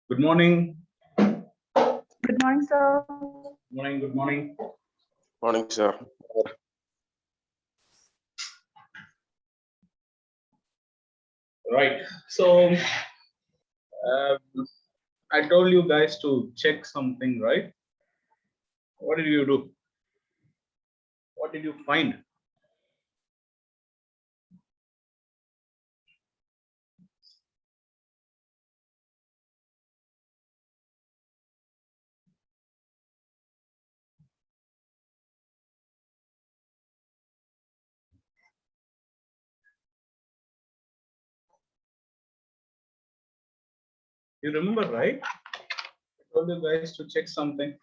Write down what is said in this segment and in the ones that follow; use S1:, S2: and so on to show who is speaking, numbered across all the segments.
S1: Good morning.
S2: Good morning, sir.
S1: Morning. Good morning.
S3: Morning, sir.
S1: Right. So I told you guys to check something, right? What did you do? What did you find? You remember, right? I told you guys to check something.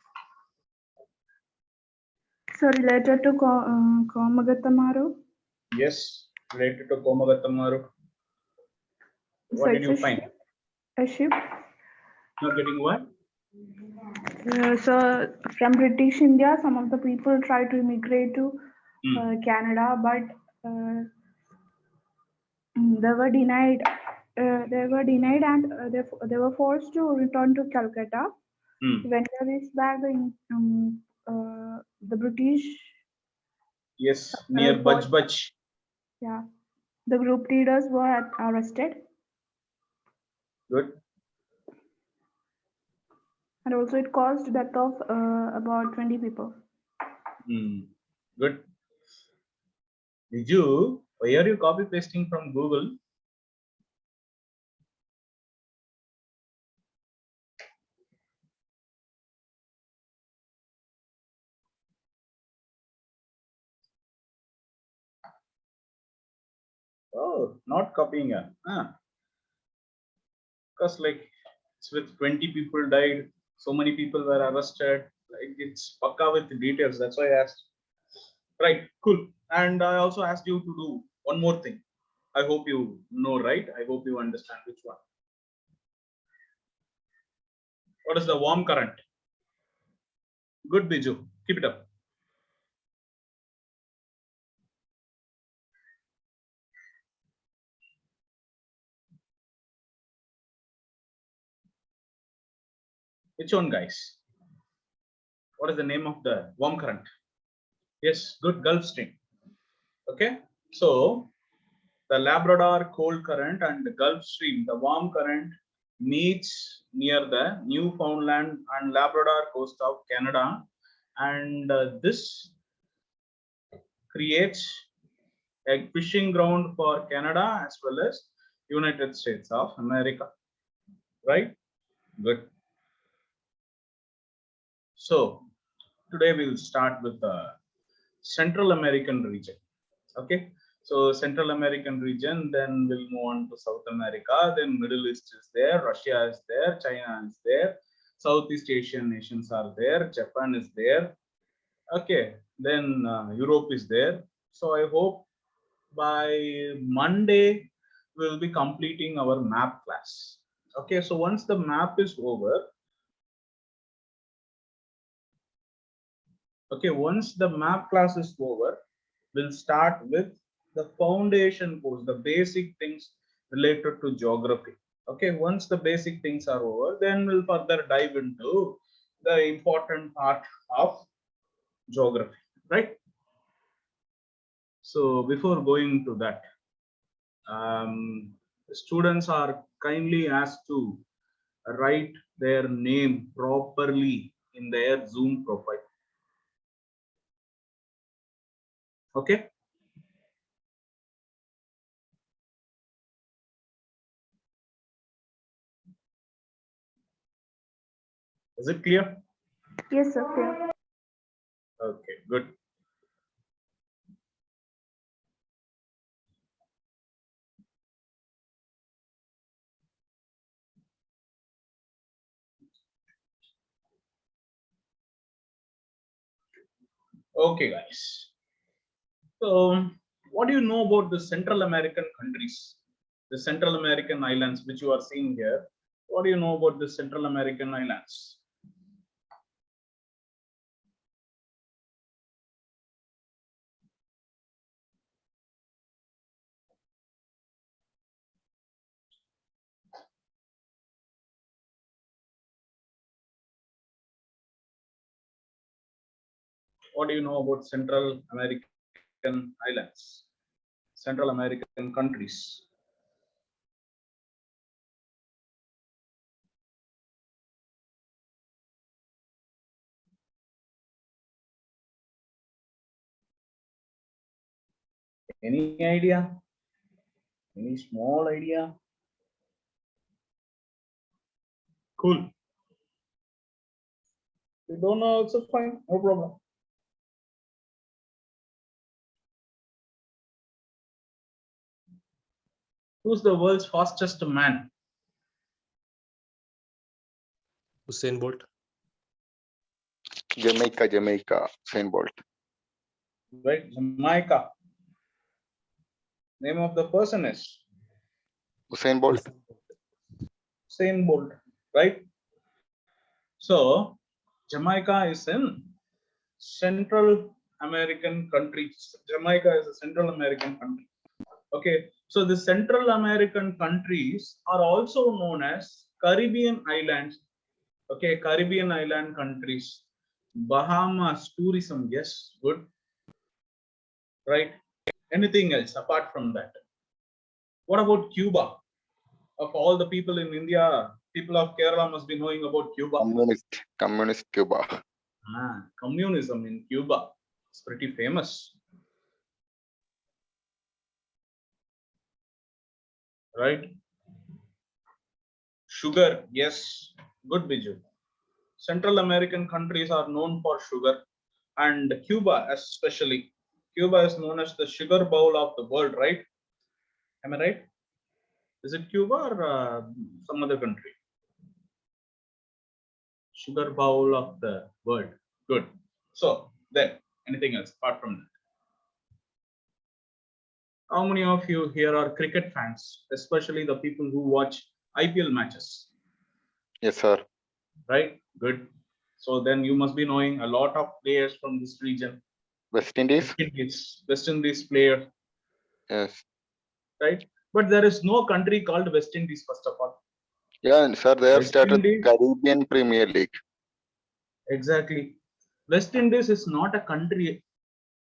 S2: So related to Komagatamaru.
S1: Yes, related to Komagatamaru. What
S2: So
S1: did
S2: it's
S1: you find?
S2: a ship.
S1: Not getting what?
S2: So from British India, some of the people try to immigrate to Canada, but they were denied. They were denied, and they were forced to return to Calcutta. When they reached back, the British.
S1: Yes, near Baj.
S2: Yeah, the group leaders were arrested.
S1: Good.
S2: And also it caused death of about 20 people.
S1: Good. Why are you copy pasting from Google? Oh, not copying it. Because like it's with 20 people died, so many people were arrested. Like it's pakka with details. That's why I asked. Right, cool. And I also asked you to do one more thing. I hope you know, right? I hope you understand which one. What is the warm current? Good, Biju. Keep it up. Which one, guys? What is the name of the warm current? Yes, good, Gulf Stream. Okay, so the Labrador cold current and the Gulf Stream, the warm current, meets near the Newfoundland and Labrador coast of Canada, and this creates a fishing ground for Canada as well as United States of America. Right? Good. So today we'll start with the Central American region. Okay, so Central American region, then we'll move on to South America, then Middle East is there, Russia is there, China is there, Southeast Asian nations are there, Japan is there. Okay, then Europe is there. So I hope by Monday we'll be completing our map class. Okay, so once the map is over, okay, once the map class is over, we'll start with the foundation course, the basic things related to geography. Okay, once the basic things are over, then we'll further dive into the important part of geography, right? So before going to that, students are kindly asked to write their name properly in their Zoom profile. Okay. Is it clear?
S2: Yes, sir. Clear.
S1: Okay, good. Okay, guys. So, what do you know about the Central American countries, the Central American islands, which you are seeing here? What do you know about the Central American islands? What do you know about Central American islands? Central American countries. Any idea? Any small idea? Cool. You don't know, also fine, no problem. Who's the world's fastest man?
S3: Usain Bolt.
S4: Jamaica, Usain Bolt.
S1: Right, Jamaica. Name of the person is
S4: Usain Bolt.
S1: Usain Bolt, right? So Jamaica is in Central American country. Jamaica is a Central American country. Okay, so the Central American countries are also known as Caribbean islands. Okay, Caribbean island countries. Bahamas tourism, yes, good. Right. Anything else apart from that? What about Cuba? Of all the people in India, people of Kerala must be knowing about Cuba.
S4: Communist Cuba.
S1: Communism in Cuba. It's pretty famous. Right? Sugar, yes, good Biju. Central American countries are known for sugar, and Cuba especially. Cuba is known as the sugar bowl of the world, right? Am I right? Is it Cuba or some other country? Sugar bowl of the world. Good. So, then, anything else apart from that? How many of you here are cricket fans, especially the people who watch IPL matches?
S4: Yes, sir.
S1: Right? Good. So then you must be knowing a lot of players from this region.
S4: West Indies.
S1: West Indies player.
S4: Yes.
S1: Right? But there is no country called West Indies, first of all.
S4: Yeah, sir, they have
S1: West
S4: started
S1: Indies,
S4: Caribbean Premier League.
S1: exactly. West Indies is not a country.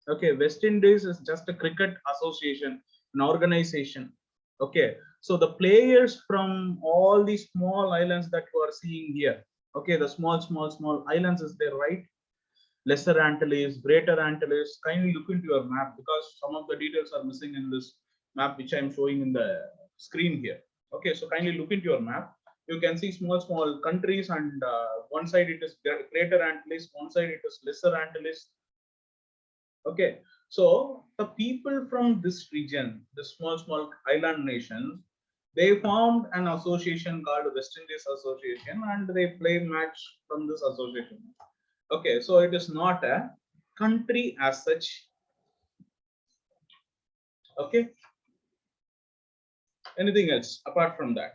S1: Okay, West Indies is just a cricket association, an organization. Okay, so the players from all these small islands that you are seeing here, okay, the small islands is there, right? Lesser Antilles, Greater Antilles. Kindly look into your map because some of the details are missing in this map which I am showing in the screen here. Okay, so kindly look into your map. You can see small countries, and one side it is Greater Antilles, one side it is Lesser Antilles. Okay, so the people from this region, the small island nations, they formed an association called West Indies Association, and they play match from this association. Okay, so it is not a country as such. Okay, anything else apart from that?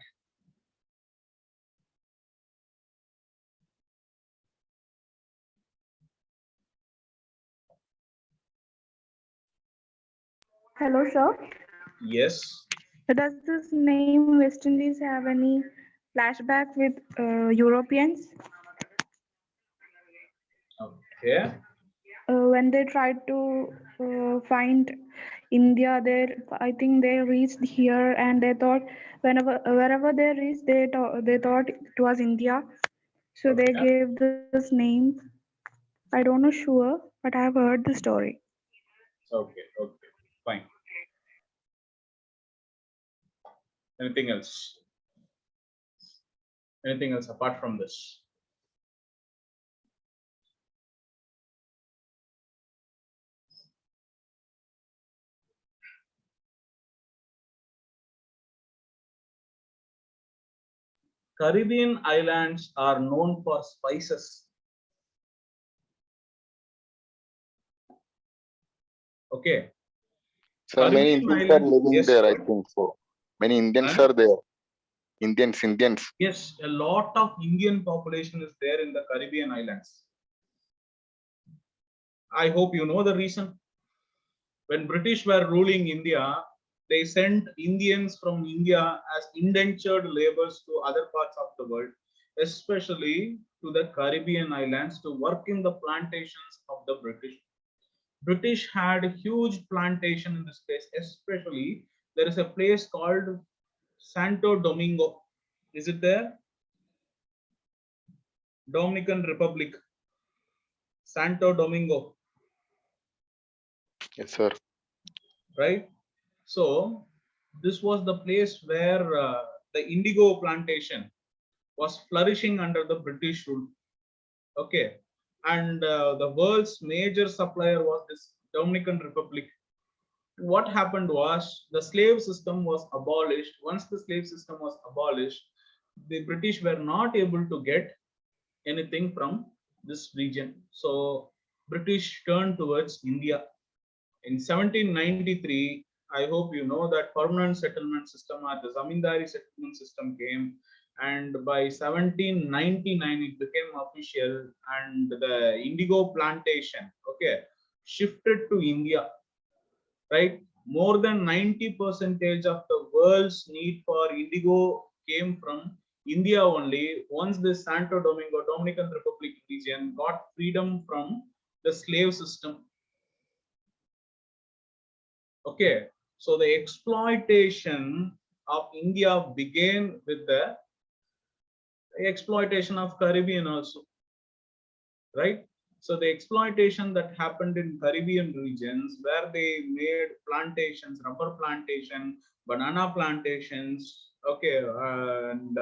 S2: Hello, sir.
S1: Yes.
S2: Does this name West Indies have any flashback with Europeans?
S1: Okay.
S2: When they tried to find India, I think they reached here, and they thought wherever they reached, they thought it was India, so they
S1: Okay.
S2: gave this name. I don't know sure, but I have heard the story.
S1: Okay. Okay. Fine. Anything else? Anything else apart from this? Caribbean islands are known for spices. Okay.
S4: So many
S1: Caribbean
S4: Indians are
S1: islands.
S4: living
S1: Yes.
S4: there, I think so. Many Indians
S1: Huh?
S4: are there. Indians.
S1: Yes, a lot of Indian population is there in the Caribbean islands. I hope you know the reason. When British were ruling India, they sent Indians from India as indentured laborers to other parts of the world, especially to the Caribbean islands, to work in the plantations of the British. British had a huge plantation in this place, especially there is a place called Santo Domingo. Is it there? Dominican Republic, Santo Domingo,
S4: Yes, sir.
S1: right? So this was the place where the indigo plantation was flourishing under the British rule. Okay, and the world's major supplier was this Dominican Republic. What happened was the slave system was abolished. Once the slave system was abolished, the British were not able to get anything from this region. So British turned towards India. In 1793, I hope you know that permanent settlement system or the Zamindari settlement system came, and by 1799 it became official, and the indigo plantation, okay, shifted to India, right? More than 90% of the world's need for indigo came from India only. Once the Santo Domingo, Dominican Republic region got freedom from the slave system. Okay, so the exploitation of India began with the exploitation of Caribbean also, right? So the exploitation that happened in Caribbean regions where they made plantations, rubber plantation, banana plantations, okay, and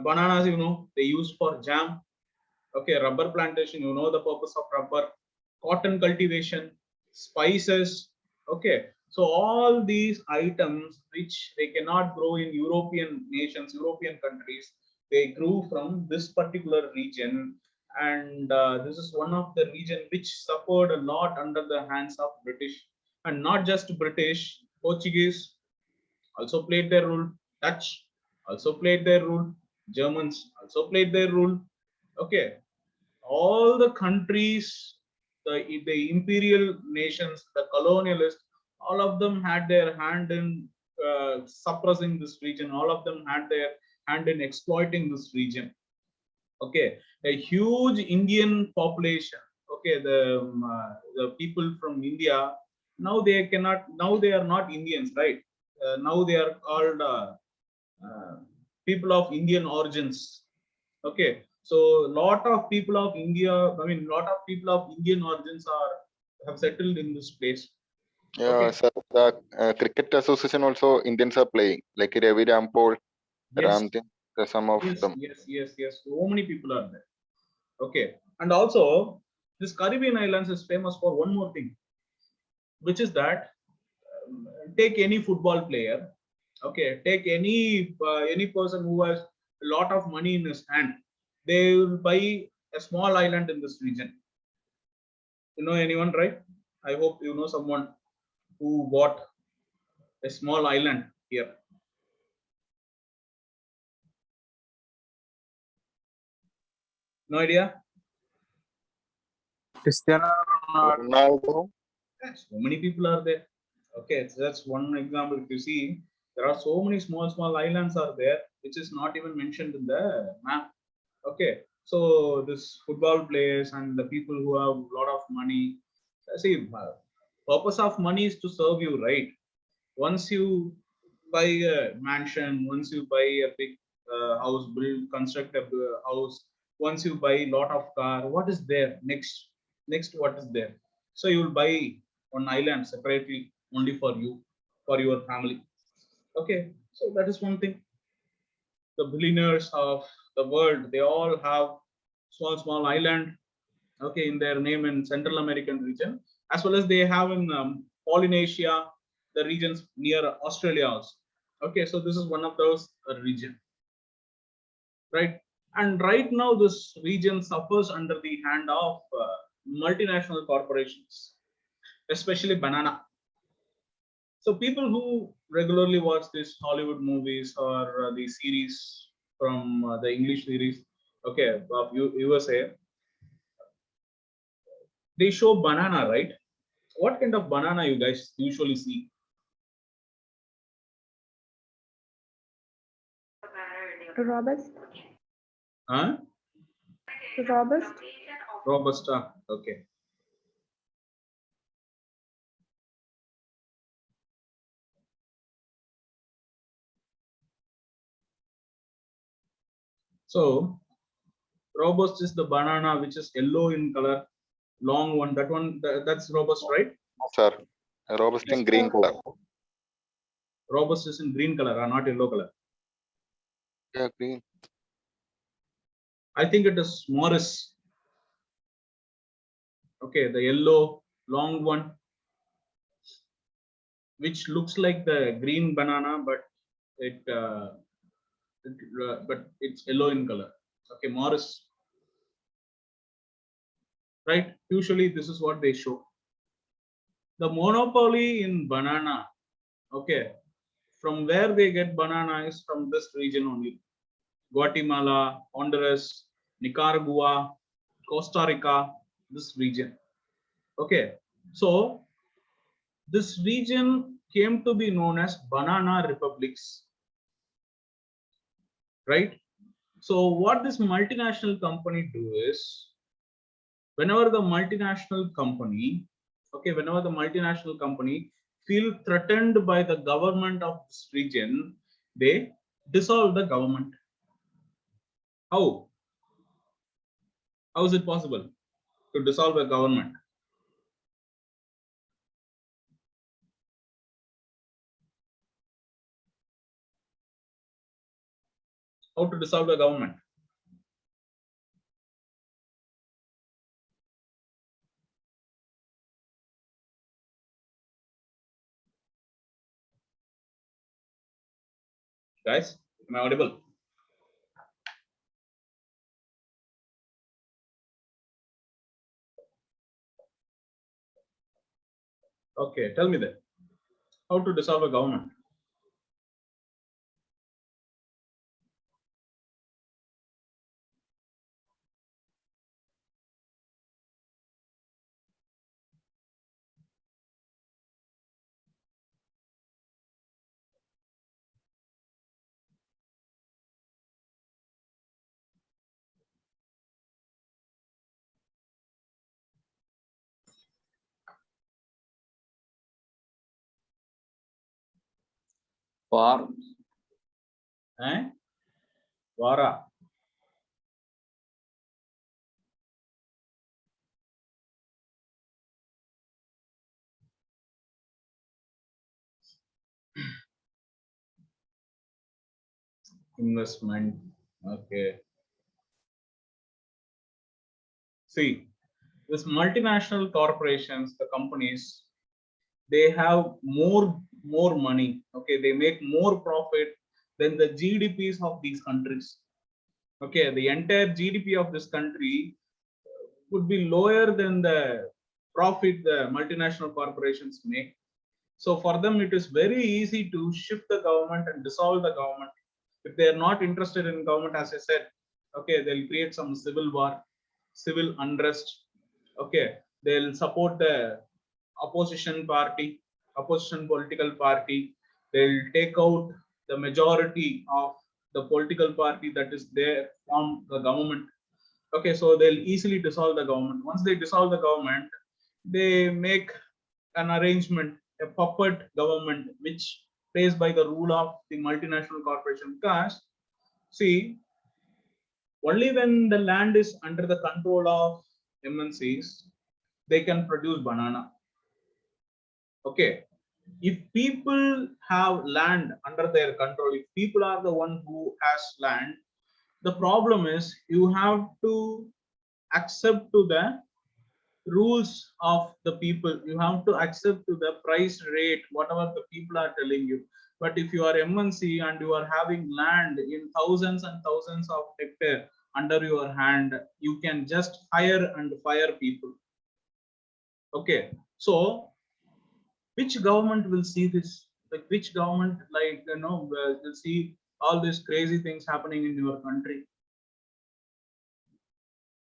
S1: bananas, you know, they use for jam. Okay, rubber plantation, you know the purpose of rubber, cotton cultivation, spices. Okay, so all these items which they cannot grow in European nations, European countries, they grew from this particular region, and this is one of the region which suffered a lot under the hands of British, and not just British, Portuguese also played their role, Dutch also played their role, Germans also played their role. Okay, all the countries, the imperial nations, the colonialists, all of them had their hand in suppressing this region. All of them had their hand in exploiting this region. Okay, a huge Indian population. Okay, the people from India, now they cannot. Now they are not Indians, right? Now they are called uh, people of Indian origins. Okay, so lot of people of India, I mean, lot of people of Indian origins are have settled in this place.
S4: Yeah,
S1: Okay,
S4: sir. The cricket association also Indians are playing, like Ravi Rampol,
S1: yes,
S4: Ramdin, some of
S1: yes,
S4: them.
S1: yes, yes, yes. So many people are there. Okay, and also this Caribbean islands is famous for one more thing, which is that take any football player. Okay, take any person who has a lot of money in his hand, they will buy a small island in this region. You know anyone, right? I hope you know someone who bought a small island here. No idea?
S5: Cristiano Ronaldo.
S4: Ronaldo.
S1: So many people are there. Okay, so that's one example. If you see, there are so many small islands are there, which is not even mentioned in the map. Okay, so this football players and the people who have a lot of money. See, purpose of money is to serve you, right? Once you buy a mansion, once you buy a big house, build, construct a house, once you buy a lot of car, what is there next? Next, what is there? So you will buy one island separately only for you, for your family. Okay, so that is one thing. The billionaires of the world, they all have small island, okay, in their name in Central American region, as well as they have in Polynesia, the regions near Australia also. Okay, so this is one of those region, right? And right now, this region suffers under the hand of multinational corporations, especially banana. So people who regularly watch these Hollywood movies or the series from the English series, okay, of USA, they show banana, right? What kind of banana you guys usually see?
S2: Robust.
S1: Huh?
S2: Robust.
S1: Robusta. Okay. So robust is the banana which is yellow in color, long one. That one, that's robust, right?
S4: Sir, robust in green color.
S1: Robust is in green color, not yellow color.
S4: Yeah, green.
S1: I think it is Morris. Okay, the yellow long one, which looks like the green banana, but but it's yellow in color. Okay, Morris. Right? Usually, this is what they show. The monopoly in banana. Okay, from where they get banana is from this region only. Guatemala, Honduras, Nicaragua, Costa Rica, this region. Okay, so this region came to be known as banana republics, right? So what this multinational company do is, whenever the multinational company, okay, whenever the multinational company feel threatened by the government of this region, they dissolve the government. How? How is it possible to dissolve a government? How to dissolve a government? Guys, am I audible? Okay, tell me that. How to dissolve a government?
S3: War.
S1: Eh? Vara. Investment. Okay. See, this multinational corporations, the companies, they have more money. Okay, they make more profit than the GDPs of these countries. Okay, the entire GDP of this country would be lower than the profit the multinational corporations make. So for them, it is very easy to shift the government and dissolve the government. If they are not interested in government, as I said, okay, they'll create some civil war, civil unrest. Okay, they'll support the opposition party, opposition political party. They'll take out the majority of the political party that is there from the government. Okay, so they'll easily dissolve the government. Once they dissolve the government, they make an arrangement, a puppet government, which plays by the rule of the multinational corporation. Because, see, only when the land is under the control of MNCs, they can produce banana. Okay. If people have land under their control, if people are the one who has land, the problem is you have to accept to the rules of the people. You have to accept to the price rate whatever the people are telling you. But if you are MNC and you are having land in thousands and thousands of hectare under your hand, you can just hire and fire people. Okay, so which government will see this? Like which government, like will see all these crazy things happening in your country?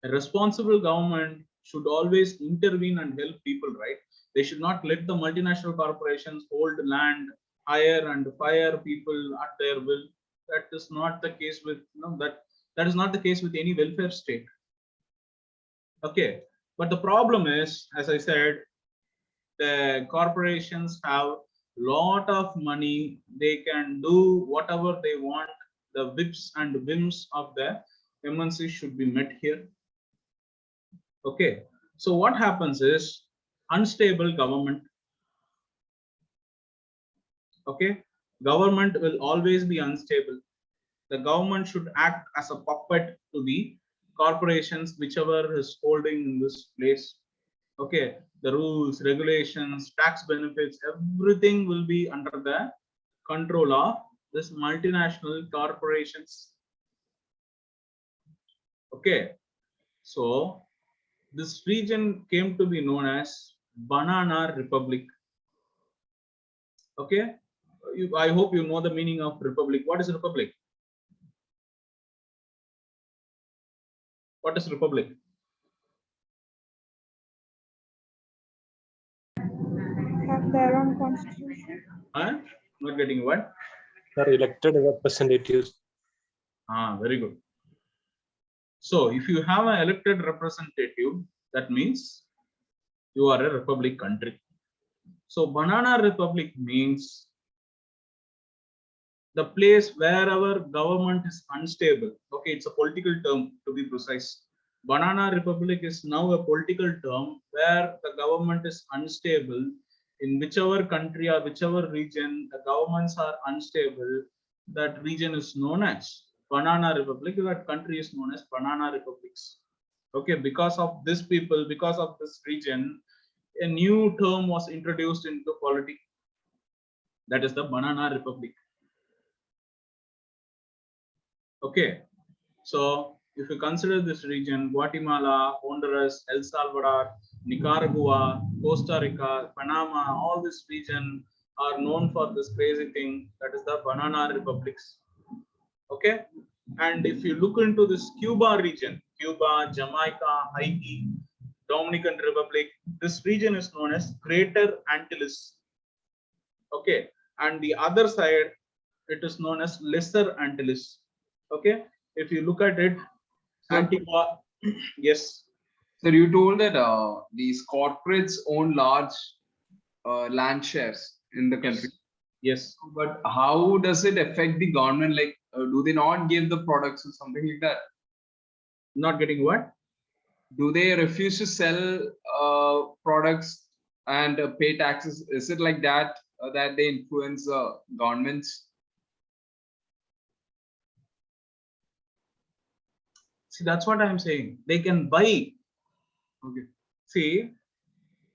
S1: A responsible government should always intervene and help people, right? They should not let the multinational corporations hold land, hire and fire people at their will. That is not the case with that That is not the case with any welfare state. Okay, but the problem is, as I said, the corporations have lot of money. They can do whatever they want. The whips and whims of the MNC should be met here. Okay, so what happens is unstable government. Okay, government will always be unstable. The government should act as a puppet to the corporations, whichever is holding in this place. Okay, the rules, regulations, tax benefits, everything will be under the control of this multinational corporations. Okay, so this region came to be known as Banana Republic. Okay, I hope you know the meaning of republic. What is republic? What is republic?
S2: Have their own constitution.
S1: Not getting what?
S3: Are elected representatives.
S1: Very good. So if you have an elected representative, that means you are a republic country. So Banana Republic means the place wherever government is unstable. Okay, it's a political term to be precise. Banana Republic is now a political term where the government is unstable. In whichever country or whichever region the governments are unstable, that region is known as Banana Republic. That country is known as Banana Republics. Okay, because of this people, because of this region, a new term was introduced into polity. That is the Banana Republic. Okay, so if you consider this region, Guatemala, Honduras, El Salvador, Nicaragua, Costa Rica, Panama, all this region are known for this crazy thing, that is the Banana Republics. Okay, and if you look into this Cuba region, Cuba, Jamaica, Haiti, Dominican Republic, this region is known as Greater Antilles. Okay, and the other side, it is known as Lesser Antilles. Okay, if you look at it, Antigua, yes.
S5: So you told that these corporates own large land shares in the country.
S1: Yes.
S5: But how does it affect the government? Like, do they not give the products or something like that?
S1: Not getting what?
S5: Do they refuse to sell products and pay taxes? Is it like that that they influence governments?
S1: See, that's what I'm saying. They can buy.
S5: Okay.
S1: See,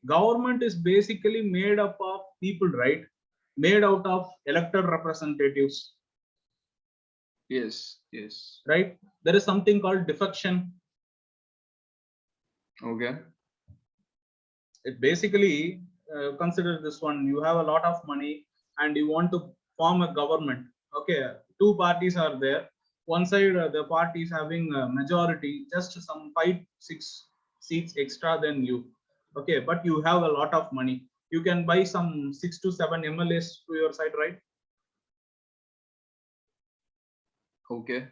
S1: government is basically made up of people, right? Made out of elected representatives.
S5: Yes. Yes.
S1: Right? There is something called defection.
S5: Okay.
S1: It basically, consider this one. You have a lot of money and you want to form a government. Okay, two parties are there. One side, the party is having a majority, just some 5-6 seats extra than you. Okay, but you have a lot of money. You can buy some 6 to 7 MLAs to your side, right?
S5: Okay.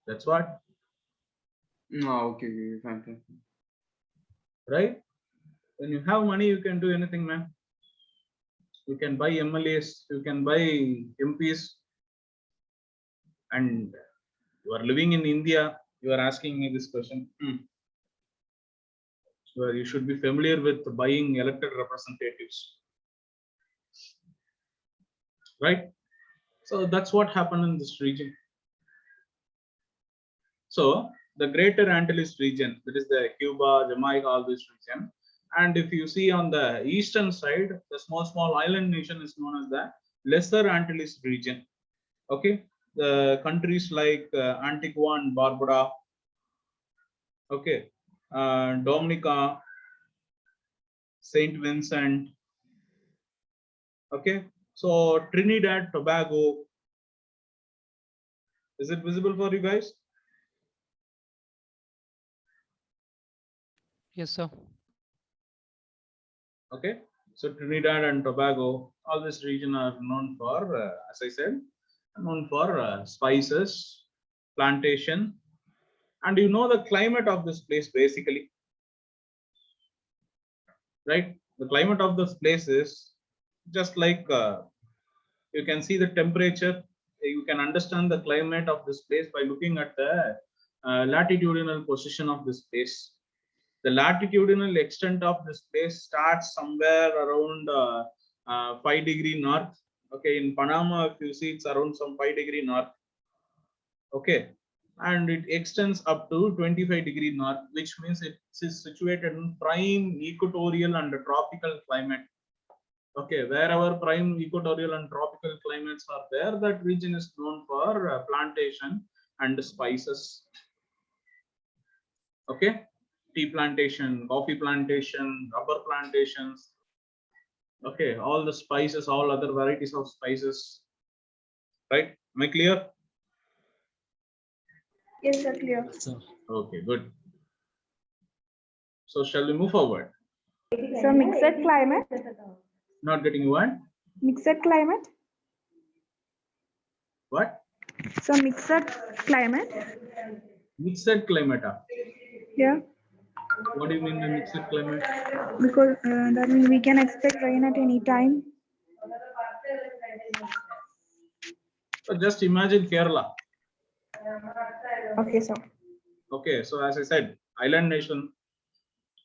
S1: That's what.
S5: No, okay, fine.
S1: Right? When you have money, you can do anything, man. You can buy MLAs, you can buy MPs, and you are living in India. You are asking me this question. So you should be familiar with buying elected representatives, right? So that's what happened in this region. So the Greater Antilles region, that is the Cuba, Jamaica, all this region. And if you see on the eastern side, the small island nation is known as the Lesser Antilles region. Okay, the countries like Antigua and Barbuda, okay, Dominica, Saint Vincent, okay, so Trinidad, Tobago. Is it visible for you guys?
S6: Yes, sir.
S1: Okay, so Trinidad and Tobago, all this region are known for, as I said, known for spices, plantation, and you know the climate of this place basically, right? The climate of this place is just like you can see the temperature. You can understand the climate of this place by looking at the latitudinal position of this place. The latitudinal extent of this place starts somewhere around 5 degree north. Okay, in Panama, if you see, it's around some 5 degree north. Okay, and it extends up to 25 degree north, which means it is situated in prime equatorial and tropical climate. Okay, wherever prime equatorial and tropical climates are there, that region is known for plantation and spices. Okay, tea plantation, coffee plantation, rubber plantations. Okay, all the spices, all other varieties of spices. Right? Am I clear?
S2: Yes, sir, clear.
S1: Okay, good. So shall we move forward?
S2: So mixed climate.
S1: Not getting you what?
S2: Mixed climate.
S1: What?
S2: So mixed climate.
S1: Mixed climate.
S2: Yeah.
S1: What do you mean by mixed climate?
S2: Because that means we can expect rain at any time.
S1: So just imagine Kerala.
S2: Okay, sir.
S1: Okay, so as I said, island nation.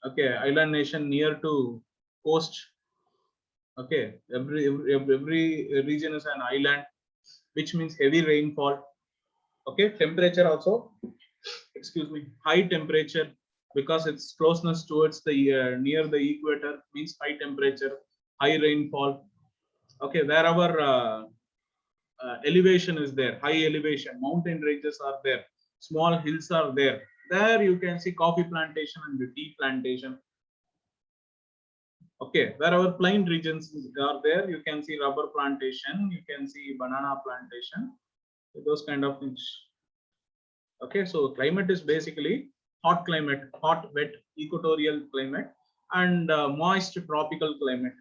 S1: Okay, island nation near to coast. Okay, every region is an island, which means heavy rainfall. Okay, temperature also, excuse me, high temperature, because its closeness towards the near the equator means high temperature, high rainfall. Okay, wherever elevation is there, high elevation, mountain ranges are there, small hills are there, there you can see coffee plantation and the tea plantation. Okay, wherever plain regions are there, you can see rubber plantation, you can see banana plantation, those kind of things. Okay, so climate is basically hot climate, hot, wet, equatorial climate, and moist tropical climate.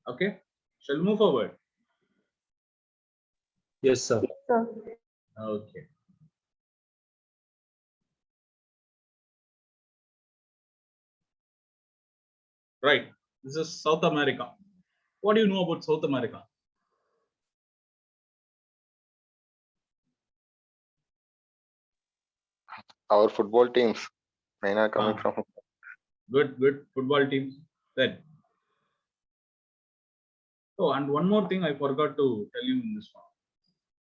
S1: Okay, shall we move forward?
S3: Yes, sir.
S2: Sir.
S1: Okay. Right, this is South America. What do you know about South America?
S4: Our football teams, mine are coming
S1: Ah.
S4: from.
S1: Good football teams. Then. Oh, and one more thing I forgot to tell you in this one.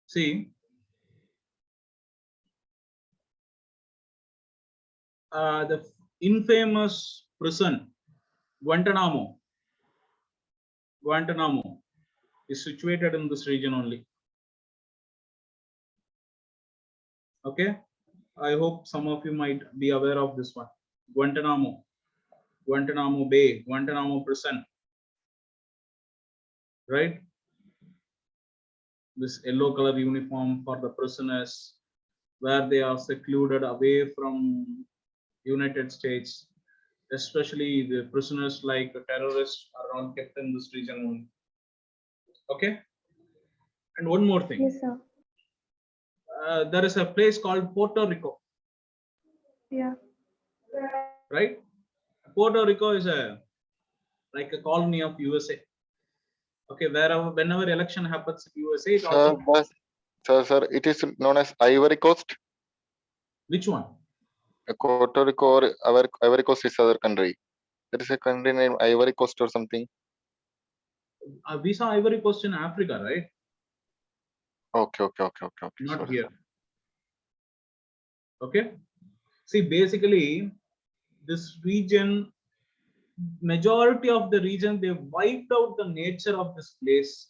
S1: See, the infamous prison, Guantanamo is situated in this region only. Okay, I hope some of you might be aware of this one. Guantanamo Bay, Guantanamo prison, right? This yellow color uniform for the prisoners, where they are secluded away from United States, especially the prisoners like terrorists are all kept in this region only. Okay, and one more thing.
S2: Yes, sir.
S1: There is a place called Puerto Rico.
S2: Yeah.
S1: Right? Puerto Rico is like a colony of USA. Okay, whenever election happens in USA, it also.
S4: Sir, it is known as Ivory Coast.
S1: Which one?
S4: Puerto Rico or Ivory Coast is other country. There is a country named Ivory Coast or something.
S1: We saw Ivory Coast in Africa, right?
S4: Okay.
S1: Not
S4: Sorry.
S1: here. Okay. See, basically, this region, majority of the region, they wiped out the nature of this place.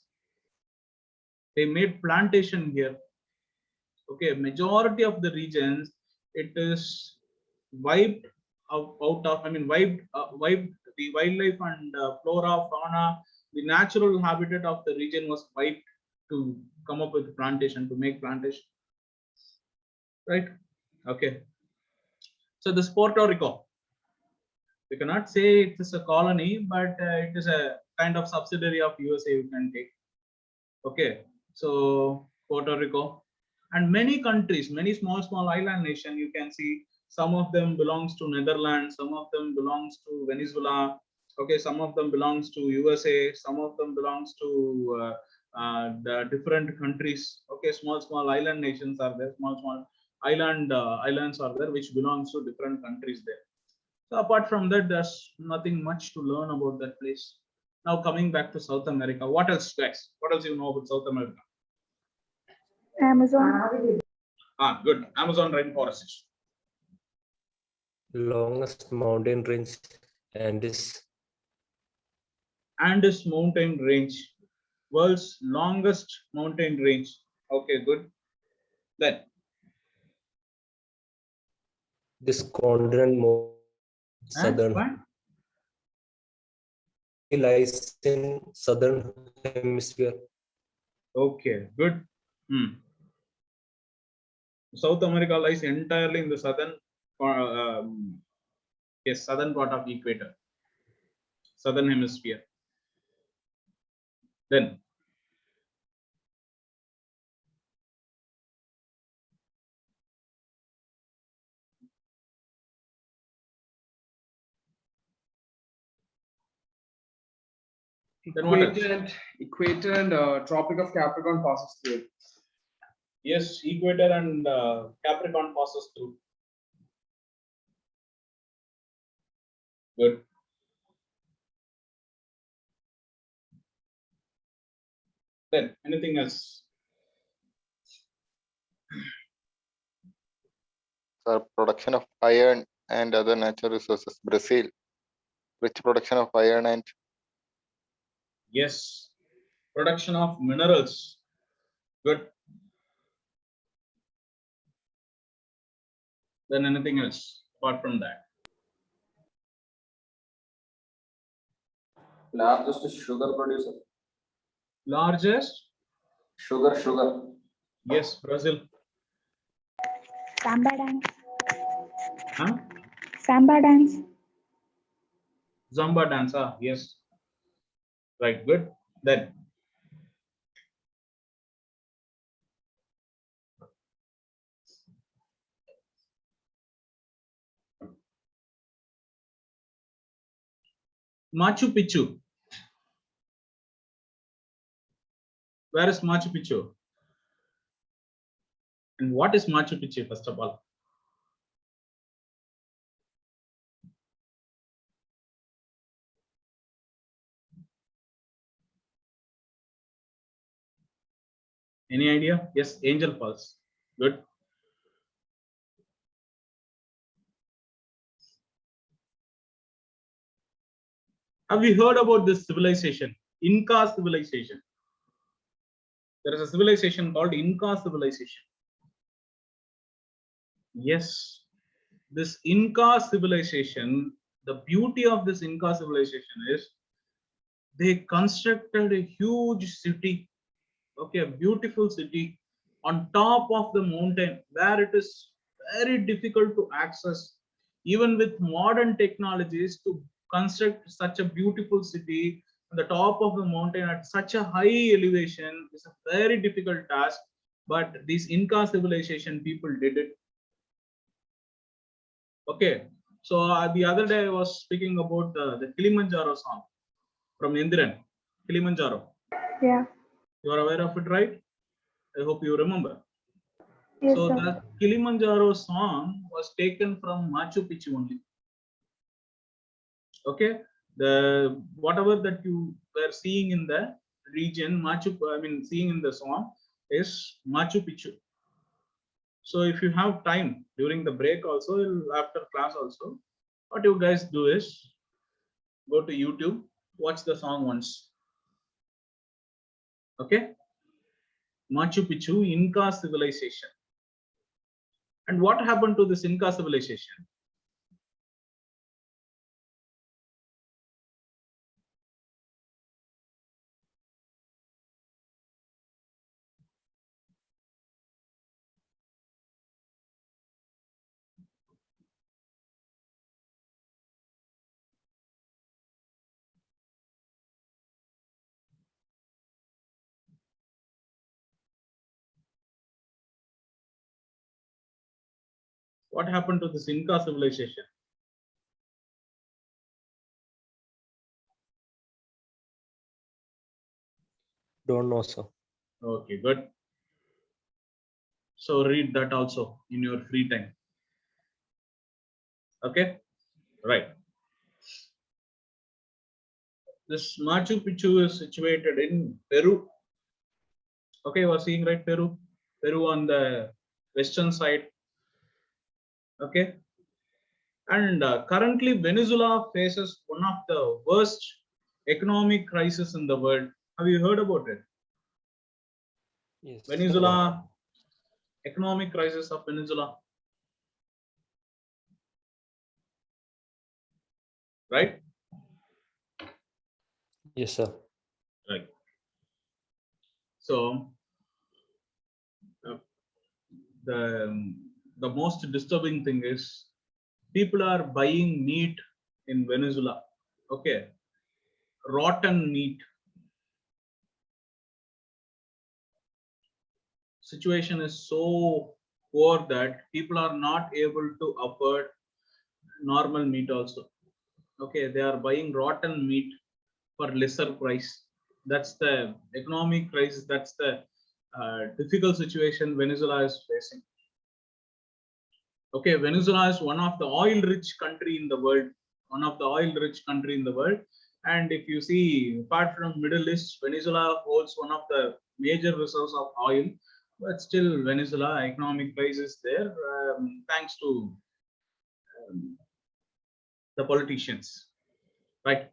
S1: They made plantation here. Okay, majority of the regions, it is wiped out of, wiped the wildlife and flora, fauna, the natural habitat of the region was wiped to come up with plantation, to make plantation. Right? Okay. So this Puerto Rico, You cannot say it is a colony, but it is a kind of subsidiary of USA. You can take. Okay, so Puerto Rico and many countries, many small island nation. You can see some of them belongs to Netherlands, some of them belongs to Venezuela. Okay, some of them belongs to USA, some of them belongs to the different countries. Okay, small island nations are there, small islands are there, which belongs to different countries there. So apart from that, there's nothing much to learn about that place. Now coming back to South America, what else, guys? What else you know about South America?
S2: Amazon.
S1: Good. Amazon rainforest.
S3: Longest mountain range and is
S1: Andes mountain range, world's longest mountain range. Okay, good. Then
S3: this continent more southern
S1: what?
S3: lies in southern hemisphere.
S1: Okay, good. South America lies entirely in the southern, yes, southern part of equator, southern hemisphere. Then what else?
S5: Equator and Tropic of Capricorn passes through it.
S1: Yes, equator and Capricorn passes through. Good. Then anything else?
S4: Sir, production of iron and other natural resources. Brazil, rich production of iron and
S1: Yes. Production of minerals. Good. Then anything else apart from that?
S6: Largest sugar producer.
S1: Largest?
S6: Sugar.
S1: Yes, Brazil.
S2: Samba dance.
S1: Huh?
S2: Samba dance.
S1: Zamba dancer. Yes. Right. Good. Then Machu Picchu. Where is Machu Picchu? And what is Machu Picchu, first of all? Any idea? Yes, Angel Falls. Good. Have you heard about this civilization? Inca civilization. There is a civilization called Inca civilization. Yes, this Inca civilization, the beauty of this Inca civilization is they constructed a huge city, okay, a beautiful city on top of the mountain where it is very difficult to access. Even with modern technologies, to construct such a beautiful city on the top of the mountain at such a high elevation is a very difficult task. But these Inca civilization people did it. Okay, so the other day I was speaking about the Kilimanjaro song from Indiran, Kilimanjaro.
S2: Yeah.
S1: You are aware of it, right? I hope you remember.
S2: Yes,
S1: So
S2: sir.
S1: the Kilimanjaro song was taken from Machu Picchu only. Okay, the whatever that you were seeing in the region, seeing in the song is Machu Picchu. So if you have time during the break also, after class also, what you guys do is go to YouTube, watch the song once. Okay, Machu Picchu, Inca civilization. And what happened to this Inca civilization? What happened to this Inca civilization?
S3: Don't know, sir.
S1: Okay, good. So read that also in your free time. Okay, right. This Machu Picchu is situated in Peru. Okay, you are seeing right, Peru. Peru on the western side. Okay, and currently Venezuela faces one of the worst economic crisis in the world. Have you heard about it?
S3: Yes.
S1: Venezuela, economic crisis of Venezuela, right?
S3: Yes, sir.
S1: Right. So uh, the most disturbing thing is people are buying meat in Venezuela. Okay, rotten meat. Situation is so poor that people are not able to afford normal meat also. Okay, they are buying rotten meat for lesser price. That's the economic crisis. That's the difficult situation Venezuela is facing. Okay, Venezuela is one of the oil-rich country in the world. One of the oil-rich country in the world. And if you see, apart from Middle East, Venezuela holds one of the major reserves of oil. But still, Venezuela economic crisis there, thanks to the politicians, right?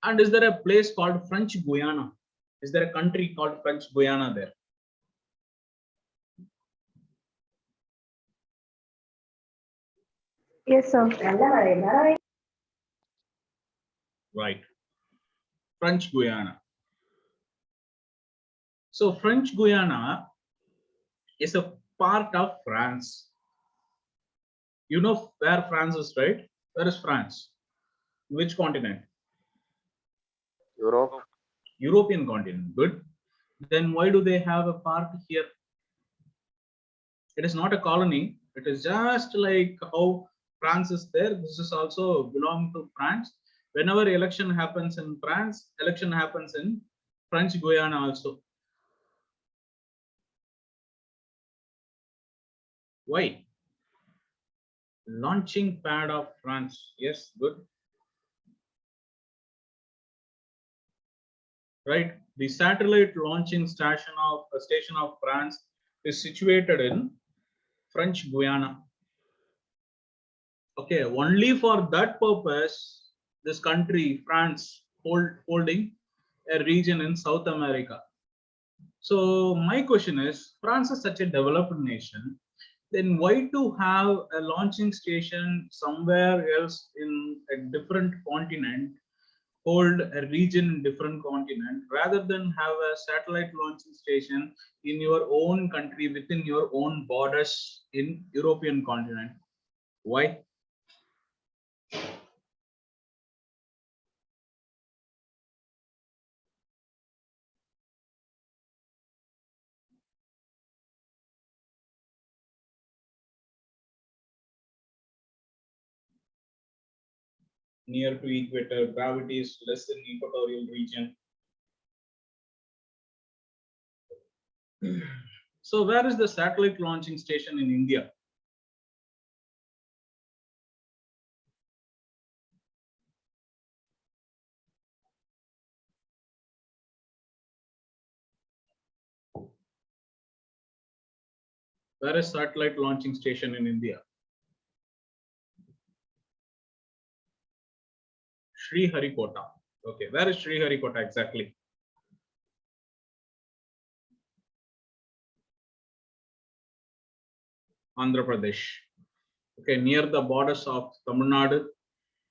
S1: And is there a place called French Guiana? Is there a country called French Guiana there?
S2: Yes, sir.
S1: Right, French Guiana. So French Guiana is a part of France. You know where France is, right? Where is France? Which continent?
S4: Europe.
S1: European continent. Good. Then why do they have a part here? It is not a colony. It is just like how France is there. This is also belong to France. Whenever election happens in France, election happens in French Guiana also. Why? Launching pad of France. Yes, good. Right. The satellite launching station of France is situated in French Guiana. Okay, only for that purpose, this country, France, holding a region in South America. So my question is, France is such a developed nation, then why to have a launching station somewhere else in a different continent, hold a region in different continent, rather than have a satellite launching station in your own country within your own borders in European continent? Why? Near to equator, gravity is less in equatorial region. So where is the satellite launching station in India? Where is satellite launching station in India? Sri Harikota. Okay, where is Sri Harikota exactly? Andhra Pradesh. Okay, near the borders of Tamil Nadu,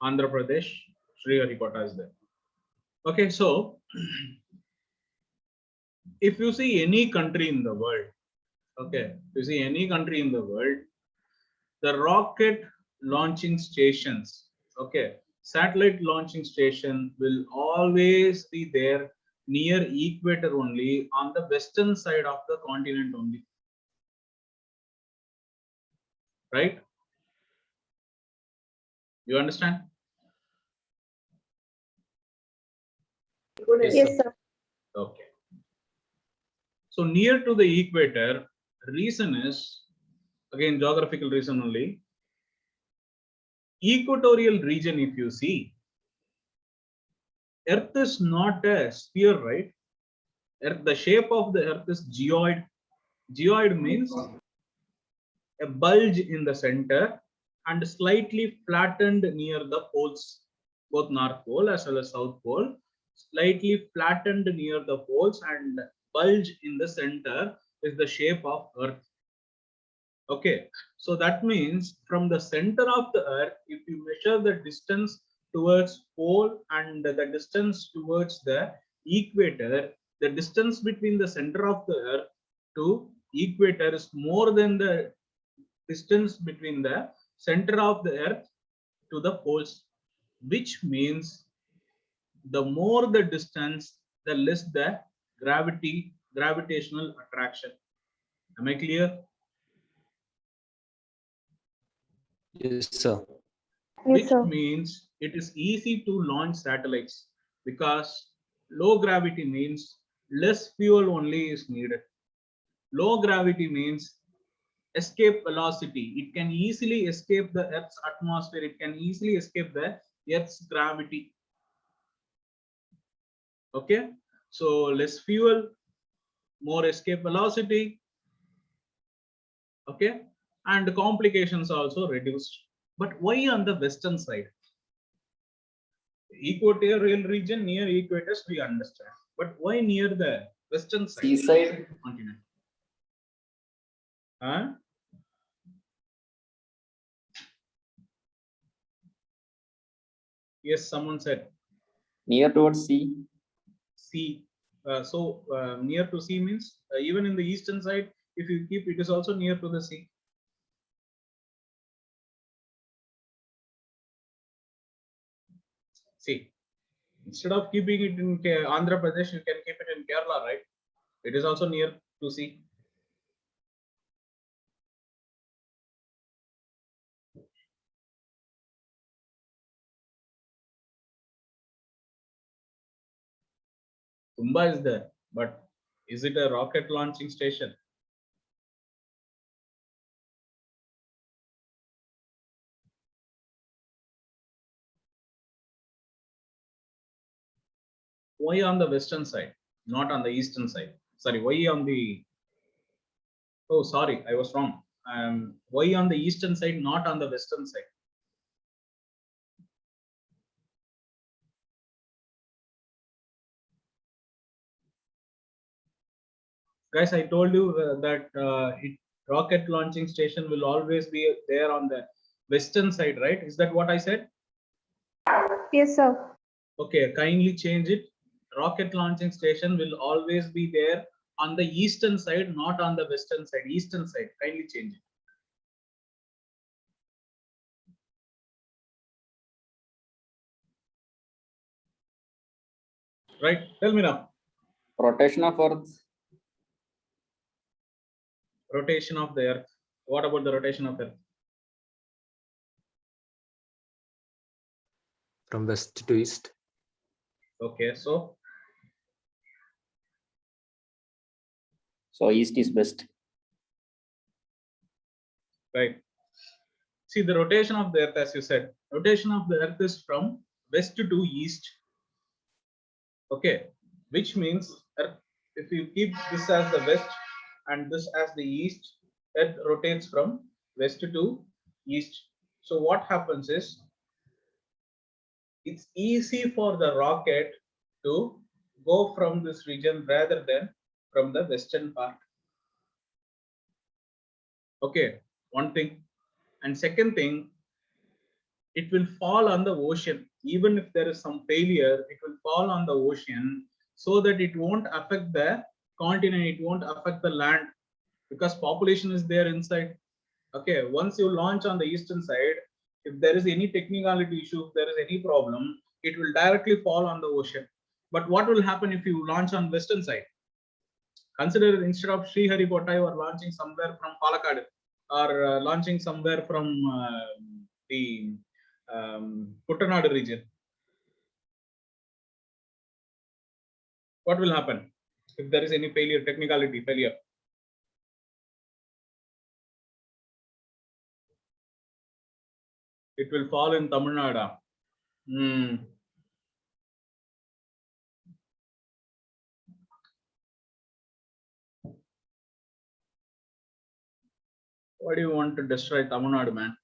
S1: Andhra Pradesh, Sri Harikota is there. Okay, so if you see any country in the world, okay, you see any country in the world, the rocket launching stations, okay, satellite launching station will always be there near equator only, on the western side of the continent only. right? You understand?
S2: Yes, sir.
S1: Okay. So near to the equator, reason is, again, geographical reason only. Equatorial region, if you see, Earth is not a sphere, right? Earth, the shape of the Earth is geoid. Geoid means a bulge in the center and slightly flattened near the poles, both North Pole as well as South Pole, slightly flattened near the poles and bulge in the center is the shape of Earth. Okay, so that means from the center of the Earth, if you measure the distance towards pole and the distance towards the equator, the distance between the center of the Earth to equator is more than the distance between the center of the Earth to the poles, which means the more the distance, the less the gravitational attraction. Am I clear?
S3: Yes, sir.
S2: Yes,
S1: Which
S2: sir.
S1: means it is easy to launch satellites because low gravity means less fuel only is needed. Low gravity means escape velocity. It can easily escape the Earth's atmosphere. It can easily escape the Earth's gravity. Okay, so less fuel, more escape velocity. Okay, and complications also reduced. But why on the western side? Equatorial region near equators we understand, but why near the western side
S6: Seaside.
S1: continent? Huh? Yes, someone said
S6: Near towards sea.
S1: sea. Near to sea means even in the eastern side, if you keep it is also near to the sea. See, instead of keeping it in Andhra Pradesh, you can keep it in Kerala, right? It is also near to sea. Tumba is there, but is it a rocket launching station? Why on the western side, not on the eastern side? Sorry, why on the, oh, sorry, I was wrong. Why on the eastern side, not on the western side? Guys, I told you that rocket launching station will always be there on the western side, right? Is that what I said?
S2: Yes, sir.
S1: Okay, kindly change it. Rocket launching station will always be there on the eastern side, not on the western side. Eastern side, kindly change it. Right? Tell me now.
S6: Rotation of Earth.
S1: Rotation of the Earth. What about the rotation of Earth?
S3: From west to east.
S1: Okay, so
S6: So east is best.
S1: right. See the rotation of the Earth, as you said, rotation of the Earth is from west to east. Okay, which means Earth, if you keep this as the west and this as the east, Earth rotates from west to east. So what happens is it's easy for the rocket to go from this region rather than from the western part. Okay, one thing. And second thing, it will fall on the ocean. Even if there is some failure, it will fall on the ocean so that it won't affect the continent, it won't affect the land because population is there inside. Okay, once you launch on the eastern side, if there is any technicality issue, if there is any problem, it will directly fall on the ocean. But what will happen if you launch on western side? Consider instead of Sriharikota, you are launching somewhere from Palakkad. are launching somewhere from the Kuttanad region, what will happen if there is any failure, technicality failure? It will fall in Tamil Nadu. Why do you want to destroy Tamil Nadu, man?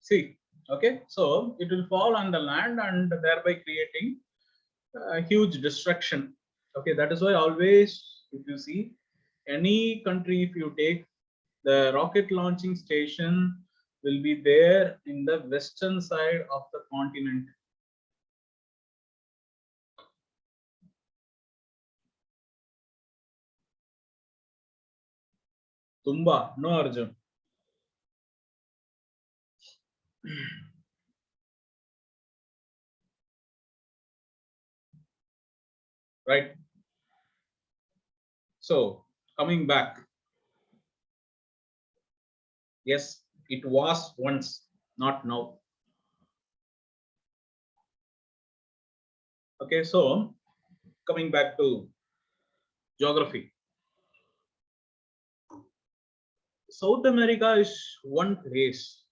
S1: See, okay, so it will fall on the land and thereby creating huge destruction. Okay, that is why always, if you see any country, if you take the rocket launching station, will be there in the western side of the continent. Tumba, no Arjun. Right. So coming back, yes, it was once, not now. Okay, so coming back to geography. South America is one place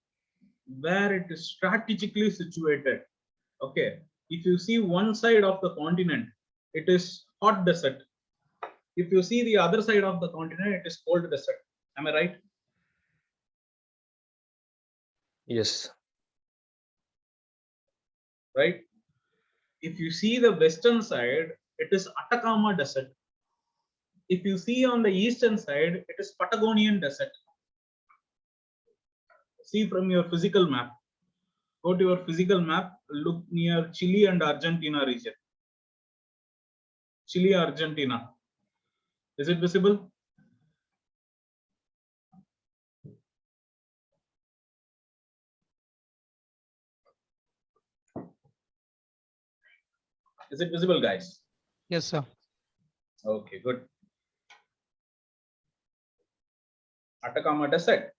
S1: where it is strategically situated. Okay, if you see one side of the continent, it is hot desert. If you see the other side of the continent, it is cold desert. Am I right?
S3: Yes.
S1: Right. If you see the western side, it is Atacama desert. If you see on the eastern side, it is Patagonian desert. See from your physical map. Go to your physical map, look near Chile and Argentina region. Chile, Argentina. Is it visible? Is it visible, guys?
S7: Yes, sir.
S1: Okay, good. Atacama desert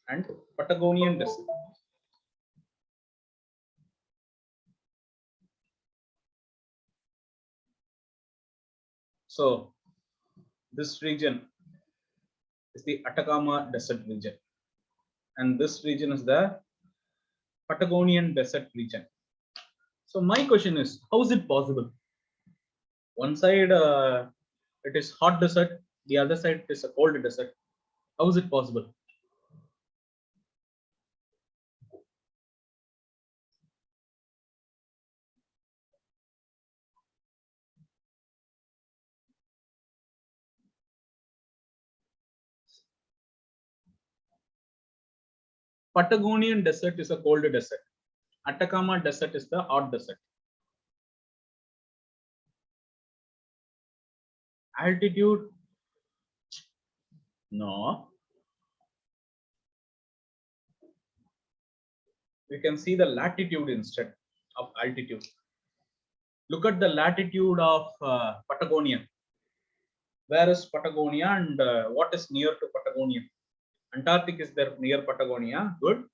S1: and Patagonian desert. So this region is the Atacama desert region, and this region is the Patagonian desert region. So my question is, how is it possible? One side it is hot desert, the other side is a cold desert. How is it possible? Patagonian desert is a cold desert. Atacama desert is the hot desert. Altitude? No. We can see the latitude instead of altitude. Look at the latitude of Patagonia. Where is Patagonia and what is near to Patagonia? Antarctic is there near Patagonia. Good.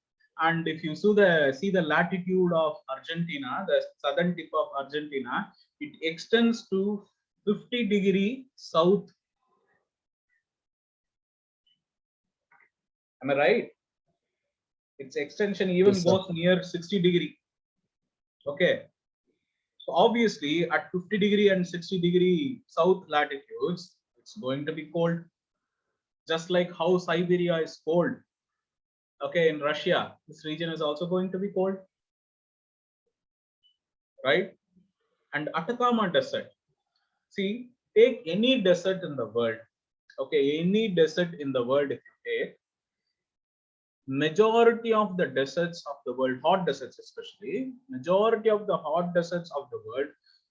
S1: And if you see the latitude of Argentina, the southern tip of Argentina, it extends to 50° south. Am I right? Its extension even
S3: Yes, sir.
S1: goes near 60°. Okay. So obviously at 50° and 60° south latitudes, it's going to be cold. Just like how Siberia is cold. Okay, in Russia, this region is also going to be cold. Right? And Atacama desert. See, take any desert in the world. Okay, any desert in the world, if you take, majority of the deserts of the world, hot deserts especially, majority of the hot deserts of the world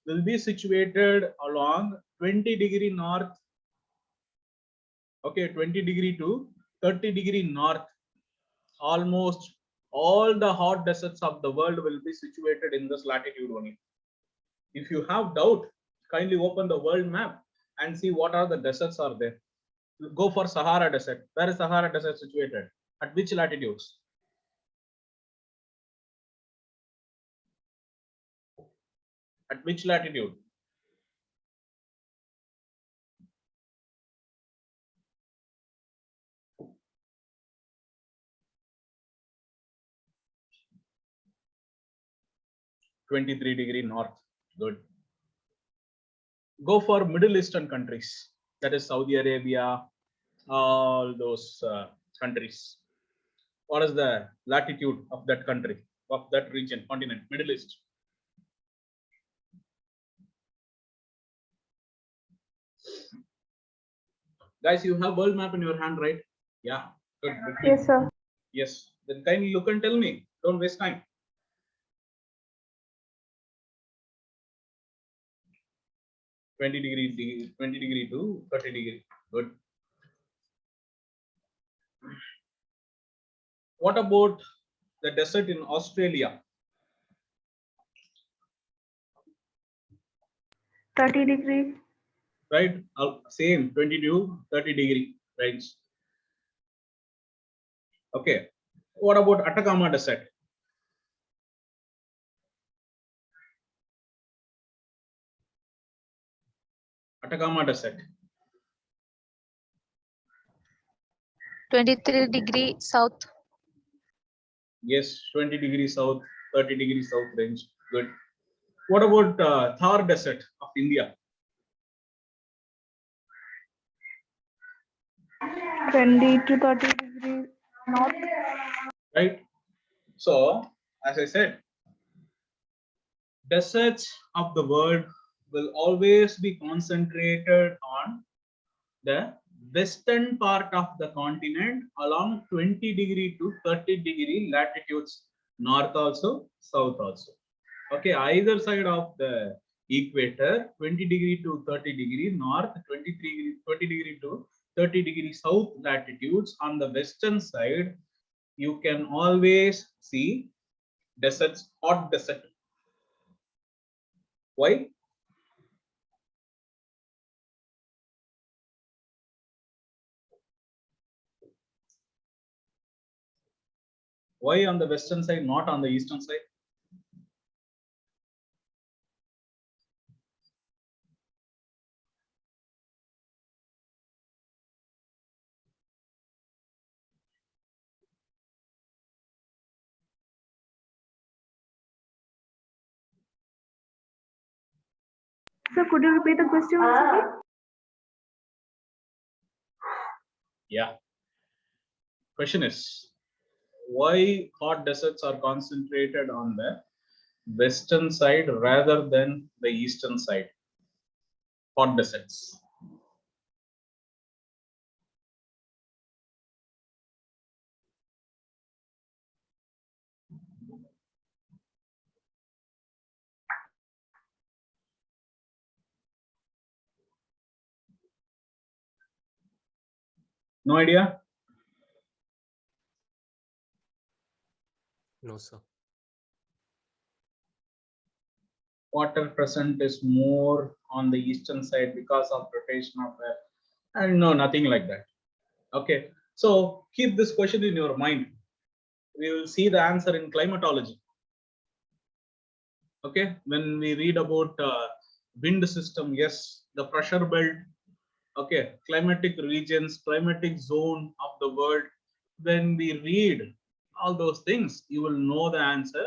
S1: will be situated along 20° north. Okay, 20° to 30° north. Almost all the hot deserts of the world will be situated in this latitude only. If you have doubt, kindly open the world map and see what are the deserts are there. Go for Sahara Desert. Where is Sahara Desert situated? At which latitudes? At which latitude? (23° north). Good. Go for Middle Eastern countries. That is Saudi Arabia, all those countries. What is the latitude of that country, of that region, continent, Middle East? Guys, you have world map in your hand, right? Yeah. Good.
S2: Yes, sir.
S1: Yes. Then kindly look and tell me. Don't waste time. 20 degree to 30°. Good. What about the desert in Australia?
S2: 30°.
S1: Right? Same 20 to 30° range. Okay. What about Atacama Desert? Atacama Desert.
S7: 23° south.
S1: Yes, 20° south, 30° south range. Good. What about Thar Desert of India?
S2: 20 to 30° north.
S1: Right? So, as I said, deserts of the world will always be concentrated on the western part of the continent along 20° to 30° latitudes, north also, south also. Okay, either side of the equator, 20° to 30° north, 20° to 30° south latitudes. On the western side, you can always see deserts, hot desert. Why? Why on the western side, not on the eastern side?
S2: So could you repeat the question once again?
S1: Yeah. Question is, why hot deserts are concentrated on the western side rather than the eastern side? Hot deserts. No idea?
S3: No, sir.
S1: Water present is more on the eastern side because of rotation of Earth. And no, nothing like that. Okay, so keep this question in your mind. We will see the answer in climatology. Okay, when we read about wind system, yes, the pressure belt. Okay, climatic regions, climatic zone of the world. When we read all those things, you will know the answer,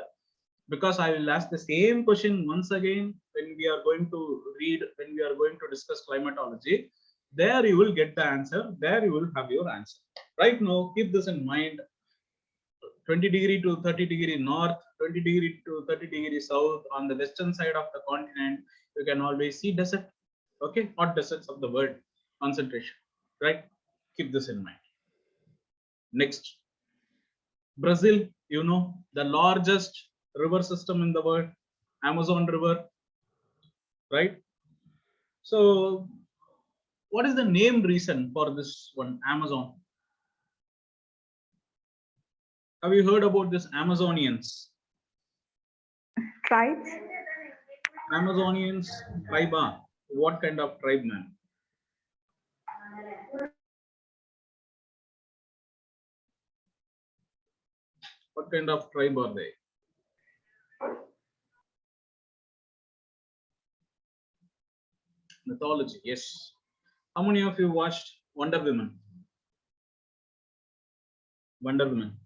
S1: because I will ask the same question once again when we are going to read, when we are going to discuss climatology. There you will get the answer. There you will have your answer. Right now, keep this in mind. 20° to 30° north, 20° to 30° south. On the western side of the continent, you can always see desert. Okay, hot deserts of the world concentration. Right? Keep this in mind. Next, Brazil, you know, the largest river system in the world, Amazon River, right? So, what is the name reason for this one, Amazon? Have you heard about this Amazonians?
S2: Tribes.
S1: Amazonians tribe. What kind of tribe, man? What kind of tribe are they? Mythology, yes. How many of you watched Wonder Woman? Wonder Woman.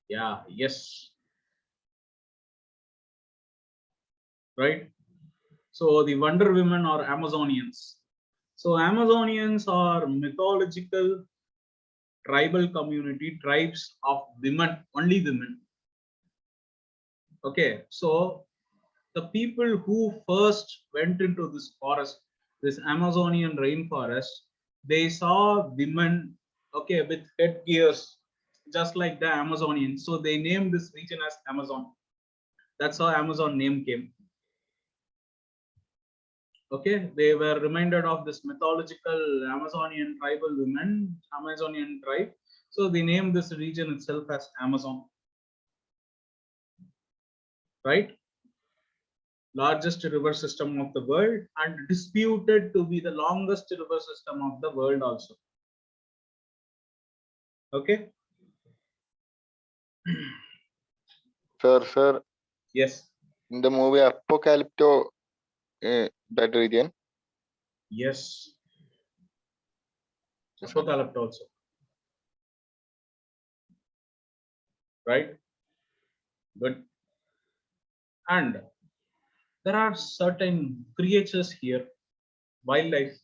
S1: Yeah, yes. Right? So the Wonder Women are Amazonians. So Amazonians are mythological tribal community, tribes of women, only women. Okay, so the people who first went into this forest, this Amazonian rainforest, they saw women, okay, with headgears, just like the Amazonians. So they named this region as Amazon. That's how Amazon name came. Okay, they were reminded of this mythological Amazonian tribal women, Amazonian tribe. So they named this region itself as Amazon. Right? Largest river system of the world and disputed to be the longest river system of the world also. Okay.
S4: Sir,
S1: Yes.
S4: in the movie Apocalypto, that region.
S1: Yes.
S4: Yes, sir.
S1: Apocalypse also. Right. Good. And there are certain creatures here, wildlife.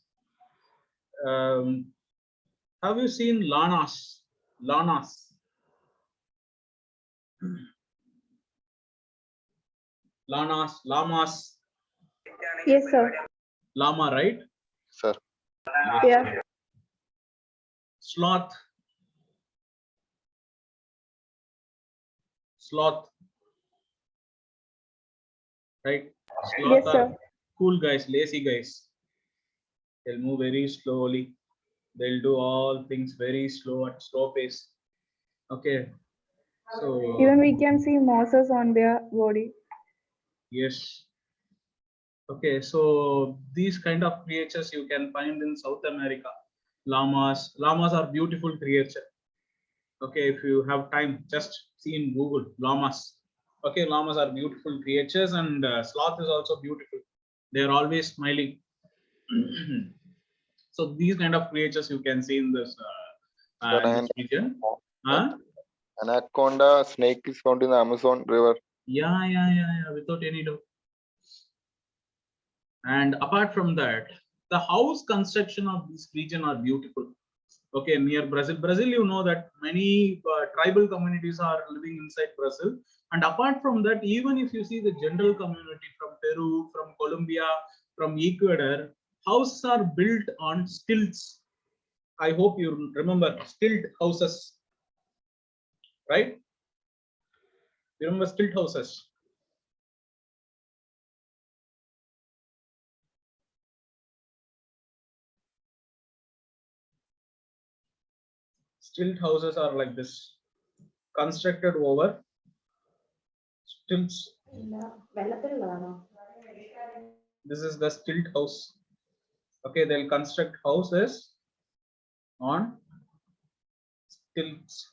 S1: Have you seen llamas? Llamas. Llamas.
S2: Yes, sir.
S1: Llama, right?
S4: Sir,
S1: Yes.
S2: Yeah.
S1: Sloth. Sloth. Right? Sloth
S2: Yes,
S1: are
S2: sir.
S1: cool guys, lazy guys. They'll move very slowly. They'll do all things very slow at slow pace. Okay. So
S2: Even we can see mosses on their body.
S1: yes. Okay, so these kind of creatures you can find in South America. Llamas. Llamas are beautiful creatures. Okay, if you have time, just see in Google llamas. Okay, llamas are beautiful creatures, and sloth is also beautiful. They are always smiling. So these kind of creatures you can see in this
S4: sir,
S1: in
S4: and
S1: this region. Huh?
S4: anaconda snake is found in the Amazon River.
S1: Yeah, without any doubt. And apart from that, the house construction of this region are beautiful. Okay, near Brazil, you know that many tribal communities are living inside Brazil. And apart from that, even if you see the general community from Peru, from Colombia, from Ecuador, houses are built on stilts. I hope you remember stilt houses, right? You remember stilt houses? Stilt houses are like this, constructed over stilts. This is the stilt house. Okay, they'll construct houses on stilts.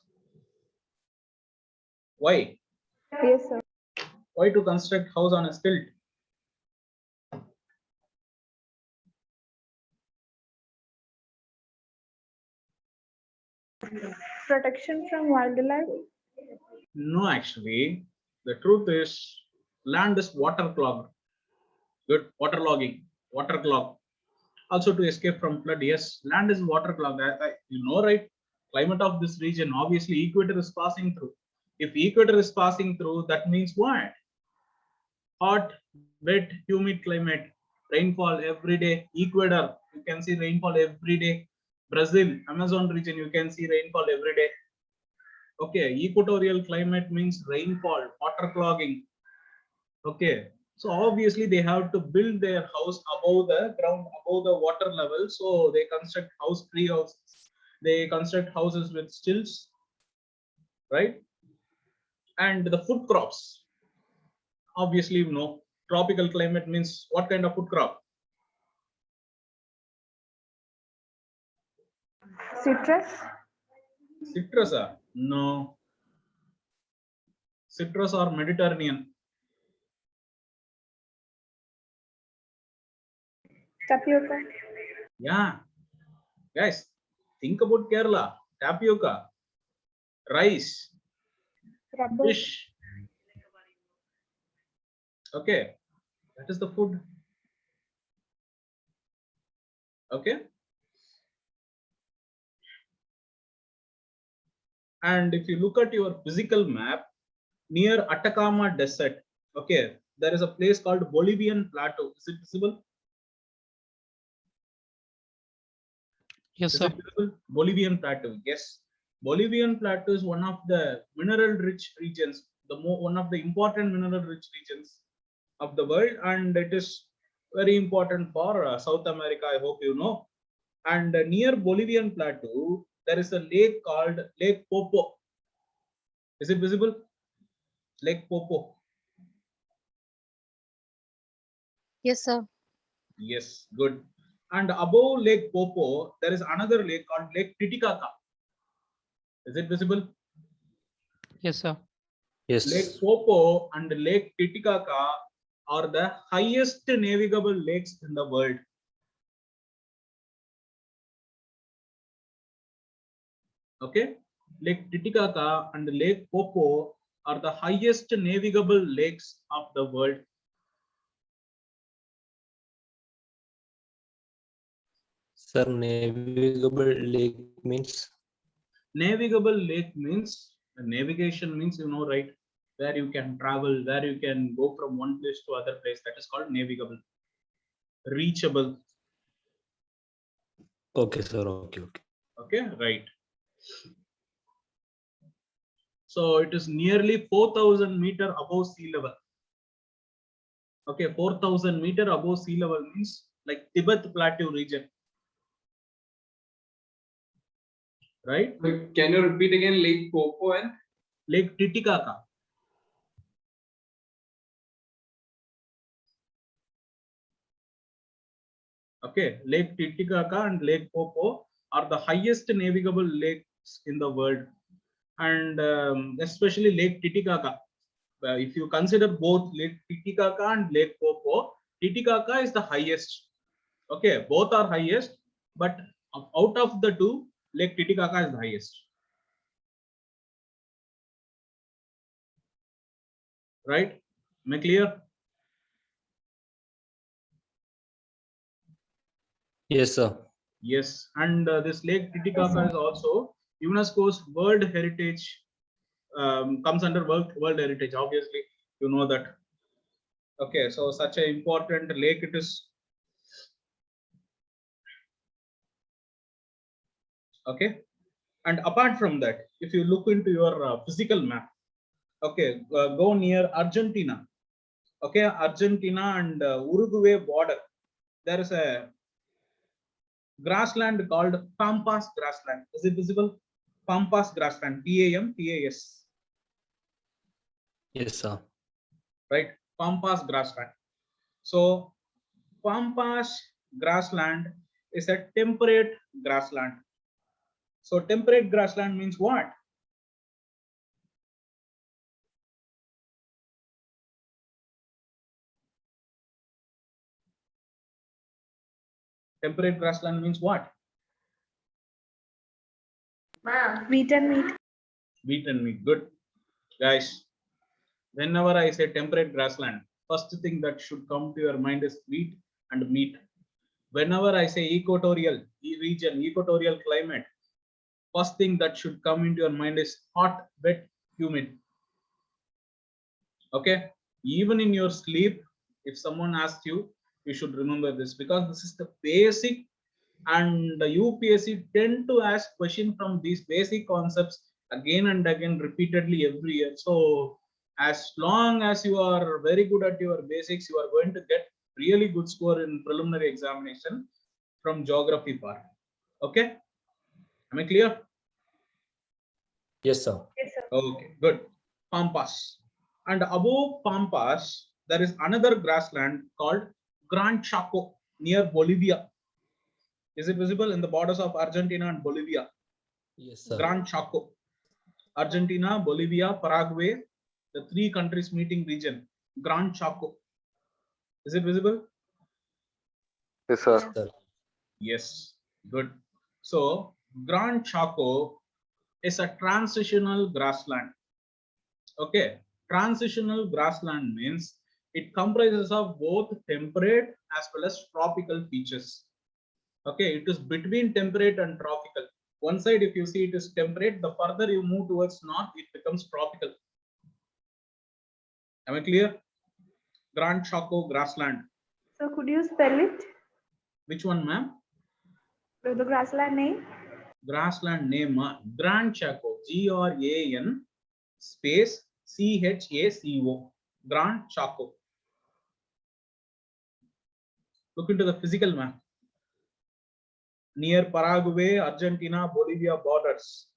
S1: Why?
S2: Yes, sir.
S1: Why to construct house on a stilt?
S2: Protection from wildlife.
S1: No, actually, the truth is land is waterclogged. Good waterlogging, waterclog. Also to escape from flood. Yes, land is waterclogged. You know, right? Climate of this region, obviously, equator is passing through. If equator is passing through, that means what? Hot, wet, humid climate, rainfall every day. Ecuador, you can see rainfall every day. Brazil, Amazon region, you can see rainfall every day. Okay, equatorial climate means rainfall, water clogging. Okay, so obviously they have to build their house above the ground, above the water level. So they construct house, tree houses. They construct houses with stilts, right? And the food crops, obviously, you know, tropical climate means what kind of food crop?
S2: Citrus.
S1: Citrus? No. Citrus or Mediterranean?
S2: Tapioca.
S1: Yeah. Guys, think about Kerala. Tapioca, rice,
S2: Rubber.
S1: fish. Okay. That is the food. Okay. And if you look at your physical map, near Atacama Desert, okay, there is a place called Bolivian Plateau. Is it visible?
S7: Yes,
S1: Is
S7: sir.
S1: it visible? Bolivian Plateau. Yes. Bolivian Plateau is one of the mineral-rich regions, one of the important mineral-rich regions of the world, and it is very important for South America. I hope you know. And near Bolivian Plateau, there is a lake called Lake Popo. Is it visible? Lake Popo.
S8: Yes, sir.
S1: Yes, good. And above Lake Popo, there is another lake called Lake Titicaca. Is it visible?
S7: Yes, sir.
S3: Yes.
S1: Lake Popo and Lake Titicaca are the highest navigable lakes in the world. Okay, Lake Titicaca and Lake Popo are the highest navigable lakes of the world.
S3: Sir, navigable lake means?
S1: Navigable lake means navigation means, you know, right, where you can travel, where you can go from one place to other place. That is called navigable. Reachable.
S3: Okay, sir. Okay.
S1: Okay, right. So it is nearly 4,000 meter above sea level. Okay, 4,000 meter above sea level means like Tibet Plateau region. Right?
S5: Can you repeat again? Lake Popo and
S1: Lake Titicaca. Okay, Lake Titicaca and Lake Popo are the highest navigable lakes in the world, and especially Lake Titicaca. If you consider both Lake Titicaca and Lake Popo, Titicaca is the highest. Okay, both are highest, but out of the two, Lake Titicaca is the highest. Right? Am I clear?
S3: Yes, sir.
S1: Yes, and this Lake Titicaca is also UNESCO's World Heritage, comes under World Heritage. Obviously, you know that. Okay, so such an important lake it is. Okay, and apart from that, if you look into your physical map, okay, go near Argentina. Okay, Argentina and Uruguay border. There is a grassland called Pampas grassland. Is it visible? Pampas grassland. PAMPAS.
S3: Yes, sir.
S1: Right? Pampas grassland. So Pampas grassland is a temperate grassland. So temperate grassland means what? Temperate grassland means what?
S2: Wheat and meat.
S1: Wheat and meat. Good. Guys, whenever I say temperate grassland, first thing that should come to your mind is wheat and meat. Whenever I say equatorial region, equatorial climate, first thing that should come into your mind is hot, wet, humid. Okay, even in your sleep, if someone asks you, you should remember this, because this is the basic, and the UPSC tend to ask question from these basic concepts again and again repeatedly every year. So as long as you are very good at your basics, you are going to get really good score in preliminary examination from geography part. Okay, am I clear?
S3: Yes, sir.
S1: Okay, good. Pampas. And above Pampas, there is another grassland called Gran Chaco near Bolivia. Is it visible in the borders of Argentina and Bolivia?
S3: Yes, sir.
S1: Gran Chaco. Argentina, Bolivia, Paraguay, the three countries meeting region. Gran Chaco. Is it visible?
S4: Yes, sir.
S8: Yeah.
S3: Sir.
S1: Yes, good. So, Gran Chaco is a transitional grassland. Okay, transitional grassland means it comprises of both temperate as well as tropical features. Okay, it is between temperate and tropical. One side, if you see it is temperate, the further you move towards north, it becomes tropical. Am I clear? Gran Chaco grassland.
S2: So could you spell it?
S1: Which one, ma'am?
S2: The grassland name?
S1: Grassland name, Gran Chaco, GRAN space CHACO, Gran Chaco. Look into the physical map. Near Paraguay, Argentina, Bolivia borders.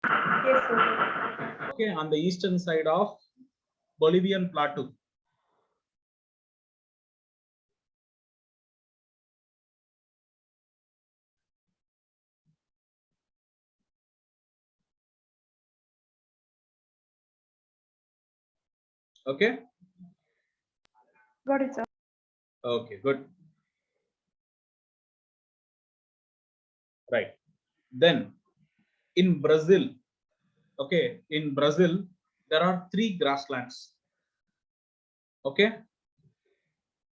S2: Yes, sir.
S1: Okay, on the eastern side of Bolivian plateau. Okay.
S2: Got it, sir.
S1: Okay, good. Right. Then in Brazil, okay, in Brazil, there are three grasslands. Okay.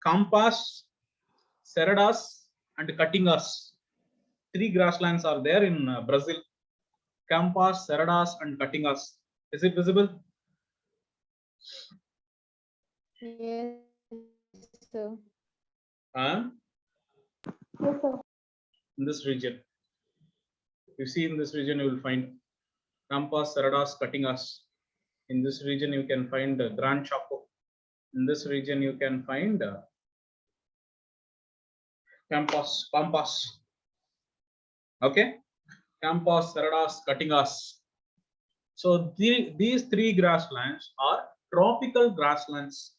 S1: Campas, Cerradas, and Caatingas. Three grasslands are there in Brazil. Campas, Cerradas, and Caatingas. Is it visible?
S8: Yes, sir.
S2: Yes, sir.
S1: In this region. You see in this region, you will find Campas, Cerradas, Caatingas. In this region, you can find Gran Chaco. In this region, you can find Pampas. Okay, Campas, Cerradas, Caatingas. So these three grasslands are tropical grasslands.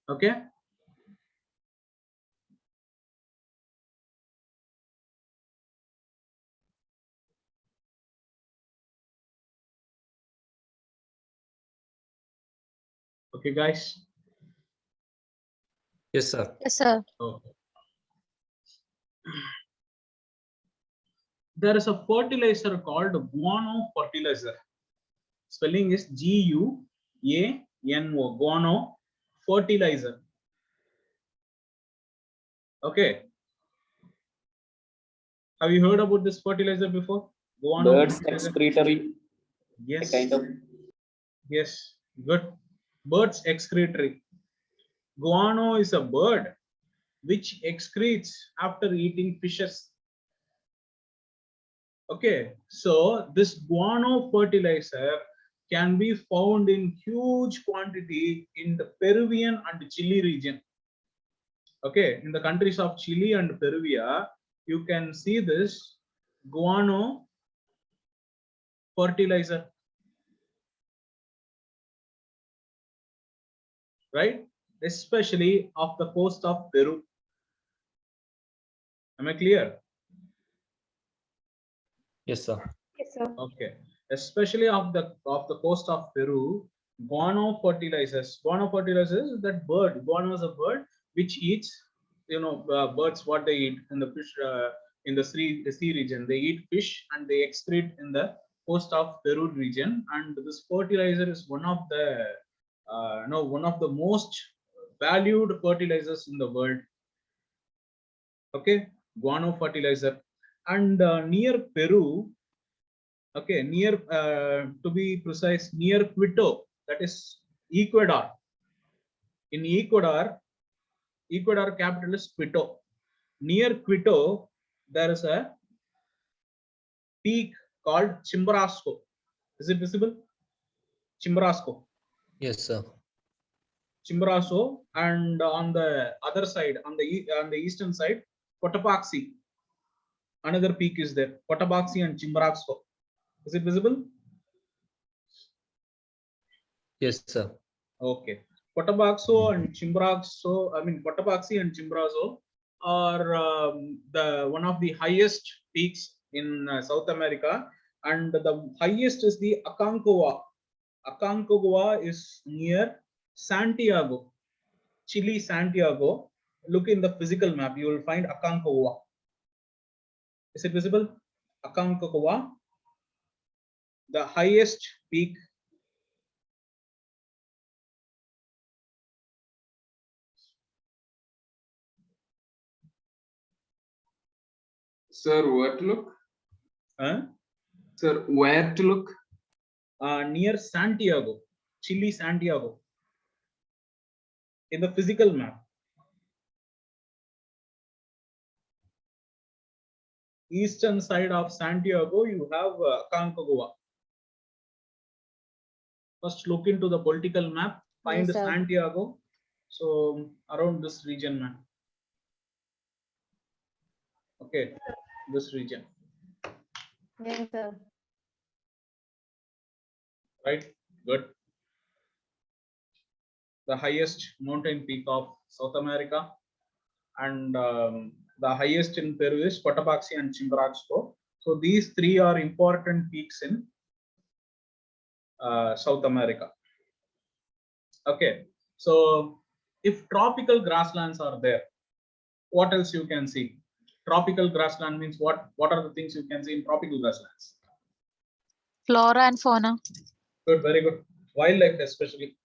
S1: Okay. Okay, guys.
S3: Yes, sir.
S8: Yes, sir.
S1: Okay. There is a fertilizer called guano fertilizer. Spelling is GUANO, guano fertilizer. Okay. Have you heard about this fertilizer before? Guano
S6: Birds
S1: fertilizer.
S6: excretory,
S1: Yes.
S6: kind of.
S1: Yes. Good. Birds excretory. Guano is a bird which excretes after eating fishes. Okay, so this guano fertilizer can be found in huge quantity in the Peruvian and Chile region. Okay, in the countries of Chile and Peruvian, you can see this guano fertilizer, right? Especially off the coast of Peru. Am I clear?
S3: Yes, sir.
S2: Yes, sir.
S1: Okay, especially off the coast of Peru, guano fertilizers. Guano fertilizers is that bird. Guano is a bird which eats, birds what they eat in the fish in the sea region. They eat fish and they excrete in the coast of Peru region. And this fertilizer is one of the one of the most valued fertilizers in the world. Okay, guano fertilizer. And near Peru, okay, near to be precise, near Quito, that is Ecuador. In Ecuador capital is Quito. Near Quito, there is a peak called Chimborazo. Is it visible? Chimborazo.
S3: Yes, sir.
S1: Chimborazo, and on the other side, on the eastern side, Cotopaxi. Another peak is there, Cotabaxi and Chimborazo. Is it visible?
S3: Yes, sir.
S1: Okay. Cotabaxo and Chimborazo, I mean Cotabaxi and Chimborazo are the one of the highest peaks in South America, and the highest is the Aconcagua. Aconcagua is near Santiago, Chile, Santiago. Look in the physical map, you will find Aconcagua. Is it visible? Aconcagua, the highest peak.
S5: Sir, where to look? Sir, where to look?
S1: Near Santiago, Chile, Santiago. In the physical map. Eastern side of Santiago, you have Aconcagua. First look into the political map, find
S8: Yes, sir.
S1: Santiago. So around this region, man. Okay, this region,
S8: Yes, sir.
S1: right? Good. The highest mountain peak of South America, and the highest in Peru is Cotabaxi and Chimborazo. So these three are important peaks in South America. Okay, so if tropical grasslands are there, what else you can see? Tropical grassland means what? What are the things you can see in tropical grasslands?
S9: Flora and fauna.
S1: Good, very good. Wildlife, especially.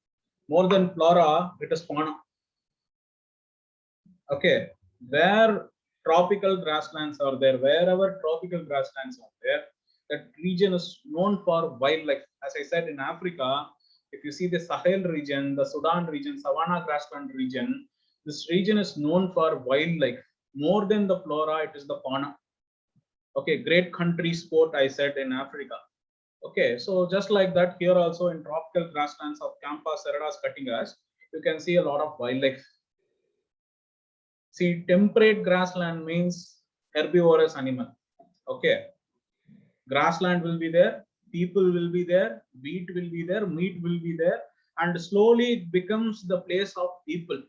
S1: More than flora, it is fauna. Okay, where tropical grasslands are there, wherever tropical grasslands are there, that region is known for wildlife. As I said, in Africa, if you see the Sahel region, the Sudan region, Savannah grassland region, this region is known for wildlife. More than the flora, it is the fauna. Okay, great country sport, I said, in Africa. Okay, so just like that, here also in tropical grasslands of Campas, Cerradas, Caatingas, you can see a lot of wildlife. See, temperate grassland means herbivorous animal. Okay, grassland will be there, people will be there, wheat will be there, meat will be there, and slowly it becomes the place of people.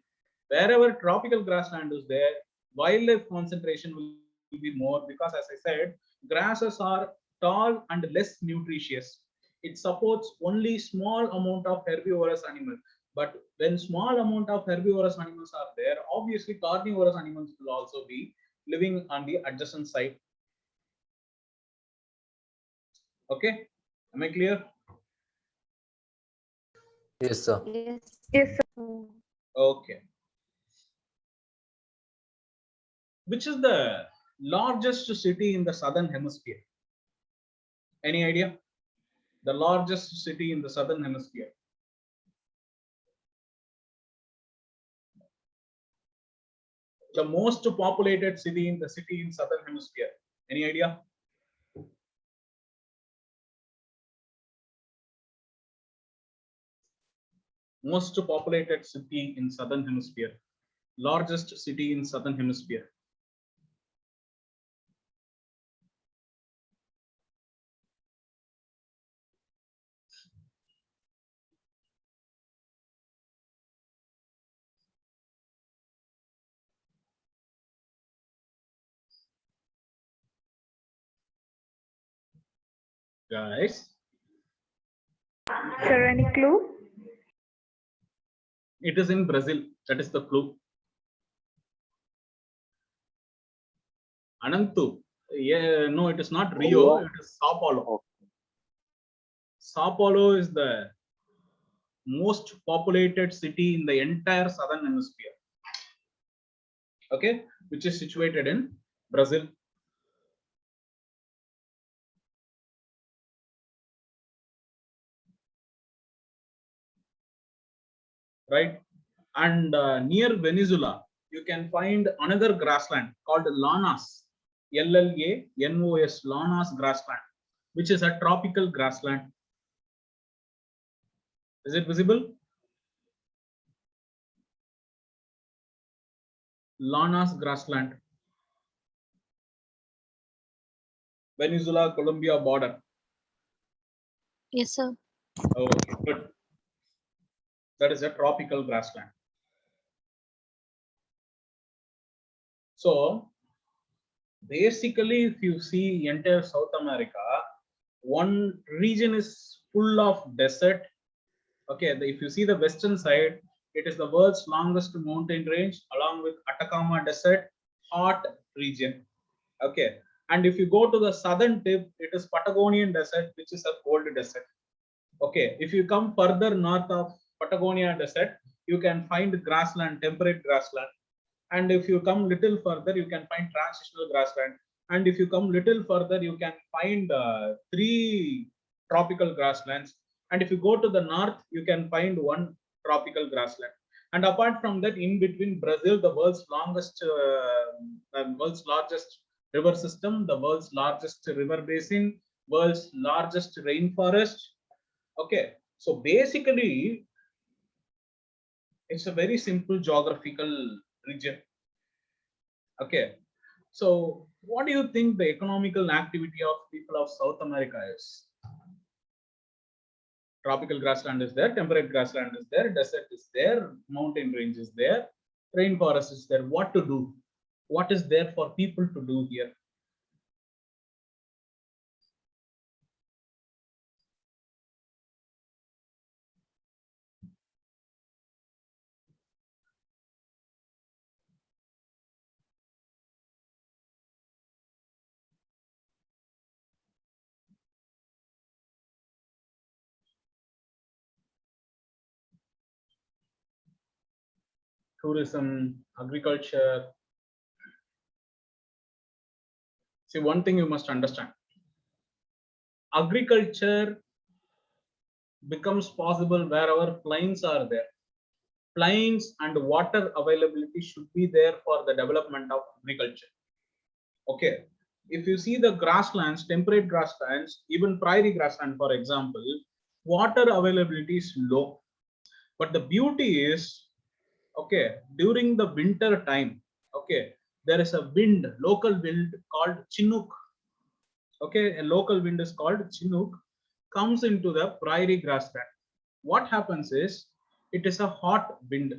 S1: Wherever tropical grassland is there, wildlife concentration will be more, because as I said, grasses are tall and less nutritious. It supports only small amount of herbivorous animal. But when small amount of herbivorous animals are there, obviously carnivorous animals will also be living on the adjacent side. Okay, am I clear?
S3: Yes, sir.
S8: Yes.
S2: Yes, sir.
S8: sir.
S1: Okay. Which is the largest city in the southern hemisphere? Any idea? The largest city in the southern hemisphere. The most populated city in southern hemisphere. Any idea? Most populated city in southern hemisphere. Largest city in southern hemisphere. Guys,
S2: Sir, any clue?
S1: it is in Brazil. That is the clue. Anantu. Yeah, no, it is not Rio. It is Sao Paulo. Sao Paulo is the most populated city in the entire southern hemisphere. Okay, which is situated in Brazil. Right, and near Venezuela, you can find another grassland called Llanas, Lanos, Llanas grassland, which is a tropical grassland. Is it visible? Llanas grassland. Venezuela, Colombia border.
S9: Yes, sir.
S1: Okay, good. That is a tropical grassland. So basically, if you see entire South America, one region is full of desert. Okay, if you see the western side, it is the world's longest mountain range along with Atacama Desert, hot region. Okay, and if you go to the southern tip, it is Patagonian Desert, which is a cold desert. Okay, if you come further north of Patagonia Desert, you can find grassland, temperate grassland. And if you come little further, you can find transitional grassland. And if you come little further, you can find 3 tropical grasslands. And if you go to the north, you can find 1 tropical grassland. And apart from that, in between Brazil, the world's largest river system, the world's largest river basin, world's largest rainforest. Okay, so basically, it's a very simple geographical region. Okay, so what do you think the economical activity of people of South America is? Tropical grassland is there, temperate grassland is there, desert is there, mountain range is there, rainforest is there. What to do? What is there for people to do here? Tourism, agriculture. See, one thing you must understand. Agriculture becomes possible wherever plains are there. Plains and water availability should be there for the development of agriculture. Okay, if you see the grasslands, temperate grasslands, even prairie grassland, for example, water availability is low. But the beauty is, okay, during the winter time, okay, there is a wind, local wind called Chinook. Okay, a local wind is called Chinook, comes into the prairie grassland. What happens is, it is a hot wind.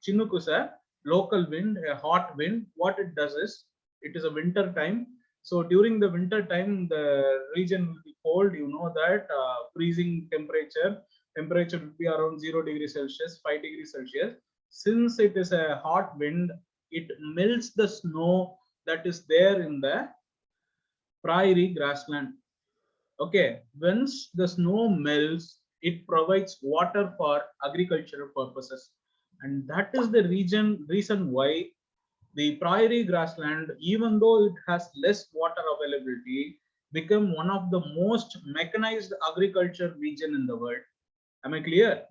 S1: Chinook is a local wind, a hot wind. What it does is, it is a winter time. So during the winter time, the region will be cold. You know that freezing temperature will be around 0 degrees Celsius, 5 degrees Celsius. Since it is a hot wind, it melts the snow that is there in the prairie grassland. Okay, once the snow melts, it provides water for agricultural purposes, and that is the reason why the prairie grassland, even though it has less water availability, become one of the most mechanized agriculture region in the world. Am I clear?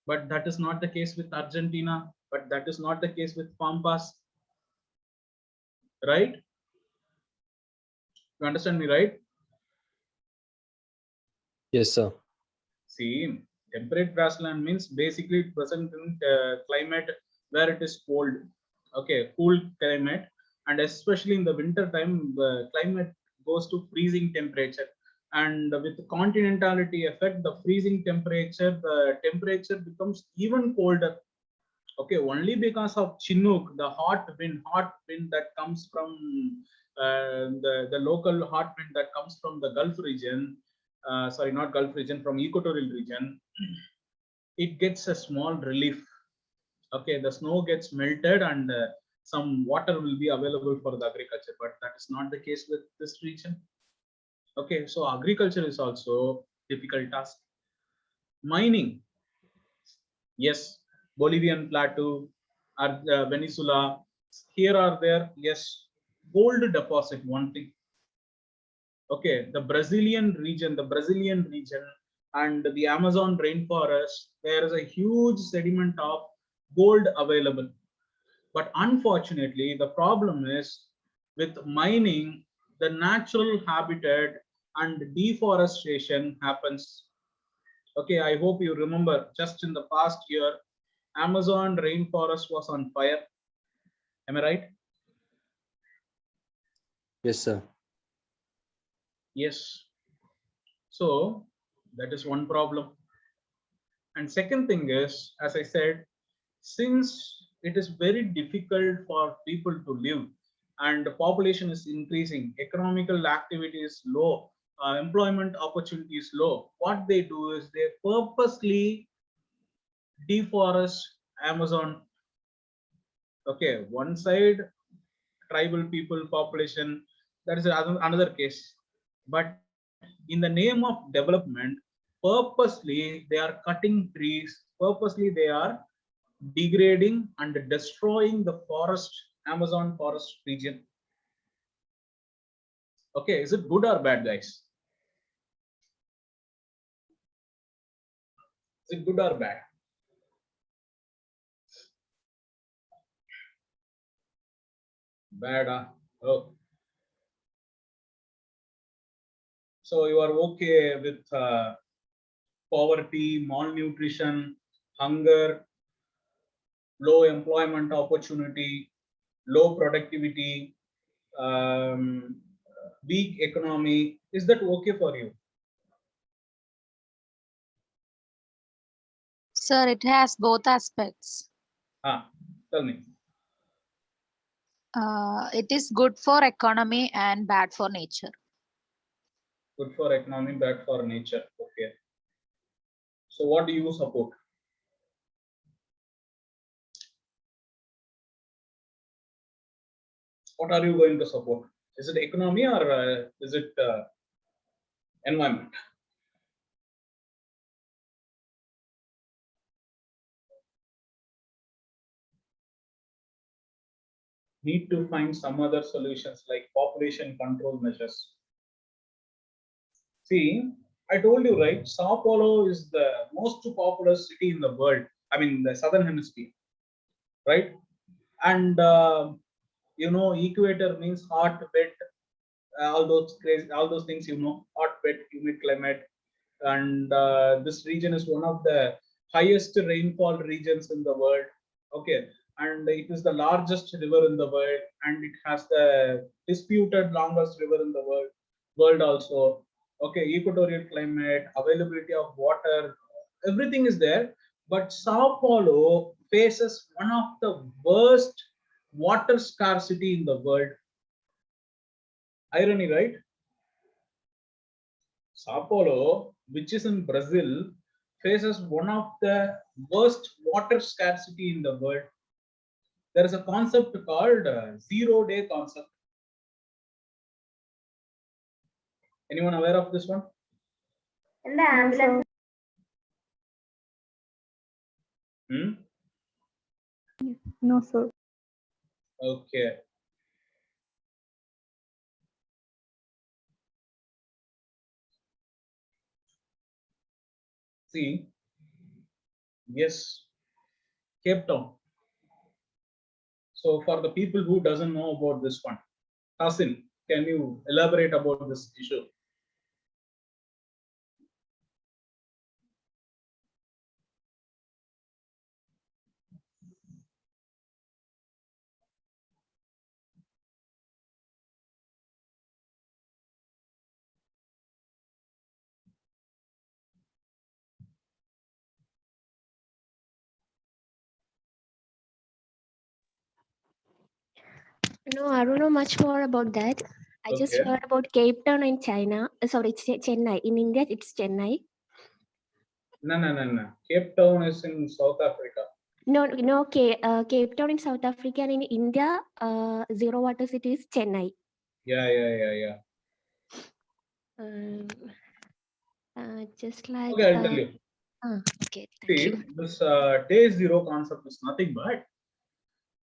S1: But that is not the case with Argentina, but that is not the case with Pampas, right? You understand me, right?
S3: Yes, sir.
S1: See, temperate grassland means basically it present in climate where it is cold. Okay, cool climate, and especially in the winter time, the climate goes to freezing temperature. And with continentality effect, the freezing temperature, the temperature becomes even colder. Okay, only because of Chinook, the hot wind that comes from the local hot wind that comes from the Gulf region, sorry, not Gulf region, from equatorial region, it gets a small relief. Okay, the snow gets melted and some water will be available for the agriculture, but that is not the case with this region. Okay, so agriculture is also difficult task. Mining, yes, Bolivian plateau, Venezuela, here are there, yes, gold deposit, one thing. Okay, the Brazilian region and the Amazon rainforest, there is a huge sediment of gold available. But unfortunately, the problem is with mining, the natural habitat and deforestation happens. Okay, I hope you remember just in the past year, Amazon rainforest was on fire. Am I right?
S3: Yes, sir.
S1: Yes. So that is one problem. And second thing is, as I said, since it is very difficult for people to live and the population is increasing, economical activity is low, employment opportunity is low, what they do is they purposely deforest Amazon. Okay, one side tribal people population, that is another case. But in the name of development, purposely they are cutting trees, purposely they are degrading and destroying the forest, Amazon forest region. Okay, is it good or bad, guys? Is it good or bad? Bad, oh. So you are okay with poverty, malnutrition, hunger, low employment opportunity, low productivity, weak economy. Is that okay for you?
S9: Sir, it has both aspects.
S1: Tell me.
S9: It is good for economy and bad for nature.
S1: Good for economy, bad for nature. Okay. So what do you support? What are you going to support? Is it economy or is it environment? Need to find some other solutions like population control measures. See, I told you, right? Sao Paulo is the most populous city in the world. I mean, the southern hemisphere, right? And equator means hot, wet, all those crazy, all those things. Hot, wet, humid climate, and this region is one of the highest rainfall regions in the world. Okay, and it is the largest river in the world, and it has the disputed longest river in the world also. Okay, equatorial climate, availability of water, everything is there. But Sao Paulo faces one of the worst water scarcity in the world. Irony, right? Sao Paulo, which is in Brazil, faces one of the worst water scarcity in the world. There is a concept called zero-day concept. Anyone aware of this one?
S2: No, sir.
S1: Hmm?
S2: No, sir.
S1: Okay. See, yes, Cape Town. So for the people who doesn't know about this one, Hassan, can you elaborate about this issue?
S10: No, I don't know much more about that. I just
S1: Okay.
S10: heard about Cape Town in China. Sorry, it's Chennai. In India, it's Chennai.
S1: No. Cape Town is in South Africa.
S10: No, Cape Town in South Africa, and in India, zero water city is Chennai.
S1: Yeah.
S10: Just like.
S1: Okay, I'll tell you.
S10: Okay, thank you.
S1: This day zero concept is nothing but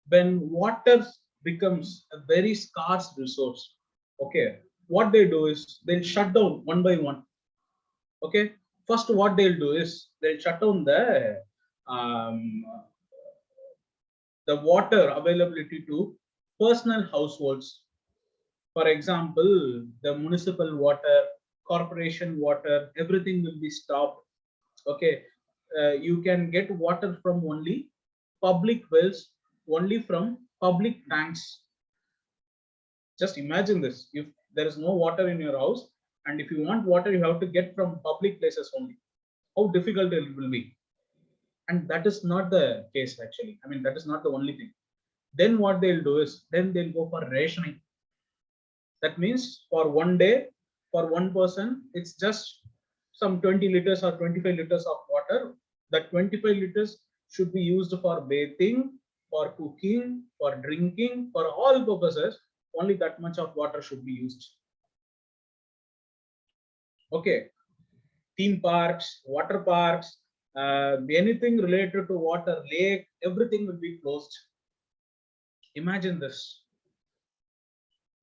S1: when water becomes a very scarce resource. Okay, what they do is they'll shut down one by one. Okay, first what they'll do is they'll shut down um, the water availability to personal households. For example, the municipal water, corporation water, everything will be stopped. Okay, you can get water from only public wells, only from public tanks. Just imagine this: if there is no water in your house, And if you want water, you have to get from public places only. How difficult it will be. And that is not the case actually. I mean, that is not the only thing. Then what they'll do is, then they'll go for rationing. That means for one day, for one person, it's just some 20 liters or 25 liters of water. That 25 liters should be used for bathing, for cooking, for drinking, for all purposes. Only that much of water should be used. Okay, theme parks, water parks, anything related to water, lake, everything will be closed. Imagine this.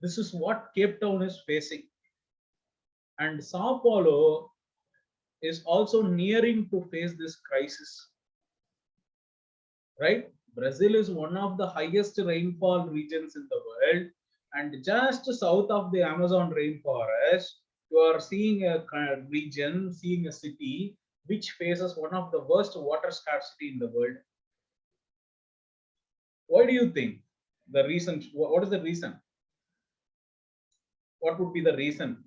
S1: This is what Cape Town is facing. And Sao Paulo is also nearing to face this crisis. Right? Brazil is one of the highest rainfall regions in the world. And just south of the Amazon rainforest, you are seeing a region, seeing a city which faces one of the worst water scarcity in the world. Why do you think? The reason, what is the reason? What would be the reason?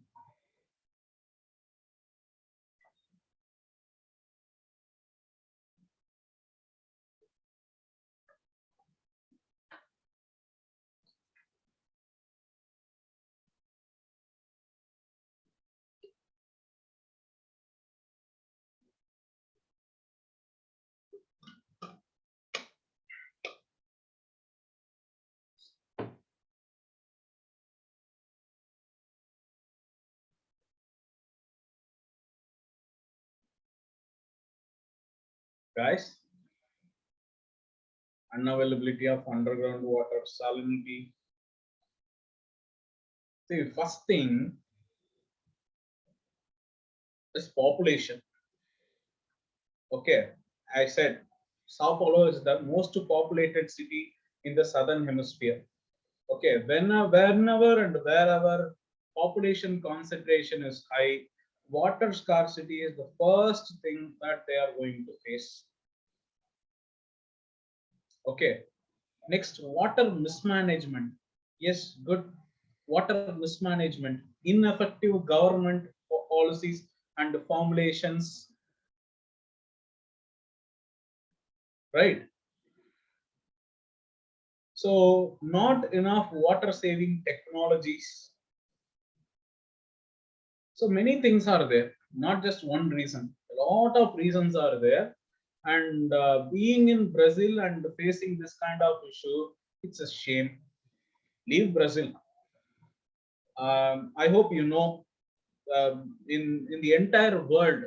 S1: Guys, unavailability of underground water, salinity. See, first thing is population. Okay, I said Sao Paulo is the most populated city in the southern hemisphere. Okay, whenever and wherever population concentration is high, water scarcity is the first thing that they are going to face. Okay, next, water mismanagement. Yes, good. Water mismanagement, ineffective government policies and formulations. Right. So, not enough water saving technologies. So, many things are there, not just one reason. A lot of reasons are there. And being in Brazil and facing this kind of issue, it's a shame. Leave Brazil. I hope you know, in the entire world,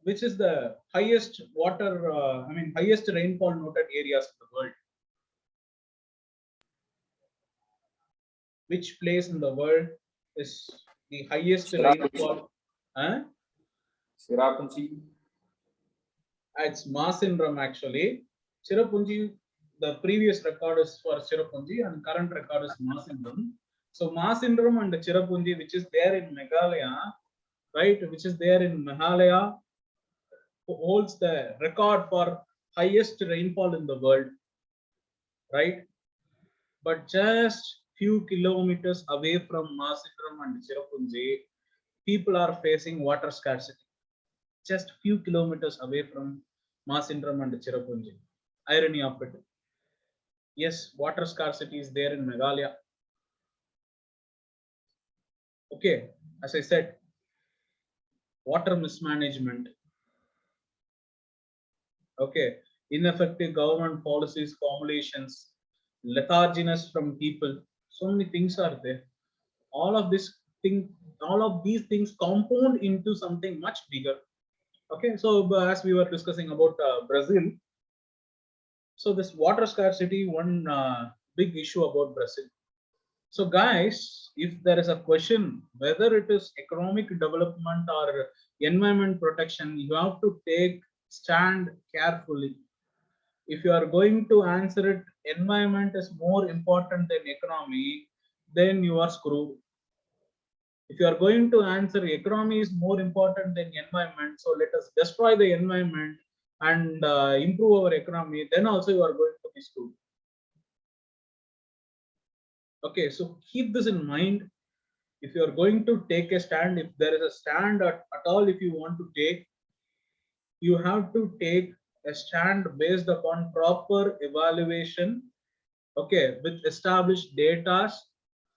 S1: which is the highest water, highest rainfall noted areas in the world. Which place in the world is the highest rainfall? Huh? It's Masindram actually. Chirapunji, the previous record is for Chirapunji and current record is Masindram. So Masindram and Chirapunji, which is there in Meghalaya, right, which is there in Meghalaya, holds the record for highest rainfall in the world, right? But just few kilometers away from Masindram and Chirapunji, people are facing water scarcity. Just few kilometers away from Masindram and Chirapunji. Irony of it. Yes, water scarcity is there in Meghalaya. Okay, as I said, water mismanagement. Okay, ineffective government policies, formulations, letharginess from people. So many things are there. All of these things compound into something much bigger. Okay, so as we were discussing about Brazil, so this water scarcity, one big issue about Brazil. So guys, if there is a question whether it is economic development or environment protection, you have to take stand carefully. If you are going to answer it, environment is more important than economy, then you are screwed. If you are going to answer economy is more important than environment, so let us destroy the environment and improve our economy, then also you are going to be screwed. Okay, so keep this in mind. if you are going to take a stand, if there is a stand at all, if you want to take, you have to take a stand based upon proper evaluation, okay, with established data,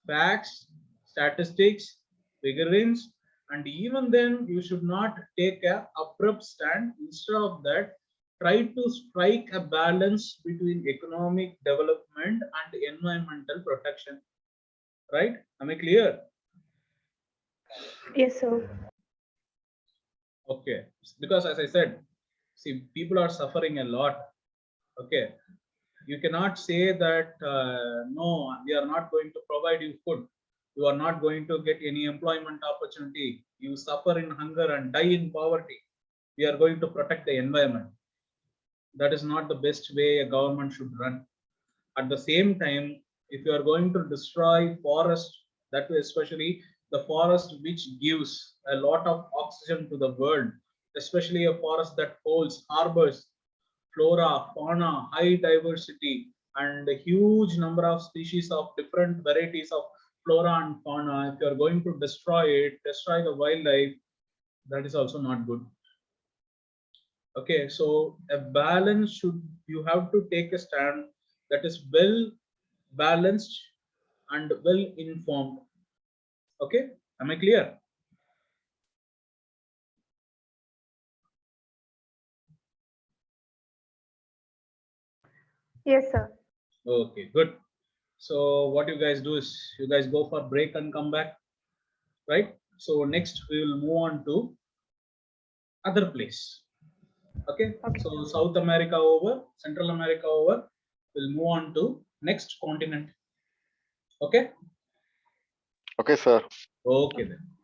S1: facts, statistics, figurines, and even then you should not take a abrupt stand. Instead of that, try to strike a balance between economic development and environmental protection. Right? Am I clear?
S2: Yes, sir.
S1: Okay, because as I said, see, people are suffering a lot. Okay, you cannot say that no, we are not going to provide you food, you are not going to get any employment opportunity, you suffer in hunger and die in poverty, we are going to protect the environment. That is not the best way a government should run. At the same time, if you are going to destroy forest, that way especially the forest which gives a lot of oxygen to the world, especially a forest that holds harbors flora, fauna, high diversity, and a huge number of species of different varieties of flora and fauna. If you are going to destroy it, destroy the wildlife, that is also not good. Okay, so a balance should, you have to take a stand that is well balanced and well informed. Okay, am I clear?
S2: Yes, sir.
S1: Okay, good. So what you guys do is you guys go for break and come back, right? So next we will move on to other place. Okay,
S2: Okay.
S1: so South America over, Central America over, we'll move on to next continent. Okay,
S4: Okay, sir.
S1: okay then.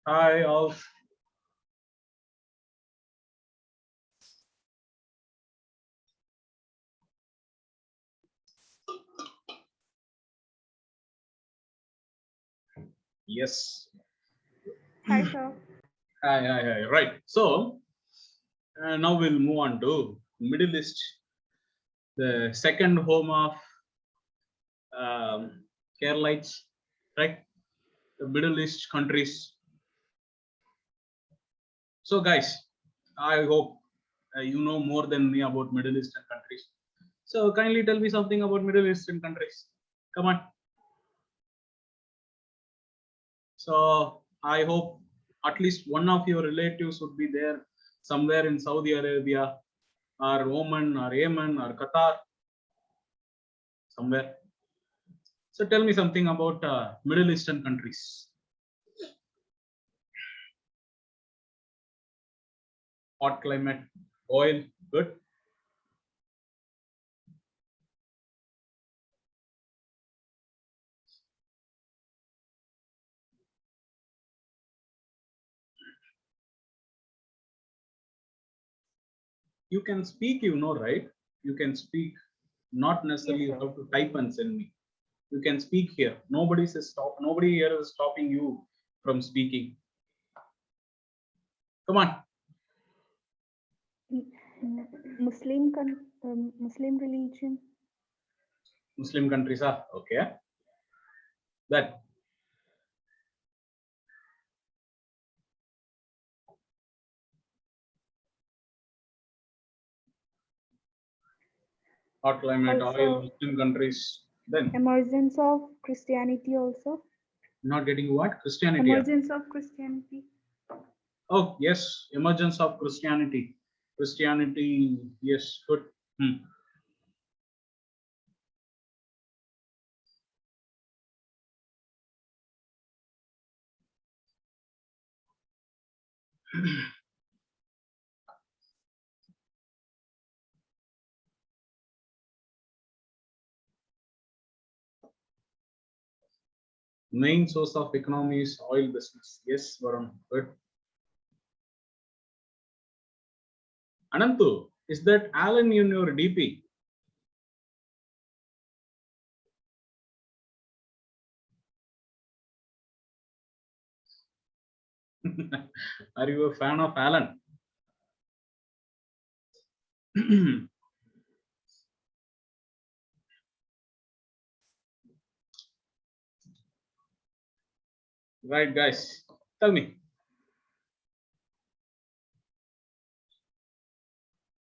S1: Hi, all. Yes.
S2: Hi, sir.
S1: Hi. Right. So now we'll move on to Middle East, the second home of Keralites, right? The Middle East countries. So, guys, I hope you know more than me about Middle Eastern countries. So, kindly tell me something about Middle Eastern countries. Come on. So, I hope at least one of your relatives would be there somewhere in Saudi Arabia, or Oman, or Yemen, or Qatar, somewhere. So, tell me something about Middle Eastern countries. Hot climate, oil, good. You can speak, you know, right? You can speak, not necessarily
S2: Yes,
S1: you
S2: sir.
S1: have to type and send me. You can speak here. Nobody here is stopping you from speaking. Come on.
S2: Muslim religion.
S1: Muslim countries are okay. That hot climate, oil,
S2: Also,
S1: Muslim countries. Then
S2: emergence of Christianity also.
S1: not getting what? Christianity.
S2: Emergence of Christianity.
S1: Oh yes, emergence of Christianity. Christianity, yes, good. Main source of economy is oil business. Yes, Varun, good. Anantu, is that Alan in your DP? Are you a fan of Alan? Right, guys. Tell me.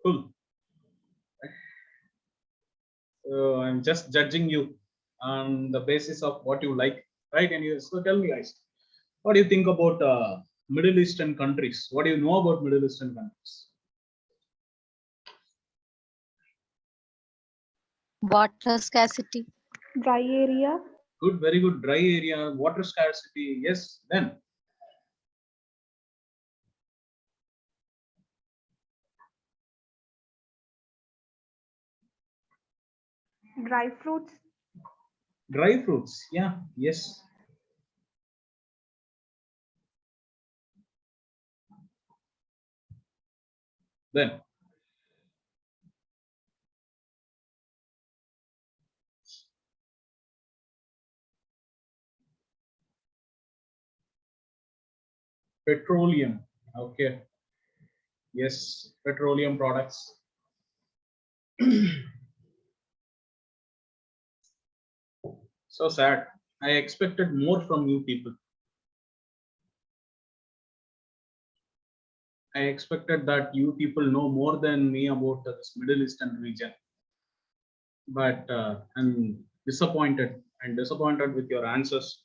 S1: Cool. I'm just judging you on the basis of what you like, right? And you, so tell me, guys, what do you think about Middle Eastern countries? What do you know about Middle Eastern countries?
S9: Water scarcity.
S2: Dry area.
S1: Good, very good. Dry area, water scarcity. Yes. Then
S2: Dry fruits.
S1: dry fruits. Yeah. Yes. Then petroleum. Okay. Yes. Petroleum products. So sad. I expected more from you people. I expected that you people know more than me about this Middle Eastern region. But I'm disappointed. I'm disappointed with your answers.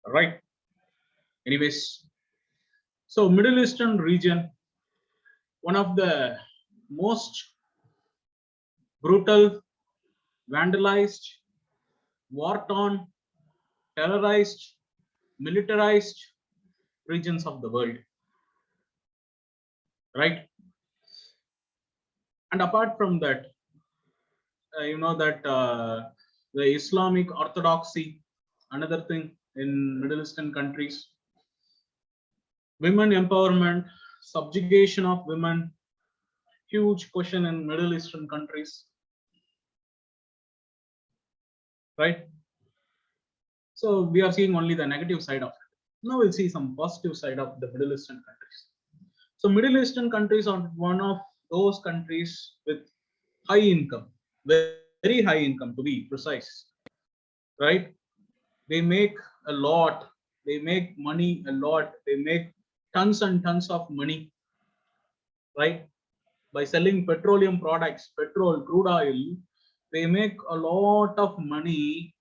S1: Right. Anyways, so Middle Eastern region, one of the most brutal, vandalized, war-torn, terrorized, militarized regions of the world. Right. And apart from that, you know that the Islamic orthodoxy, another thing in Middle Eastern countries, women empowerment, subjugation of women, huge question in Middle Eastern countries, right? So we are seeing only the negative side of it. Now we'll see some positive side of the Middle Eastern countries. So Middle Eastern countries are one of those countries with high income, very high income to be precise, right? They make a lot, they make money a lot, they make tons and tons of money, right? By selling petroleum products, petrol, crude oil, they make a lot of money.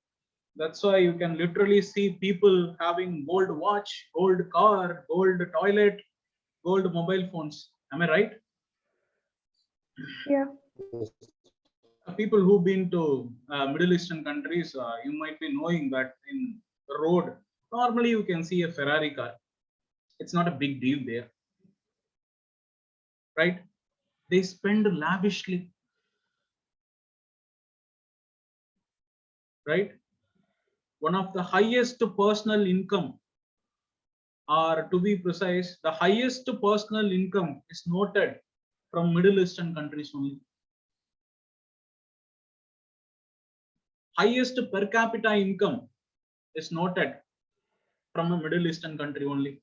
S1: That's why you can literally see people having gold watch, gold car, gold toilet, gold mobile phones. Am I right?
S2: Yeah.
S1: People who've been to Middle Eastern countries, you might be knowing that in the road, normally you can see a Ferrari car. It's not a big deal there, right? They spend lavishly, right? One of the highest personal income, or to be precise, the highest personal income is noted from Middle Eastern countries only. Highest per capita income is noted from a Middle Eastern country only,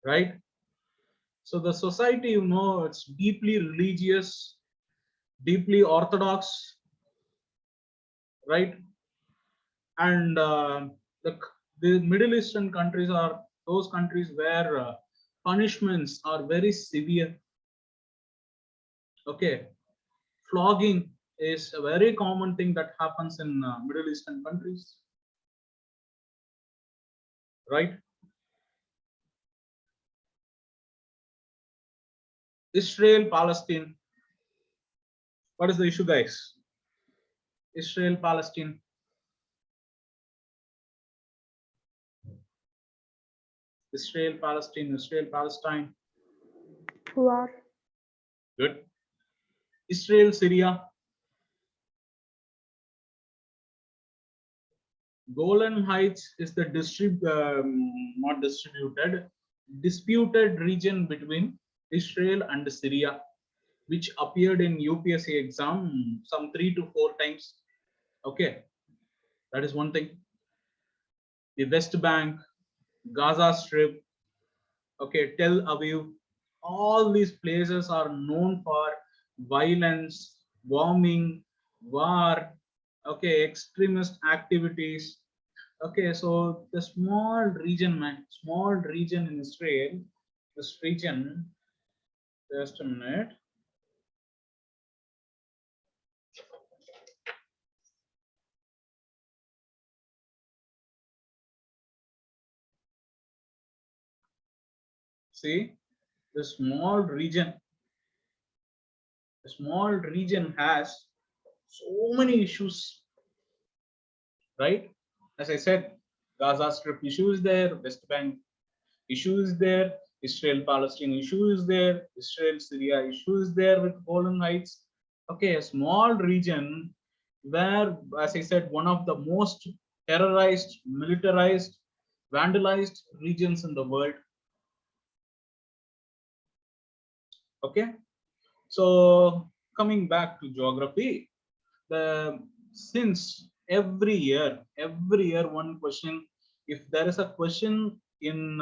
S1: right? So the society, you know, it's deeply religious, deeply orthodox, right? And the, the Middle Eastern countries are those countries where punishments are very severe. Okay, flogging is a very common thing that happens in Middle Eastern countries, right? Israel, Palestine. What is the issue, guys? Israel, Palestine. Israel, Palestine, Israel, Palestine.
S2: War.
S1: Good. Israel, Syria. Golan Heights is the not distributed, disputed region between Israel and Syria, which appeared in UPSC exam some 3 to 4 times. Okay, that is one thing. The West Bank, Gaza Strip, okay, Tel Aviv, all these places are known for violence, bombing, war, okay, extremist activities. Okay, so the small region, man, small region in Israel, this region, just a minute. See, the small region has so many issues, right? As I said, Gaza Strip issue is there, West Bank issue is there, Israel Palestine issue is there, Israel Syria issue is there with Golan Heights. Okay, a small region where, as I said, one of the most terrorized, militarized, vandalized regions in the world. Okay, so coming back to geography, the since every year one question, if there is a question in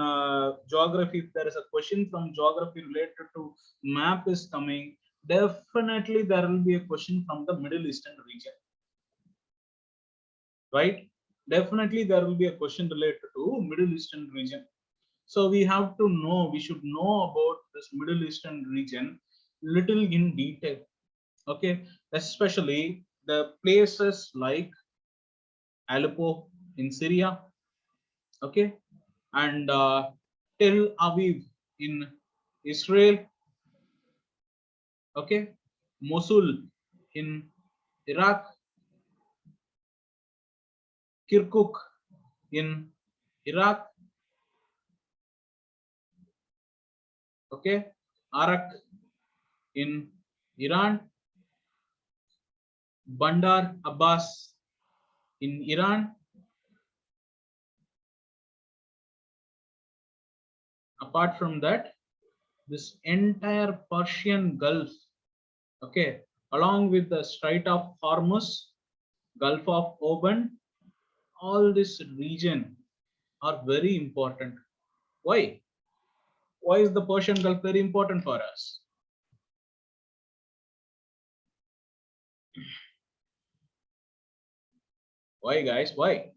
S1: geography, if there is a question from geography related to map is coming, definitely there will be a question from the Middle Eastern region, right? Definitely there will be a question related to Middle Eastern region. So we have to know, we should know about this Middle Eastern region little in detail. Okay, especially the places like Aleppo in Syria, okay, and Tel Aviv in Israel, okay, Mosul in Iraq, Kirkuk in Iraq, okay, Arak in Iran, Bandar Abbas in Iran. Apart from that, this entire Persian Gulf, okay, along with the Strait of Hormuz, Gulf of Oman, all this region are very important. Why? Why is the Persian Gulf very important for us? Why, guys? Why?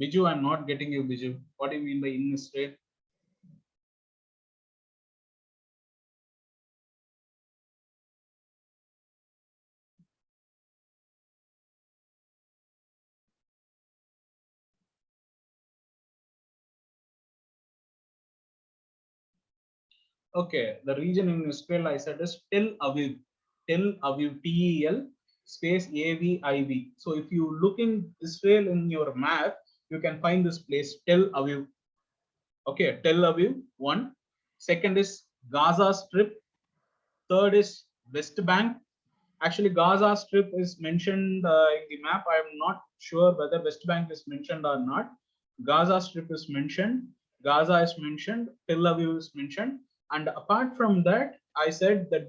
S1: Biju, I'm not getting you, Biju. What do you mean by in Israel? Okay, the region in Israel I said is Tel Aviv. Tel Aviv, Tel space Aviv. So if you look in Israel in your map, you can find this place Tel Aviv. Okay, Tel Aviv, one. Second is Gaza Strip. Third is West Bank. Actually, Gaza Strip is mentioned in the map. I am not sure whether West Bank is mentioned or not. Gaza Strip is mentioned. Gaza is mentioned. Tel Aviv is mentioned. And apart from that, I said the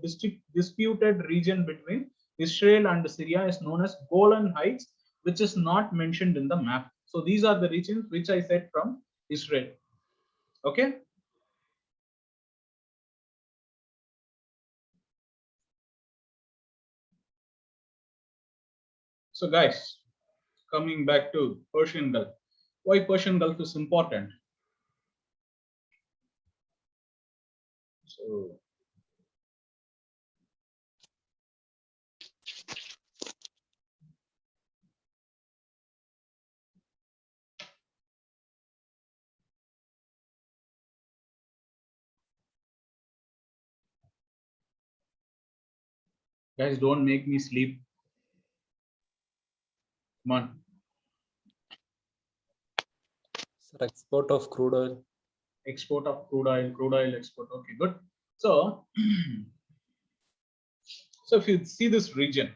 S1: disputed region between Israel and Syria is known as Golan Heights, which is not mentioned in the map. So these are the regions which I said from Israel. Okay. So guys, coming back to Persian Gulf. Why Persian Gulf is important? So guys, don't make me sleep. Come on.
S3: Sir, export of crude oil.
S1: Export of crude oil export. Okay, good. So, so if you see this region,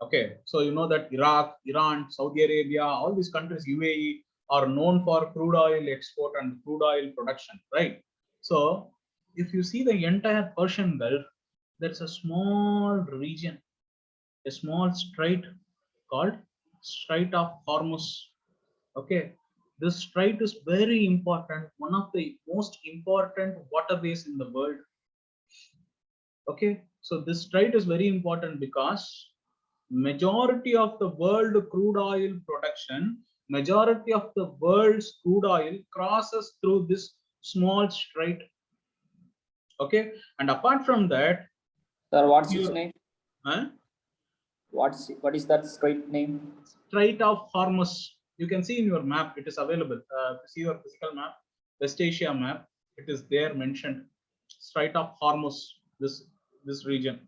S1: okay, so you know that Iraq, Iran, Saudi Arabia, all these countries, UAE, are known for crude oil export and crude oil production, right? So, if you see the entire Persian Gulf, there's a small region, a small strait called Strait of Hormuz. Okay, this strait is very important, one of the most important waterways in the world. Okay, so this strait is very important because majority of the world crude oil production, majority of the world's crude oil crosses through this small strait. Okay, and apart from that,
S6: Sir, what's its name?
S1: huh?
S6: What is that strait name?
S1: Strait of Hormuz. You can see in your map, it is available. See your physical map, West Asia map, it is there mentioned. Strait of Hormuz, this region.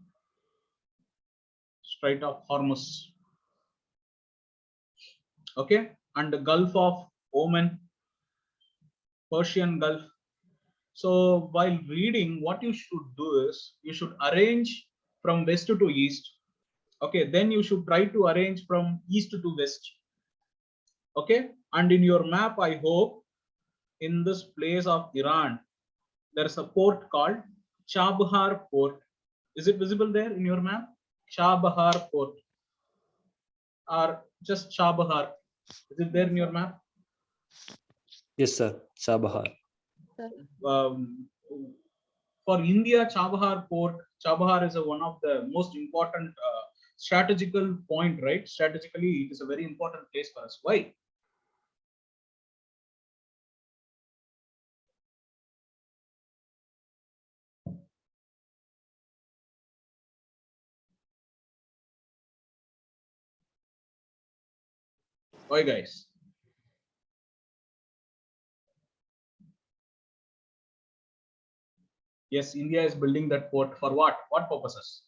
S1: Strait of Hormuz. Okay, and the Gulf of Oman, Persian Gulf. So while reading, what you should do is you should arrange from west to east. Okay, then you should try to arrange from east to west. Okay, and in your map, I hope in this place of Iran, there is a port called Chabahar Port. Is it visible there in your map? Chabahar Port, or just Chabahar? Is it there in your map?
S3: Yes, sir. Chabahar.
S1: For India, Chabahar Port, Chabahar is one of the most important strategical point, right? Strategically, it is a very important place for us. Why? Why, guys? Yes, India is building that port for what? What purposes?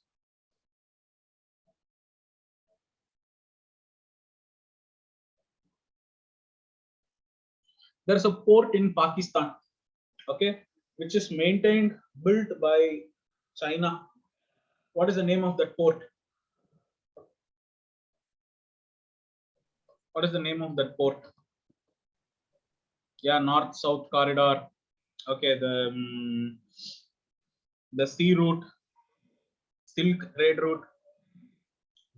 S1: There's a port in Pakistan, okay, which is maintained, built by China. What is the name of that port? What is the name of that port? Yeah, north south corridor. Okay, the sea route, silk trade route,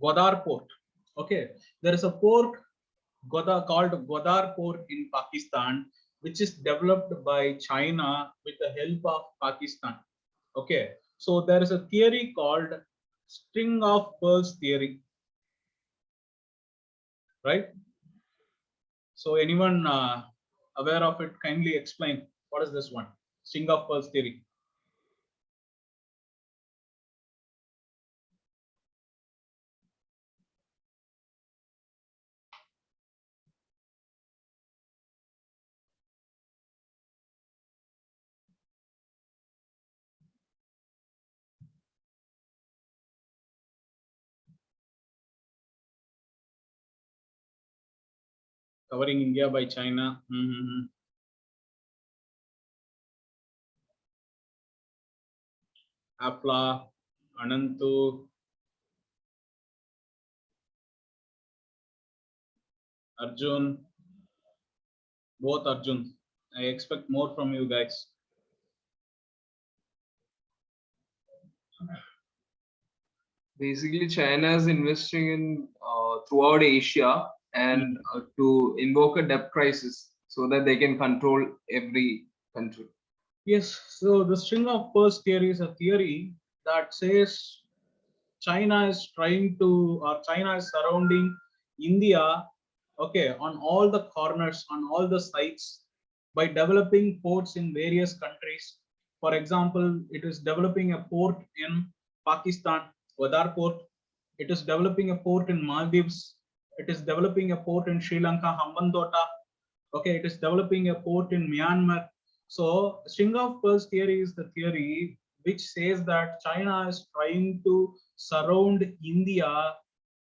S1: Gwadar port. Okay, there is a port called Gwadar port in Pakistan, which is developed by China with the help of Pakistan. Okay, so there is a theory called string of pearls theory, right? So anyone aware of it, kindly explain what is this one, string of pearls theory. Covering India by China. Afla, Anantu, Arjun, both Arjun. I expect more from you guys.
S5: Basically, China is investing in throughout Asia and to invoke a debt crisis so that they can control every country.
S1: Yes, so the string of pearls theory is a theory that says China is trying to, or China is surrounding India, okay, on all the corners, on all the sides, by developing ports in various countries. For example, it is developing a port in Pakistan, Gwadar port. It is developing a port in Maldives. It is developing a port in Sri Lanka, Hambantota. Okay, it is developing a port in Myanmar. So string of pearls theory is the theory which says that China is trying to surround India,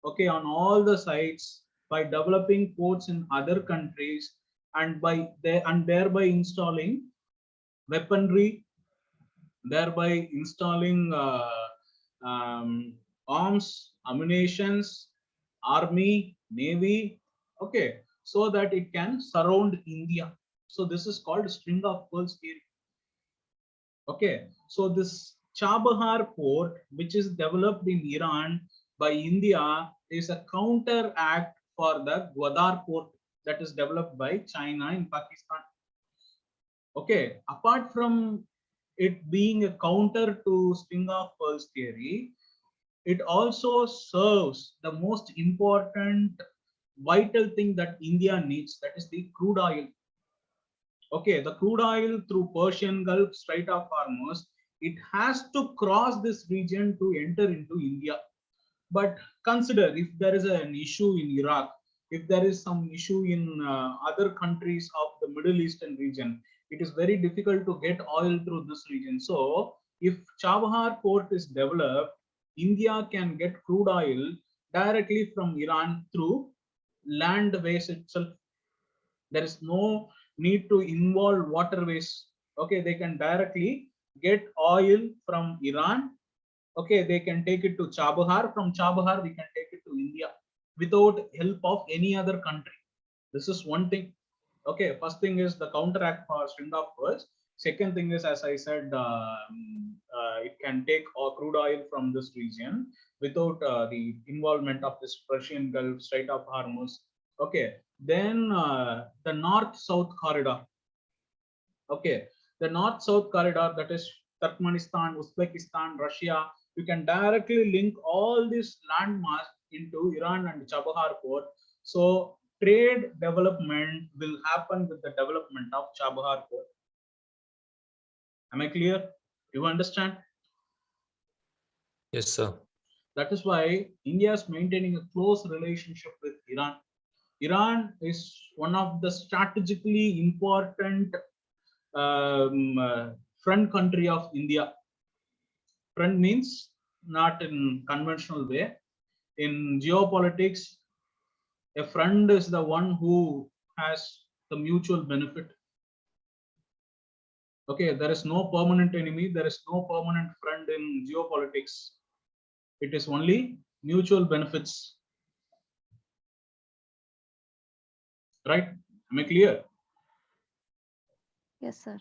S1: okay, on all the sides by developing ports in other countries and thereby installing weaponry, thereby installing arms, ammunitions, army, navy, okay, so that it can surround India. So this is called string of pearls theory. Okay, so this Chabahar port, which is developed in Iran by India, is a counteract for the Gwadar port that is developed by China in Pakistan. Okay, apart from it being a counter to string of pearls theory, it also serves the most important vital thing that India needs, that is the crude oil. Okay, the crude oil through Persian Gulf, Strait of Hormuz, it has to cross this region to enter into India. But consider if there is an issue in Iraq, if there is some issue in other countries of the Middle Eastern region, it is very difficult to get oil through this region. So if Chabahar port is developed, India can get crude oil directly from Iran through land ways itself. There is no need to involve waterways. Okay, they can directly get oil from Iran. Okay, they can take it to Chabahar. From Chabahar, we can take it to India without help of any other country. This is one thing. Okay, first thing is the counteract for string of pearls. Second thing is, as I said, it can take crude oil from this region without the involvement of this Persian Gulf, Strait of Hormuz. Okay, then the north-south corridor. Okay, the north-south corridor, that is Turkmenistan, Uzbekistan, Russia. You can directly link all these landmass into Iran and Chabahar port. So trade development will happen with the development of Chabahar port. Am I clear? You understand?
S3: Yes, sir.
S1: That is why India is maintaining a close relationship with Iran. Iran is one of the strategically important friend country of India. Friend means not in conventional way. In geopolitics, a friend is the one who has the mutual benefit. Okay, there is no permanent enemy, there is no permanent friend in geopolitics. It is only mutual benefits. Right? Am I clear?
S8: Yes, sir.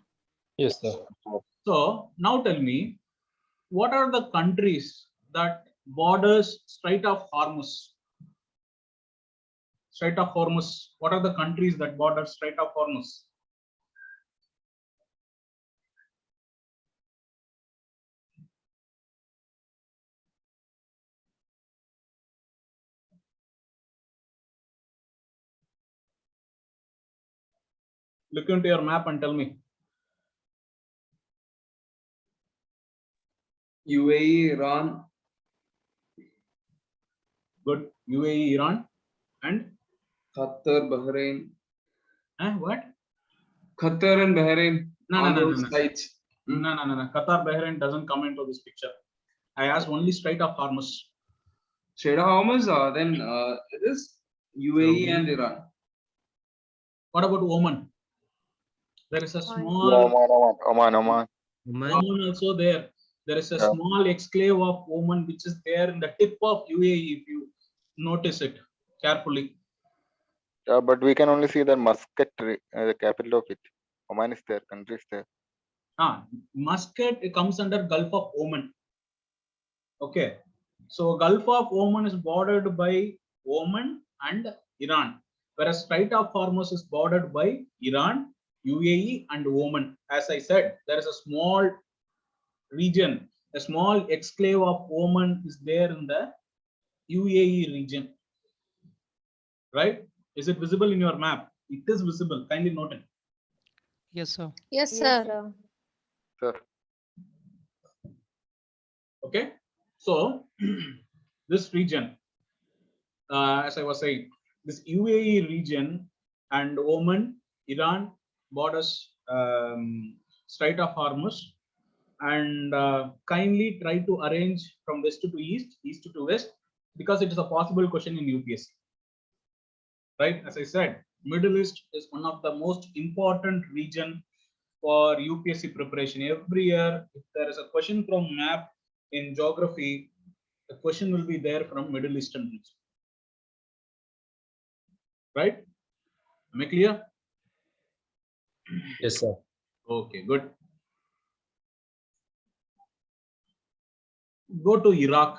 S3: Yes, sir.
S1: So now tell me, what are the countries that borders Strait of Hormuz? Strait of Hormuz. What are the countries that border Strait of Hormuz? Look into your map and tell me.
S5: UAE, Iran,
S1: Good. UAE, Iran, and
S5: Qatar, Bahrain.
S1: what?
S5: Qatar and Bahrain
S1: No,
S5: on
S1: no, no,
S5: those
S1: no, no.
S5: sites.
S1: No, no, no, no. Qatar, Bahrain doesn't come into this picture. I asked only Strait of Hormuz.
S5: Strait of Hormuz, then it is UAE and Iran.
S1: What about Oman? There is a
S8: Oman.
S1: small
S4: Oman.
S1: Oman also there. There is a
S4: Yeah.
S1: small exclave of Oman which is there in the tip of UAE if you notice it carefully.
S4: Yeah, but we can only see the Muscat, the capital of it. Oman is there, country is there.
S1: Muscat it comes under Gulf of Oman. Okay. So Gulf of Oman is bordered by Oman and Iran, whereas Strait of Hormuz is bordered by Iran, UAE, and Oman. As I said, there is a small region, a small exclave of Oman is there in the UAE region. Right? Is it visible in your map? It is visible. Kindly note it.
S7: Yes, sir.
S9: Yes,
S8: Yes,
S9: sir.
S8: sir.
S4: Sir.
S1: Okay. So this region, as I was saying, this UAE region and Oman, Iran borders Strait of Hormuz, and kindly try to arrange from west to east, east to west, because it is a possible question in UPSC. Right? As I said, Middle East is one of the most important region for UPSC preparation. Every year, if there is a question from map in geography, the question will be there from Middle Eastern region. Right? Am I clear?
S3: Yes, sir.
S1: Okay, good. Go to Iraq.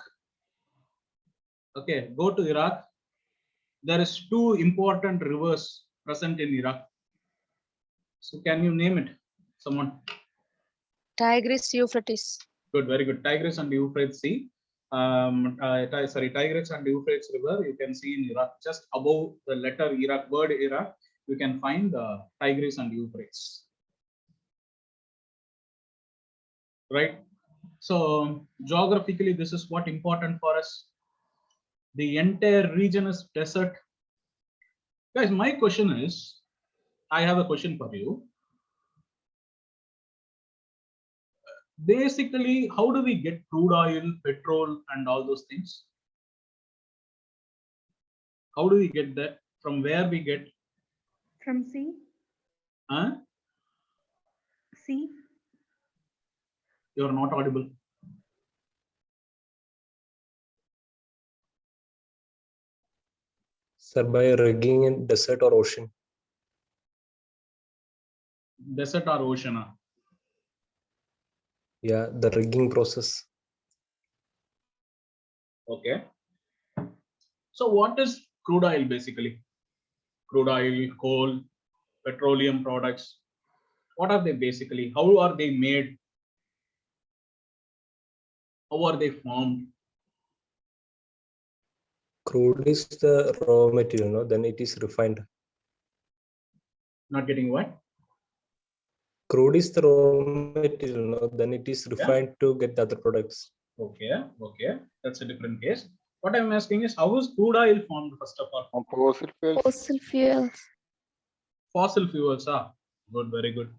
S1: Okay, go to Iraq. There is two important rivers present in Iraq. So can you name it? Someone?
S9: Tigris, Euphrates.
S1: Good, very good. Tigris and Euphrates Sea. Tigris and Euphrates River. You can see in Iraq, just above the letter Iraq, word Iraq, you can find the Tigris and Euphrates. Right. So geographically, this is what important for us. The entire region is desert. Guys, my question is, I have a question for you. Basically, how do we get crude oil, petrol, and all those things? How do we get that? From where we get?
S2: From sea.
S1: Huh?
S2: Sea.
S1: You are not audible.
S3: Sir, by rigging in desert or ocean.
S1: Desert or ocean?
S3: Yeah, the rigging process.
S1: Okay. So what is crude oil basically? Crude oil, coal, petroleum products. What are they basically? How are they made? How are they formed?
S3: Crude is the raw material, no? Then it is refined.
S1: Not getting what?
S3: Crude is the raw material, no? Then it is refined to get the other products.
S1: Okay, okay. That's a different case. What I'm asking is, how is crude oil formed, first of all?
S4: Fossil fuels.
S8: Fossil fuels.
S1: Fossil fuels, good, very good.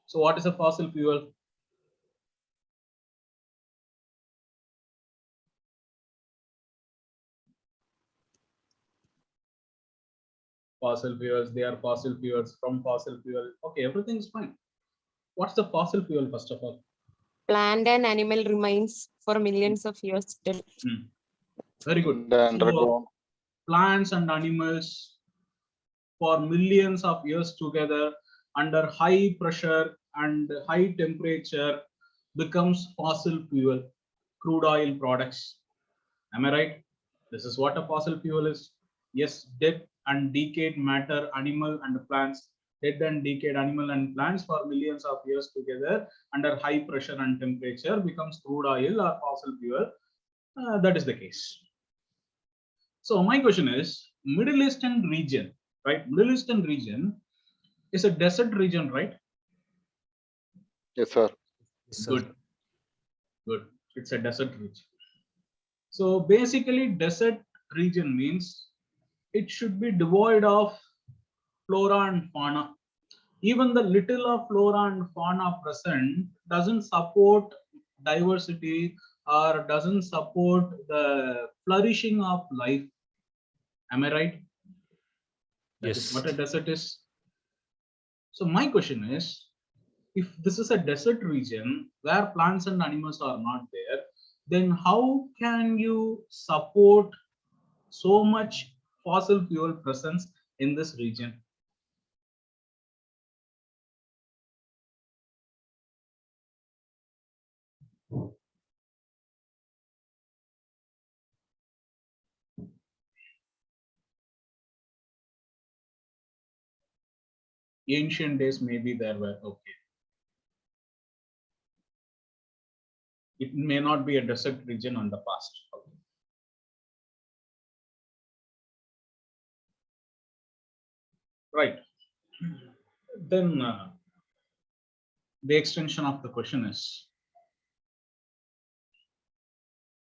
S1: So what is a fossil fuel? Fossil fuels, they are fossil fuels from fossil fuel. Okay, everything is fine. What's the fossil fuel, first of all?
S11: Plant and animal remains for millions of years still.
S1: Very good.
S4: The
S1: So
S4: underground.
S1: plants and animals for millions of years together under high pressure and high temperature becomes fossil fuel, crude oil products. Am I right? This is what a fossil fuel is. Yes, dead and decayed matter, animal and plants, dead and decayed animal and plants for millions of years together under high pressure and temperature becomes crude oil or fossil fuel. That is the case. So my question is, Middle Eastern region, right? Middle Eastern region is a desert region, right?
S4: Yes, sir.
S3: Yes, sir.
S1: Good, good. It's a desert region. So basically, desert region means it should be devoid of flora and fauna. Even the little of flora and fauna present doesn't support diversity or doesn't support the flourishing of life. Am I right? That is
S3: Yes.
S1: what a desert is. So my question is, if this is a desert region where plants and animals are not there, then how can you support so much fossil fuel presence in this region? Ancient days, maybe there were, okay. It may not be a desert region on the past. Okay. Right. Then the extension of the question is,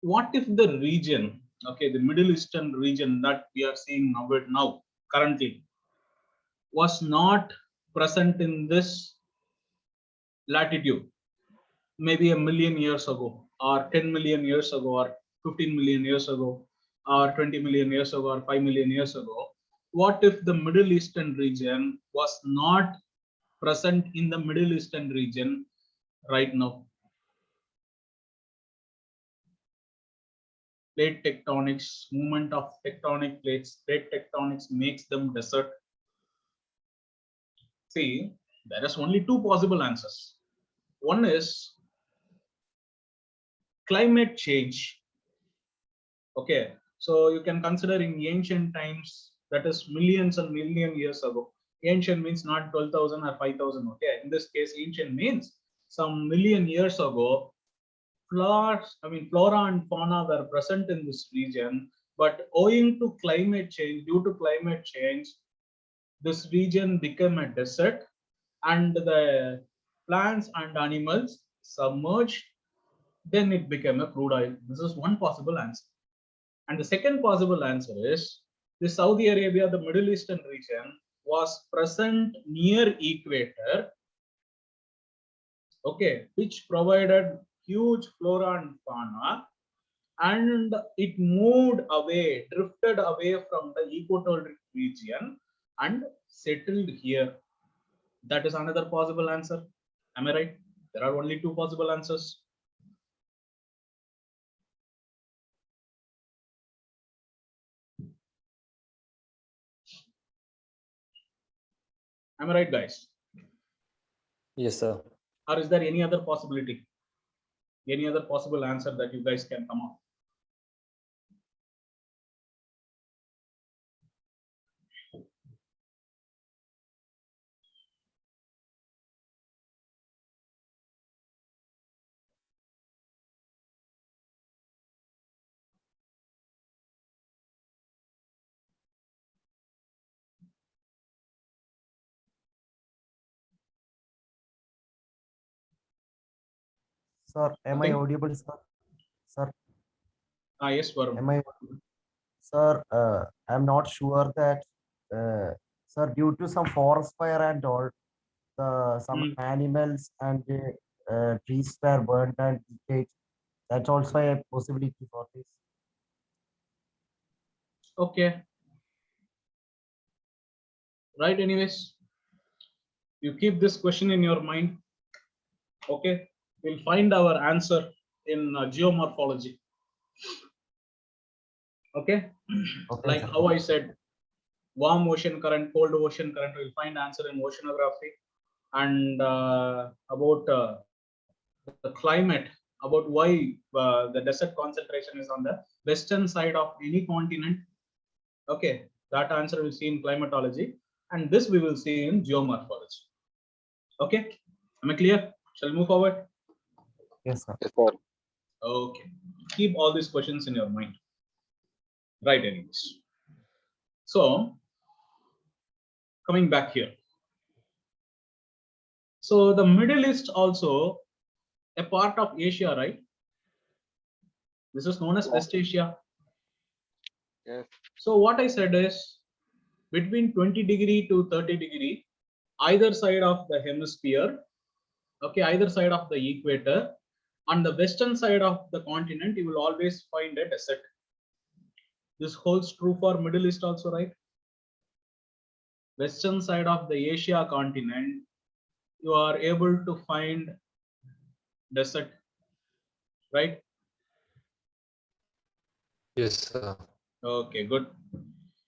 S1: what if the region, okay, the Middle Eastern region that we are seeing now currently, was not present in this latitude maybe a million years ago, or 10 million years ago, or 15 million years ago, or 20 million years ago, or 5 million years ago? What if the Middle Eastern region was not present in the Middle Eastern region right now? Plate tectonics, movement of tectonic plates, plate tectonics makes them desert. See, there is only two possible answers. One is climate change. Okay, so you can consider in ancient times, that is millions and million years ago. Ancient means not 12,000 or 5,000. Okay, in this case, ancient means some million years ago, flora and fauna were present in this region, but owing to climate change, due to climate change, this region became a desert, and the plants and animals submerged. Then it became a crude oil. This is one possible answer. And the second possible answer is the Saudi Arabia, the Middle Eastern region, was present near equator, okay, which provided huge flora and fauna, and it moved away, drifted away from the equatorial region and settled here. That is another possible answer. Am I right? There are only two possible answers. Am I right, guys?
S3: Yes, sir.
S1: Or is there any other possibility? Any other possible answer that you guys can come up?
S12: Sir, am I
S1: Okay.
S12: audible, sir? Sir,
S1: Yes, Varun.
S12: am I? Sir, I'm not sure that, sir, due to some forest fire and all, some animals and trees were burned and decayed. That's also a possibility for this.
S1: Okay. Right, anyways. You keep this question in your mind. Okay, we'll find our answer in geomorphology. Okay,
S12: Okay,
S1: like
S12: sir.
S1: how I said, warm ocean current, cold ocean current, we'll find answer in oceanography. And about the climate, about why the desert concentration is on the western side of any continent. Okay, that answer we'll see in climatology, and this we will see in geomorphology. Okay, am I clear? Shall we move forward?
S12: Yes, sir.
S4: Yes, sir.
S1: Okay, keep all these questions in your mind. Right, anyways. So, coming back here. So, the Middle East also a part of Asia, right? This is known as West Asia.
S4: Yes.
S1: So, what I said is between 20° to 30°, either side of the hemisphere, okay, either side of the equator, on the western side of the continent, you will always find a desert. This holds true for Middle East also, right? Western side of the Asia continent, you are able to find desert, right?
S3: Yes, sir.
S1: Okay, good.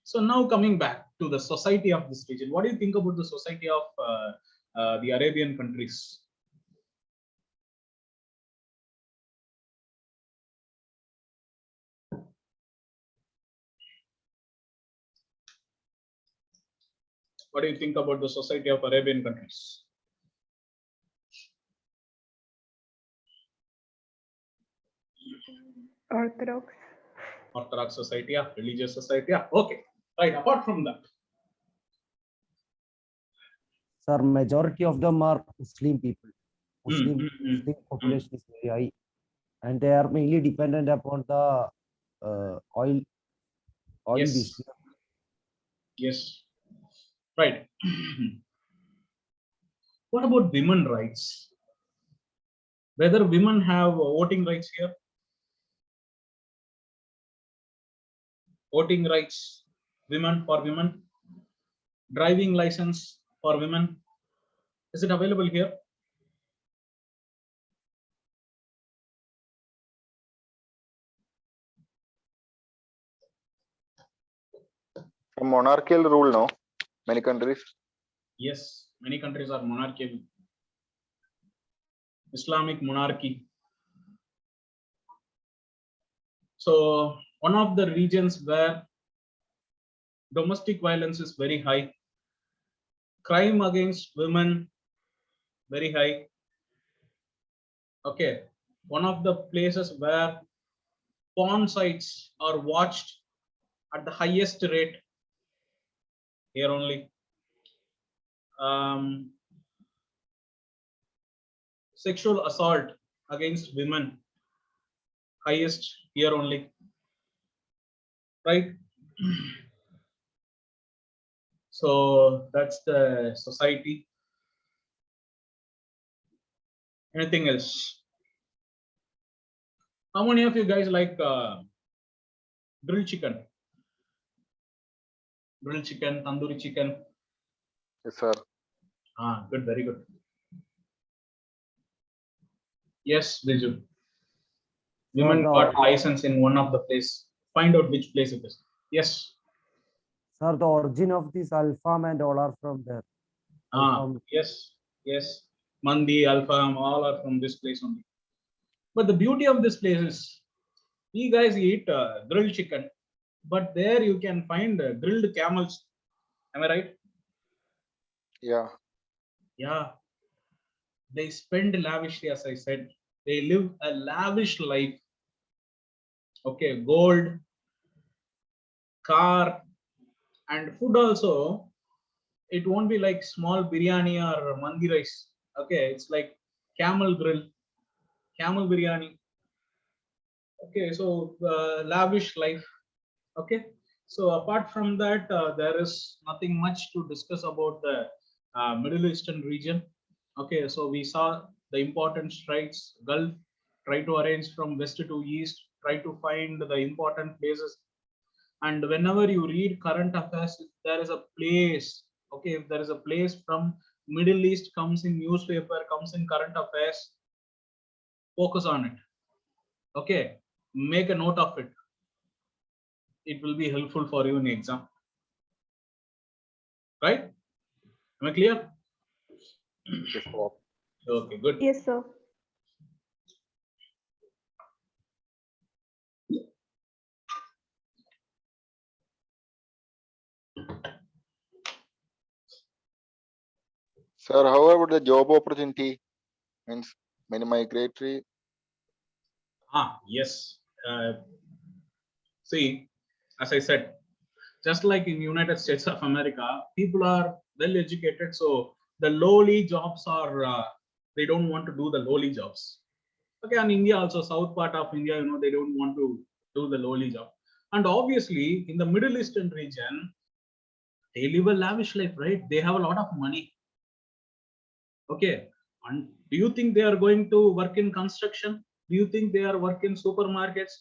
S1: So now coming back to the society of this region, what do you think about the society of the Arabian countries? What do you think about the society of Arabian countries?
S2: Orthodox.
S1: Orthodox society, yeah, religious society, yeah. Okay, right. Apart from that,
S12: Sir, majority of them are Muslim people. Muslim
S1: mm.
S12: population is very high, and they are mainly dependent upon the oil
S1: Yes,
S12: business.
S1: yes, right. What about women rights? Whether women have voting rights here? Voting rights, women for women, driving license for women. Is it available here?
S4: A monarchical rule, no? Many countries.
S1: Yes, many countries are monarchical. Islamic monarchy. So one of the regions where domestic violence is very high, crime against women very high. Okay, one of the places where porn sites are watched at the highest rate here only. Sexual assault against women highest here only, right? So that's the society. Anything else? How many of you guys like grilled chicken? Grilled chicken, tandoori chicken.
S4: Yes, sir.
S1: Ah, good, very good. Yes, Viju. Women got license in one of the place. Find out which place it is. Yes.
S12: Sir, the origin of this alfam and all are from there.
S1: Yes, yes. Mandi, Alfam, all are from this place only. But the beauty of this place is, we guys eat grilled chicken, but there you can find grilled camels. Am I right?
S4: Yeah.
S1: Yeah. They spend lavishly, as I said. They live a lavish life. Okay, gold, car, and food also. It won't be like small biryani or mandi rice. Okay, it's like camel grill, camel biryani. Okay, so lavish life. Okay, so apart from that, there is nothing much to discuss about the Middle Eastern region. Okay, so we saw the important strides. Gulf, try to arrange from west to east, try to find the important places. And whenever you read current affairs, if there is a place, okay, if there is a place from Middle East comes in newspaper, comes in current affairs, focus on it. Okay, make a note of it. It will be helpful for you in exam. Right? Am I clear?
S4: Yes, sir.
S1: Okay, good.
S2: Yes, sir.
S4: Sir, how about the job opportunity? Means many migratory.
S1: Yes. See, as I said, just like in United States of America, people are well educated, so the lowly jobs are they don't want to do the lowly jobs. Okay, and India also, south part of India, they don't want to do the lowly job. And obviously, in the Middle Eastern region, they live a lavish life, right? They have a lot of money. Okay, and do you think they are going to work in construction? Do you think they are working supermarkets?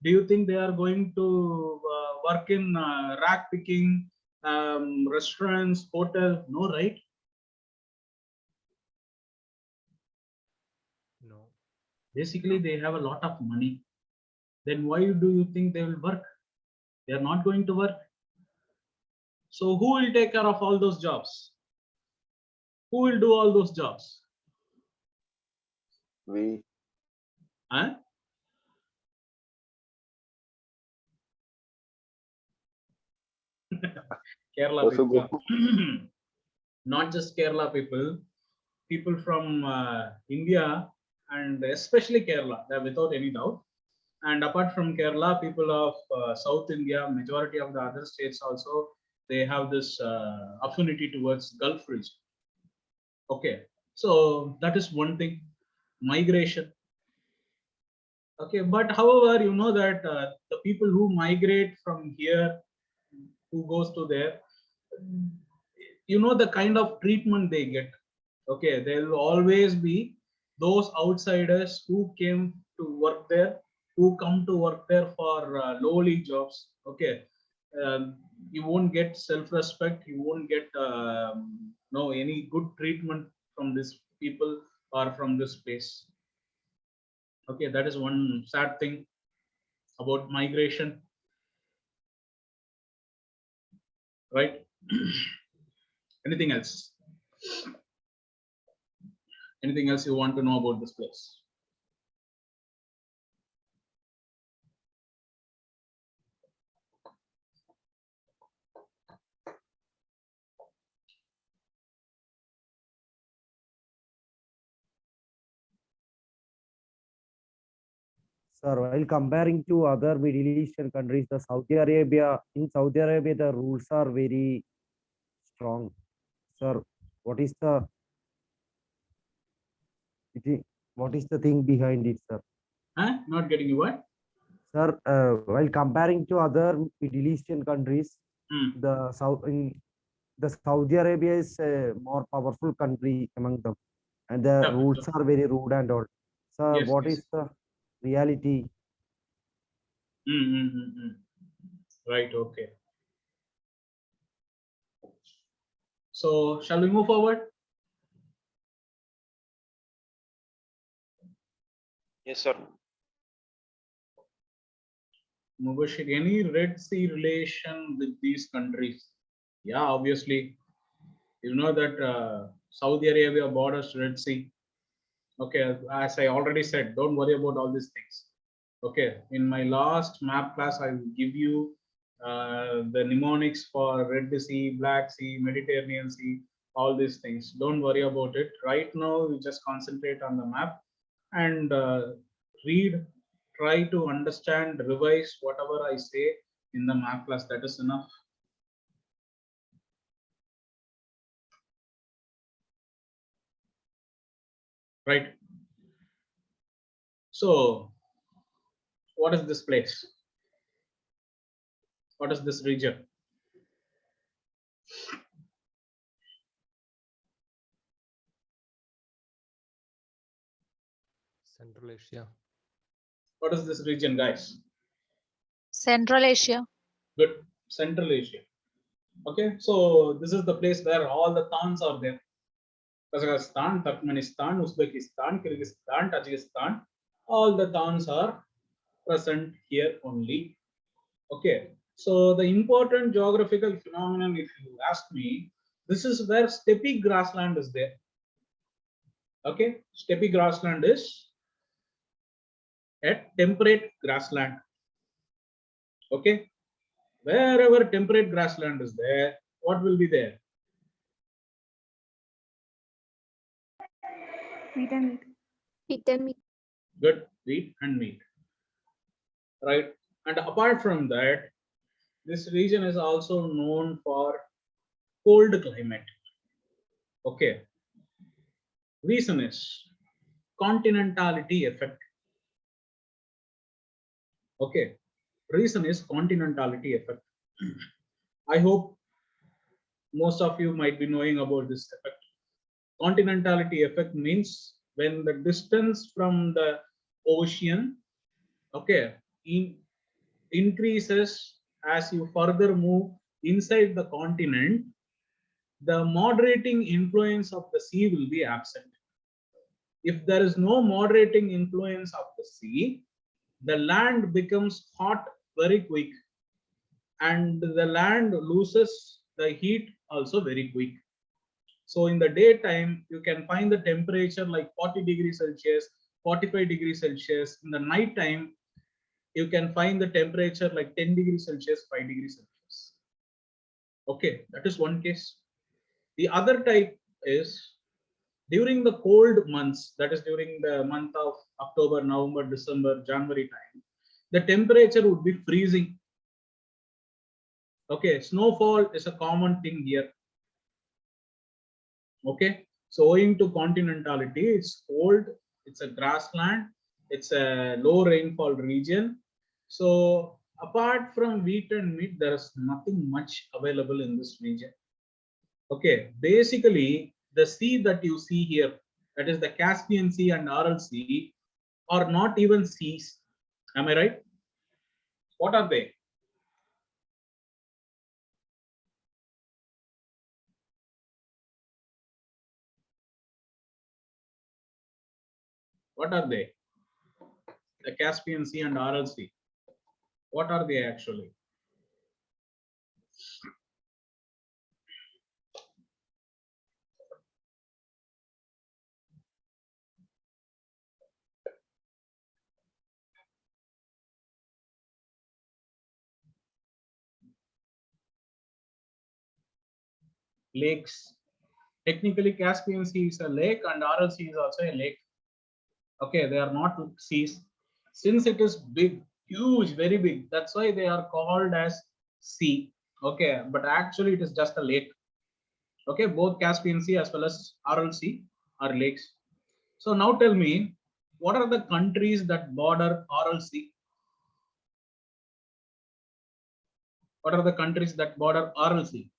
S1: Do you think they are going to work in rack picking, restaurants, hotel? No, right?
S3: No.
S1: Basically, they have a lot of money. Then why do you think they will work? They are not going to work. So who will take care of all those jobs? Who will do all those jobs?
S4: We.
S1: Huh? Kerala
S4: Also
S1: people.
S4: good.
S1: Not just Kerala people, people from India and especially Kerala, without any doubt. And apart from Kerala, people of South India, majority of the other states also, they have this affinity towards Gulf region. Okay, so that is one thing, migration. Okay, but however, you know that the people who migrate from here, who goes to there, you know the kind of treatment they get. Okay, there will always be those outsiders who came to work there, who come to work there for lowly jobs. Okay, you won't get self-respect, you won't get no any good treatment from these people or from this place. Okay, that is one sad thing about migration, right? Anything else? Anything else you want to know about this place?
S12: Sir, while comparing to other Middle Eastern countries, in Saudi Arabia, the rules are very strong. Sir, what is the what is the thing behind it, sir?
S1: Huh? Not getting you what?
S12: Sir, while comparing to other Middle Eastern countries,
S1: Hmm.
S12: the Saudi Arabia is a more powerful country among them, and the
S1: Yeah.
S12: rules are very rude and all. Sir,
S1: Yes,
S12: what
S1: yes.
S12: is the reality?
S1: Right, okay. So, shall we move forward?
S13: Yes, sir.
S1: Mubashir, any Red Sea relation with these countries? Yeah, obviously. You know that Saudi Arabia borders Red Sea. Okay, as I already said, don't worry about all these things. Okay, in my last map class, I will give you the mnemonics for Red Sea, Black Sea, Mediterranean Sea, all these things. Don't worry about it. Right now, we just concentrate on the map and read, try to understand, revise whatever I say in the map class. That is enough. Right. So, what is this place? What is this region?
S3: Central Asia.
S1: What is this region, guys?
S9: Central Asia.
S1: Good. Central Asia. Okay, so this is the place where all the khans are there. Kazakhstan, Turkmenistan, Uzbekistan, Kyrgyzstan, Tajikistan, all the towns are present here only. Okay, so the important geographical phenomenon, if you ask me, this is where steppe grassland is there. Okay, steppe grassland is a temperate grassland. Okay, wherever temperate grassland is there, what will be there?
S2: Wheat and meat.
S10: Wheat and meat.
S1: Good, wheat and meat. Right, and apart from that, this region is also known for cold climate. Okay, reason is continentality effect. Okay, reason is continentality effect. I hope most of you might be knowing about this effect. Continentality effect means when the distance from the ocean, okay, increases as you further move inside the continent, the moderating influence of the sea will be absent. If there is no moderating influence of the sea, the land becomes hot very quick, and the land loses the heat also very quick. So in the daytime, you can find the temperature like 40 degrees Celsius, 45 degrees Celsius. In the night time, you can find the temperature like 10 degrees Celsius, 5 degrees Celsius. Okay, that is one case. The other type is during the cold months, that is during the month of October, November, December, January time, the temperature would be freezing. Okay, snowfall is a common thing here. Okay, so owing to continentality, it's cold, it's a grassland, it's a low rainfall region. So apart from wheat and meat, there is nothing much available in this region. Okay, basically the sea that you see here, that is the Caspian Sea and Aral Sea, are not even seas. Am I right? What are they? What are they? The Caspian Sea and Aral Sea. What are they actually? Lakes. Technically, Caspian Sea is a lake and Aral Sea is also a lake. Okay, they are not seas. Since it is big, huge, very big, that's why they are called as sea. Okay, but actually it is just a lake. Okay, both Caspian Sea as well as Aral Sea are lakes. So now tell me, what are the countries that border Aral Sea? What are the countries that border Aral Sea?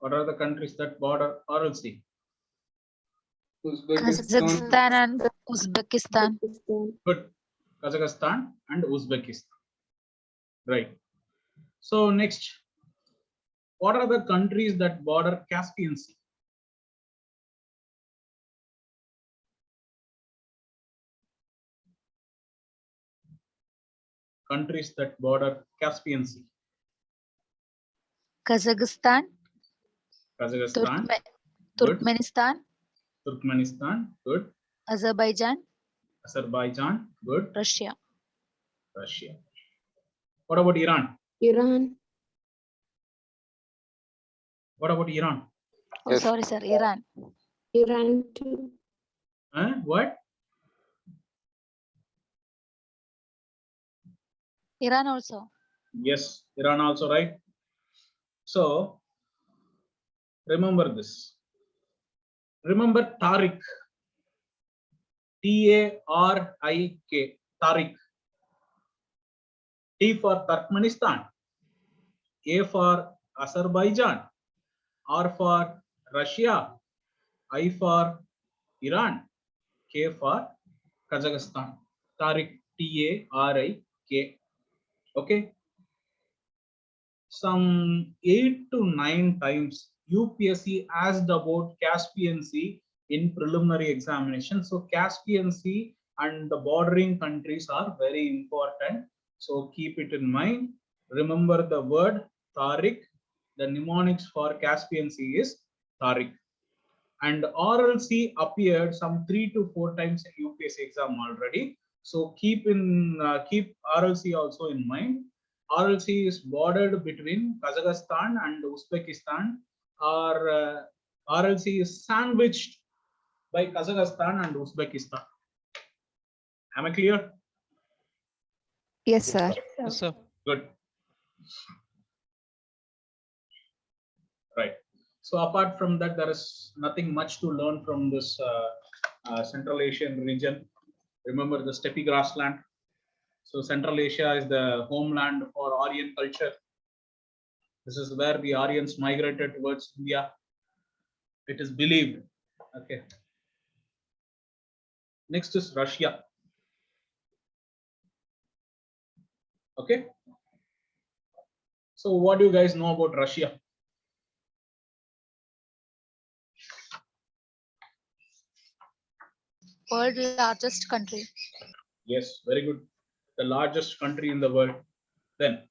S1: What are the countries that border Aral Sea?
S9: Kazakhstan and Uzbekistan.
S1: Good. Kazakhstan and Uzbekistan. Right. So next, what are the countries that border Caspian Sea? Countries that border Caspian Sea.
S9: Kazakhstan,
S1: Kazakhstan. Good.
S9: Turkmenistan,
S1: Turkmenistan. Good.
S9: Azerbaijan,
S1: Azerbaijan. Good.
S9: Russia.
S1: Russia. What about Iran?
S10: Iran.
S1: What about Iran?
S9: Oh,
S4: Yes.
S9: sorry, sir. Iran.
S10: Iran too.
S1: What?
S9: Iran also.
S1: Yes, Iran also, right? So remember this. Remember Tariq. T-A-R-I-K. Tariq. T for Turkmenistan. A for Azerbaijan. R for Russia. I for Iran. K for Kazakhstan. Tariq. T-A-R-I-K. Okay. some 8 to 9 times UPSC asked about Caspian Sea in preliminary examination. So Caspian Sea and the bordering countries are very important. So keep it in mind. Remember the word Tariq. The mnemonics for Caspian Sea is Tariq. And RLC appeared some 3 to 4 times in UPSC exam already. So keep RLC also in mind. RLC is bordered between Kazakhstan and Uzbekistan, or RLC is sandwiched by Kazakhstan and Uzbekistan. Am I clear?
S9: Yes, sir.
S7: Yes, sir.
S1: Good. Right. So apart from that, there is nothing much to learn from this Central Asian region. Remember the steppe grassland. So Central Asia is the homeland for Aryan culture. This is where the Aryans migrated towards India. It is believed. Okay. Next is Russia. Okay. So what do you guys know about Russia?
S9: World largest country.
S1: Yes, very good. The largest country in the world. Then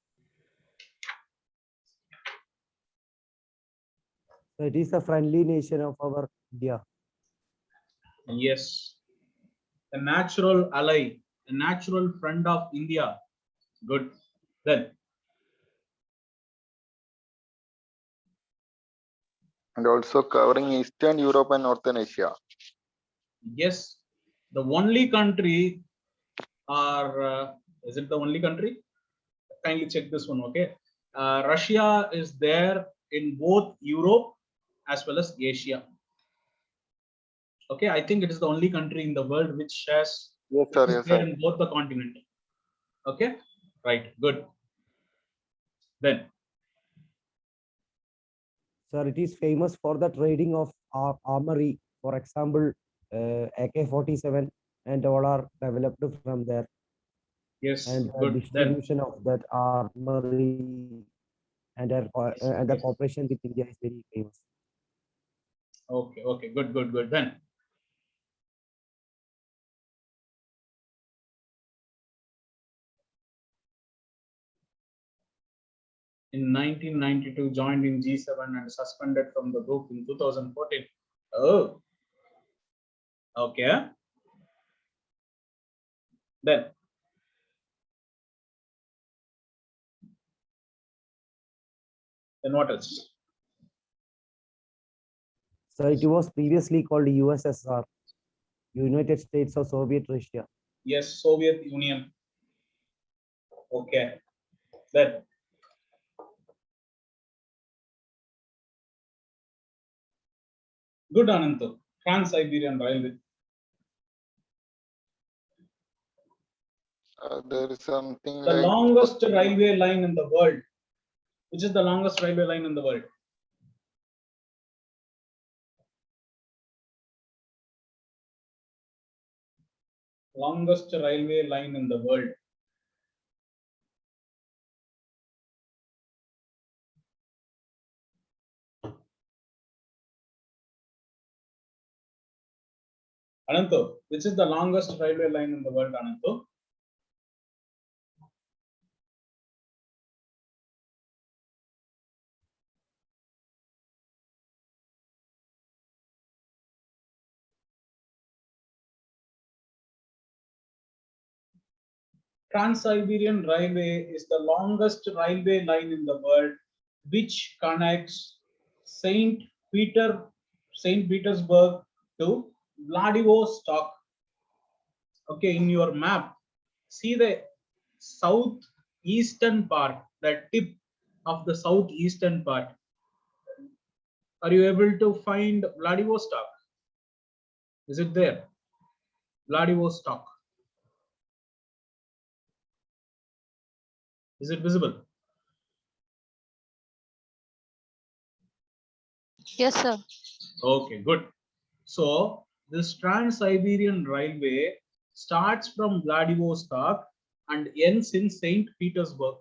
S12: It is a friendly nation of our India.
S1: yes, the natural ally, the natural friend of India. Good. Then
S4: And also covering Eastern Europe and Northern Asia.
S1: yes, the only country, or is it the only country? Kindly check this one. Okay, Russia is there in both Europe as well as Asia. Okay, I think it is the only country in the world which has
S4: Yes, sir.
S1: is
S4: Yes,
S1: there
S4: sir.
S1: in both the continent. Okay, right, good. Then
S12: Sir, it is famous for the trading of armory. For example, AK-47 and all are developed from there.
S1: yes,
S12: And
S1: good. Then
S12: distribution of that armory and the
S1: yes.
S12: cooperation with India is very famous.
S1: Okay, okay, good, good, good. Then in 1992 joined in G7 and suspended from the group in 2014. Oh, okay. Then what else?
S12: So it was previously called USSR, United States of Soviet Russia.
S1: Yes, Soviet Union. Okay. Then good, Ananto. Trans-Siberian Railway.
S4: There is something
S1: The
S4: like
S1: longest railway line in the world. Which is the longest railway line in the world? Longest railway line in the world. Ananto, which is the longest railway line in the world, Ananto? Trans-Siberian Railway is the longest railway line in the world, which connects Saint Petersburg to Vladivostok. Okay, in your map, see the southeastern part, the tip of the southeastern part. Are you able to find Vladivostok? Is it there? Vladivostok. Is it visible?
S9: Yes, sir.
S1: Okay, good. So this Trans-Siberian Railway starts from Vladivostok and ends in Saint Petersburg.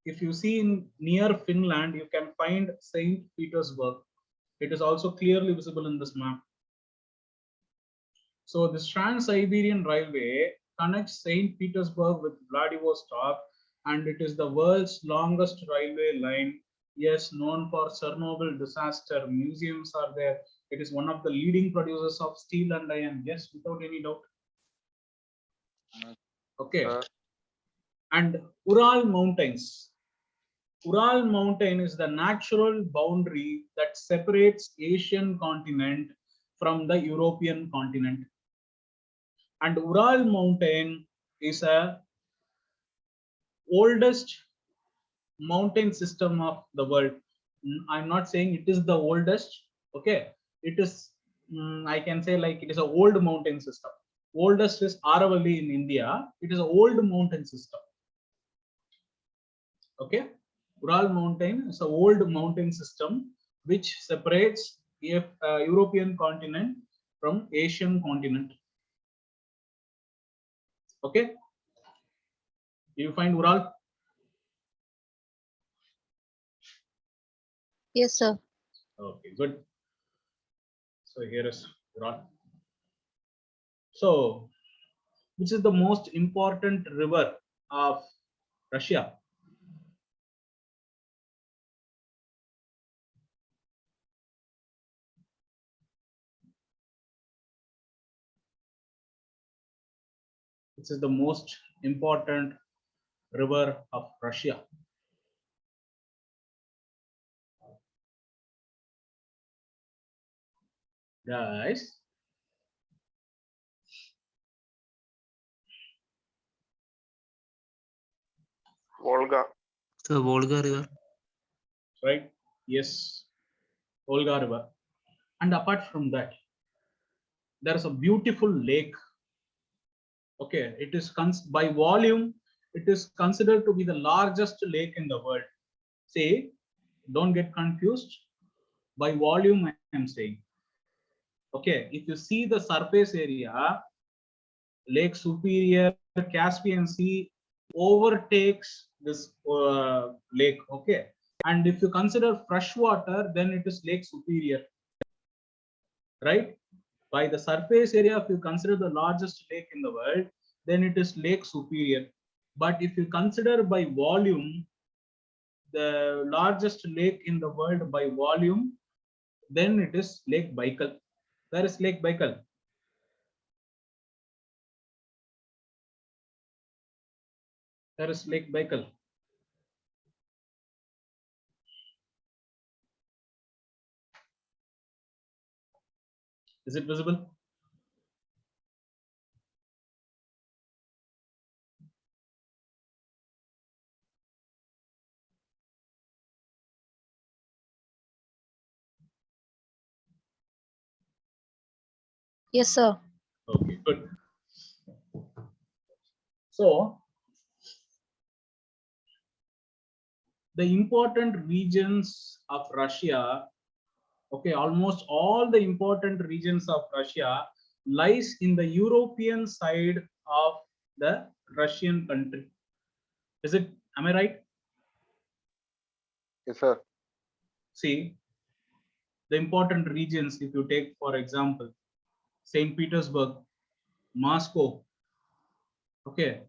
S1: if you see in near Finland, you can find Saint Petersburg. It is also clearly visible in this map. So this Trans-Siberian Railway connects Saint Petersburg with Vladivostok, and it is the world's longest railway line. Yes, known for Chernobyl disaster. Museums are there. It is one of the leading producers of steel and iron. Yes, without any doubt. Okay. And Ural Mountains. Ural Mountain is the natural boundary that separates Asian continent from the European continent. And Ural Mountain is a oldest mountain system of the world. I'm not saying it is the oldest. Okay, it is. I can say like it is an old mountain system. Oldest is Aravalli in India. It is an old mountain system. Okay, Ural Mountain is an old mountain system which separates European continent from Asian continent. Okay, do you find Ural?
S9: Yes, sir.
S1: Okay, good. So here is Ural. So, which is the most important river of Russia? Which is the most important river of Russia? Guys,
S4: Volga.
S3: So Volga River.
S1: right? Yes, Volga River. And apart from that, there is a beautiful lake. Okay, it is by volume, it is considered to be the largest lake in the world. See, don't get confused. By volume, I am saying. Okay, if you see the surface area, Lake Superior, Caspian Sea overtakes this lake. Okay, and if you consider fresh water, then it is Lake Superior, right? By the surface area, if you consider the largest lake in the world, then it is Lake Superior. But if you consider by volume, the largest lake in the world by volume, then it is Lake Baikal. Where is Lake Baikal? There is Lake Baikal. Is it visible?
S9: Yes, sir.
S1: Okay, good. So, the important regions of Russia, okay, almost all the important regions of Russia lies in the European side of the Russian country. Is it, am I right?
S4: Yes, sir.
S1: See, the important regions, if you take, for example, St. Petersburg, Moscow, okay,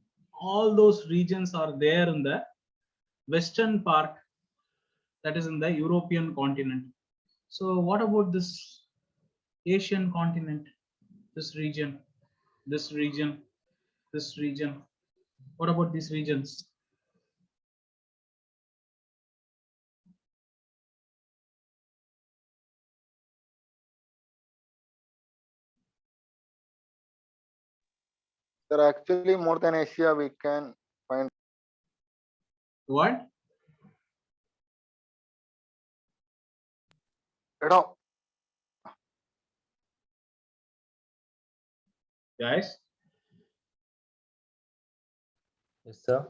S1: all those regions are there in the western part, that is in the European continent. So what about this Asian continent, this region, this region, this region? What about these regions?
S4: Sir, actually, more than Asia, we can find.
S1: What? Guys?
S3: Yes, sir.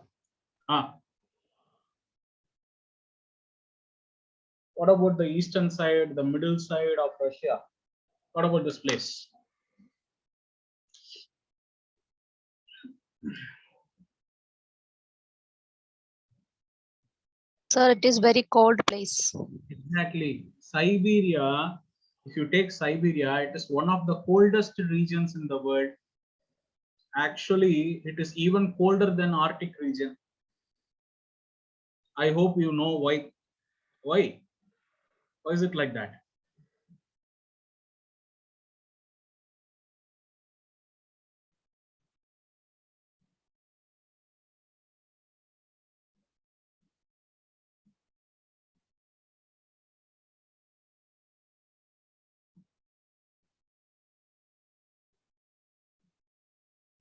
S1: What about the eastern side, the middle side of Russia? What about this place?
S9: Sir, it is very cold place.
S1: Exactly. Siberia, if you take Siberia, it is one of the coldest regions in the world. Actually, it is even colder than Arctic region. I hope you know why. Why? Why is it like that?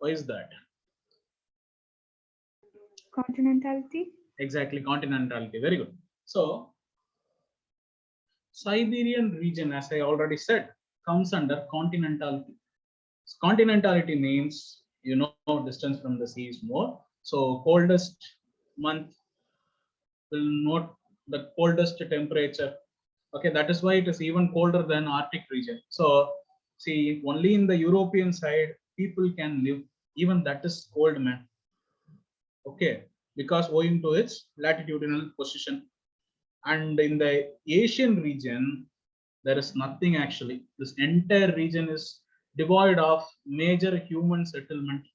S1: Why is that?
S2: Continentality.
S1: Exactly, continentality. Very good. So, Siberian region, as I already said, comes under continentality. Continentality means, you know, distance from the sea is more. So, coldest month will note the coldest temperature. Okay, that is why it is even colder than Arctic region. So, see, only in the European side, people can live. Even that is cold, man. Okay, because owing to its latitudinal position. And in the Asian region, there is nothing actually. This entire region is devoid of major human settlement.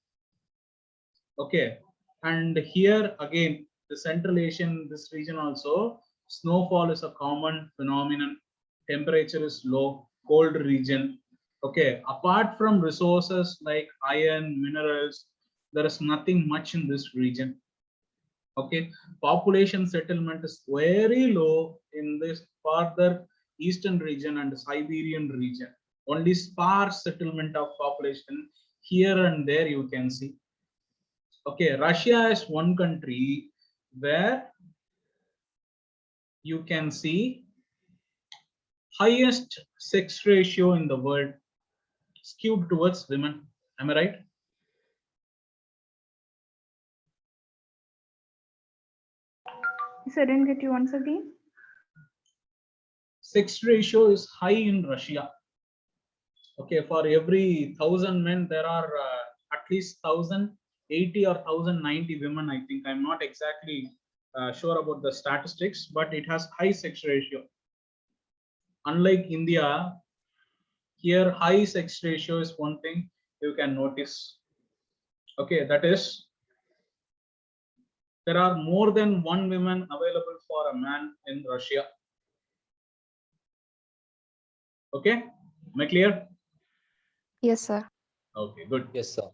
S1: Okay, and here again, the Central Asian, this region also, snowfall is a common phenomenon. Temperature is low, cold region. Okay, apart from resources like iron, minerals, there is nothing much in this region. Okay, population settlement is very low in this farther eastern region and Siberian region. Only sparse settlement of population here and there you can see. Okay, Russia is one country where you can see highest sex ratio in the world skewed towards women. Am I right?
S2: So I didn't get you once again.
S1: Sex ratio is high in Russia. Okay, for every 1,000 men, there are at least 1,080 or 1,090 women. I think I'm not exactly sure about the statistics, but it has high sex ratio. Unlike India, here high sex ratio is one thing you can notice. Okay, that is there are more than one woman available for a man in Russia. Okay, am I clear?
S9: Yes, sir.
S1: Okay, good.
S3: Yes, sir.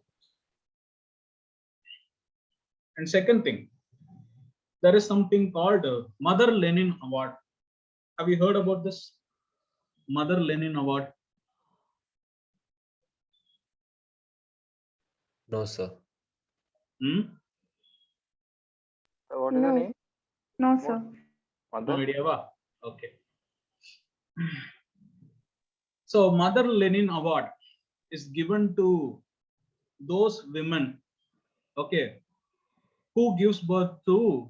S1: And second thing, there is something called Mother Lenin Award. Have you heard about this Mother Lenin Award?
S3: No, sir.
S1: Hmm?
S4: What is the
S2: No.
S4: name?
S2: No, sir.
S1: No
S4: Mother?
S1: idea. Okay. So Mother Lenin Award is given to those women, okay, who gives birth to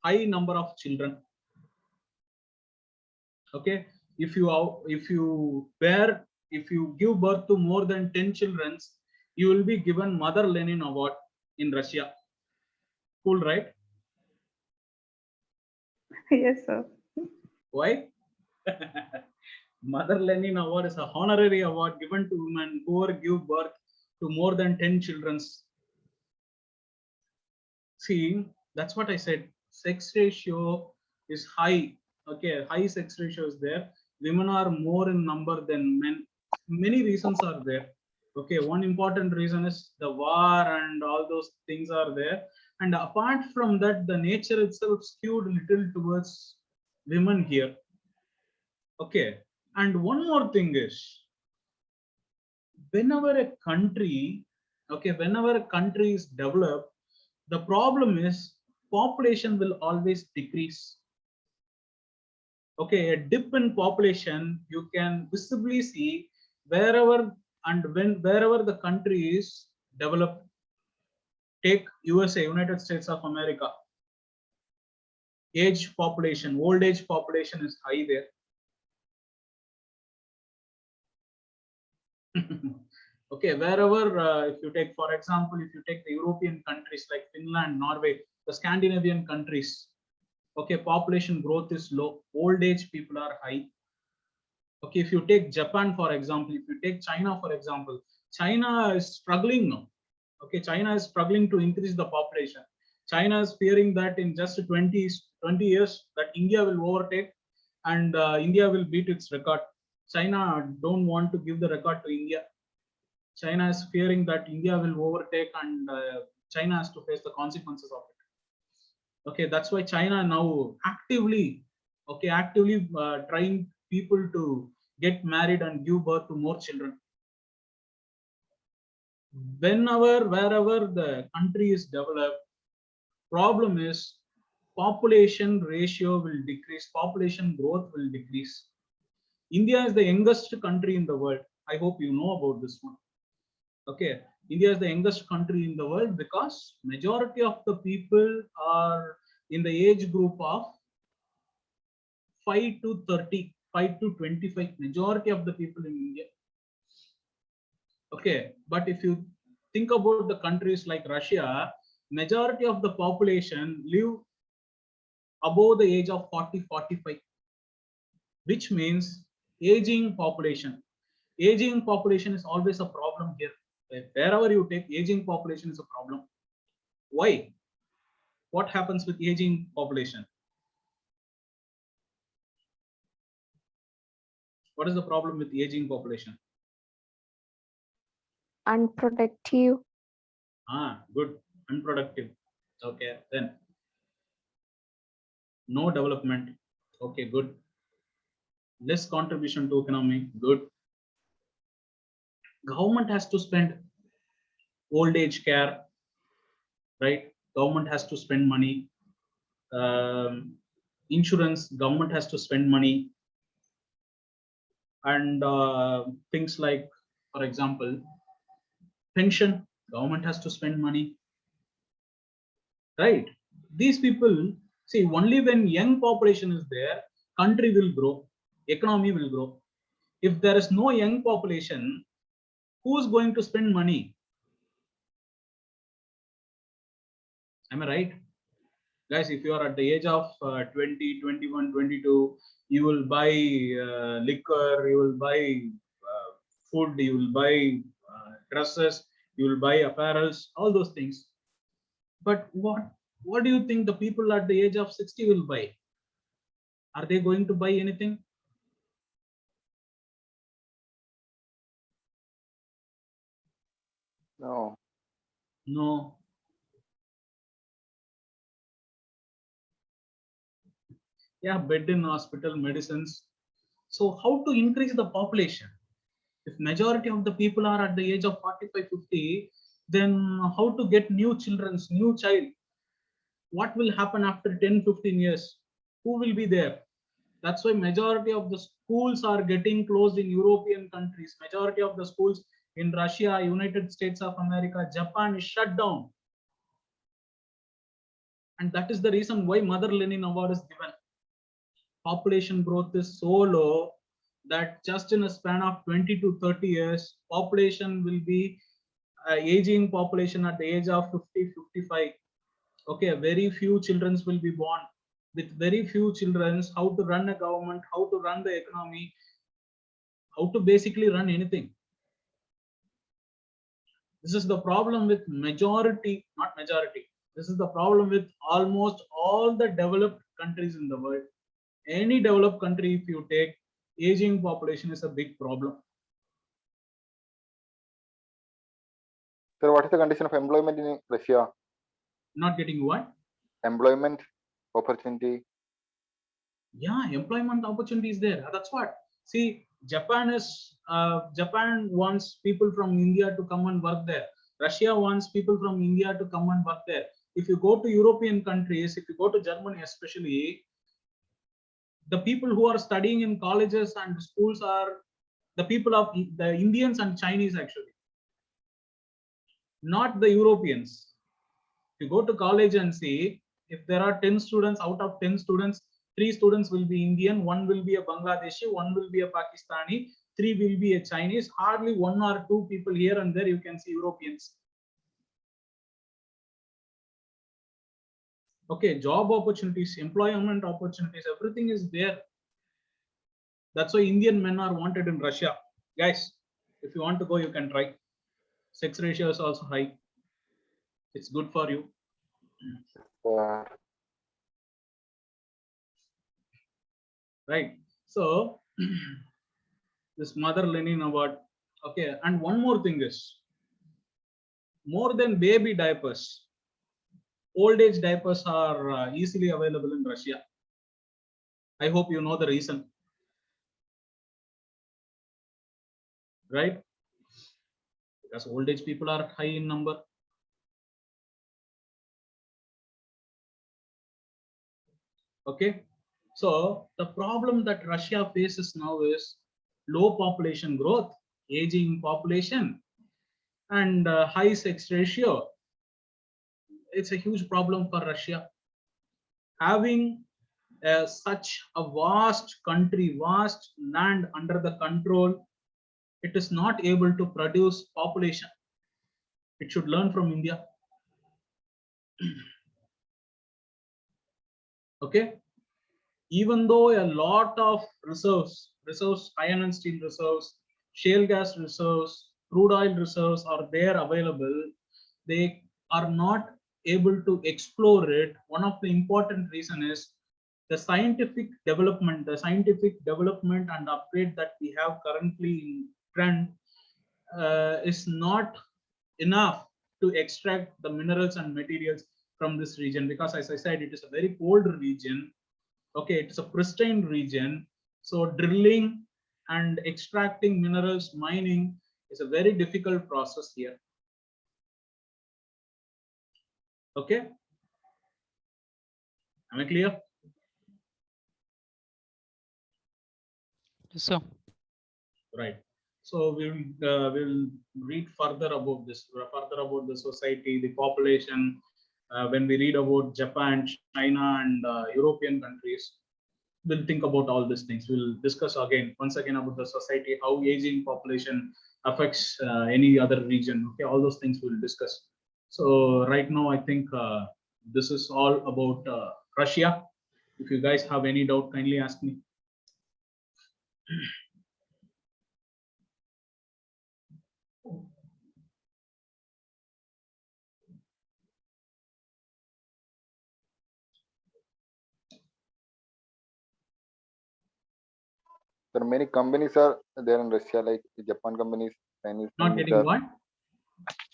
S1: high number of children. Okay, if you give birth to more than 10 children, you will be given Mother Lenin Award in Russia. Cool, right?
S2: Yes, sir.
S1: Why? Mother Lenin Award is a honorary award given to women who give birth to more than 10 children. See, that's what I said. Sex ratio is high. Okay, high sex ratio is there. Women are more in number than men. Many reasons are there. Okay, one important reason is the war and all those things are there. And apart from that, the nature itself skewed little towards women here. Okay, and one more thing is whenever a country, okay, whenever a country is developed, the problem is population will always decrease. Okay, a dip in population you can visibly see wherever and wherever the country is developed. Take USA, United States of America. Old age population is high there. Okay, wherever if you take, for example, if you take the European countries like Finland, Norway, the Scandinavian countries, Okay, population growth is low. Old age people are high. Okay, if you take Japan, for example, if you take China, for example, China is struggling now. Okay, China is struggling to increase the population. China is fearing that in just 20 years that India will overtake and India will beat its record. China don't want to give the record to India. China is fearing that India will overtake and China has to face the consequences of it. Okay, that's why China now actively trying people to get married and give birth to more children. Whenever, wherever the country is developed, problem is population ratio will decrease, population growth will decrease. India is the youngest country in the world. I hope you know about this one. Okay, India is the youngest country in the world because majority of the people are in the age group of 5 to 30, 5 to 25, majority of the people in India. Okay, but if you think about the countries like Russia, majority of the population live above the age of 40, 45, which means aging population. Aging population is always a problem here. Wherever you take, aging population is a problem. Why? What happens with aging population? What is the problem with aging population?
S10: Unproductive.
S1: Good. Unproductive. Okay, then no development. Okay, good. Less contribution to economy. Good. Government has to spend old age care, right? Government has to spend money. Insurance, government has to spend money. And things like, for example, pension, government has to spend money, right? These people, see, only when young population is there, country will grow, economy will grow. If there is no young population, who's going to spend money? Am I right? Guys, if you are at the age of 20, 21, 22, you will buy liquor, you will buy food, you will buy dresses, you will buy apparels, all those things. But what do you think the people at the age of 60 will buy? Are they going to buy anything?
S4: No.
S1: No. Yeah, bed in hospital, medicines. So how to increase the population? If majority of the people are at the age of 45, 50, then how to get new children, new child? What will happen after 10, 15 years? Who will be there? That's why majority of the schools are getting closed in European countries. Majority of the schools in Russia, United States of America, Japan is shut down. And that is the reason why Mother Lenin Award is given. Population growth is so low that just in a span of 20 to 30 years, population will be aging population at the age of 50, 55. Okay, very few children will be born. With very few children, how to run a government, how to run the economy, how to basically run anything. This is the problem with majority, not majority. This is the problem with almost all the developed countries in the world. Any developed country, if you take, aging population is a big problem.
S4: Sir, what is the condition of employment in Russia?
S1: Not getting what?
S4: Employment opportunity.
S1: Yeah, employment opportunity is there. That's what. See, Japan wants people from India to come and work there. Russia wants people from India to come and work there. If you go to European countries, if you go to Germany especially, the people who are studying in colleges and schools are the people of the Indians and Chinese actually, not the Europeans. If you go to college and see, if there are 10 students, out of 10 students, 3 students will be Indian, 1 will be a Bangladeshi, 1 will be a Pakistani, 3 will be a Chinese, hardly 1 or 2 people here and there you can see Europeans. Okay, job opportunities, employment opportunities, everything is there. That's why Indian men are wanted in Russia. Guys, if you want to go, you can try. Sex ratio is also high. It's good for you. Right. So this Mother Lenin Award. Okay, and one more thing is, more than baby diapers, old age diapers are easily available in Russia. I hope you know the reason. Right? Because old age people are high in number. Okay. So the problem that Russia faces now is low population growth, aging population, and high sex ratio. It's a huge problem for Russia. Having such a vast country, vast land under the control, it is not able to produce population. It should learn from India. Okay. Even though a lot of reserves, iron and steel reserves, shale gas reserves, crude oil reserves are there available, they are not able to explore it. One of the important reason is the scientific development and upgrade that we have currently in trend is not enough to extract the minerals and materials from this region, because as I said, it is a very cold region. Okay, it's a pristine region, so drilling and extracting minerals, mining is a very difficult process here. Okay, am I clear?
S7: Yes, sir.
S1: Right. So we'll read further about this, about the society, the population. When we read about Japan, China, and European countries, we'll think about all these things. We'll discuss once again about the society, how aging population affects any other region. Okay, all those things we'll discuss. So right now, I think this is all about Russia. If you guys have any doubt, kindly ask me.
S4: There are many companies are there in Russia, like Japan companies, Chinese
S1: Not
S4: companies
S1: getting
S4: are,
S1: what?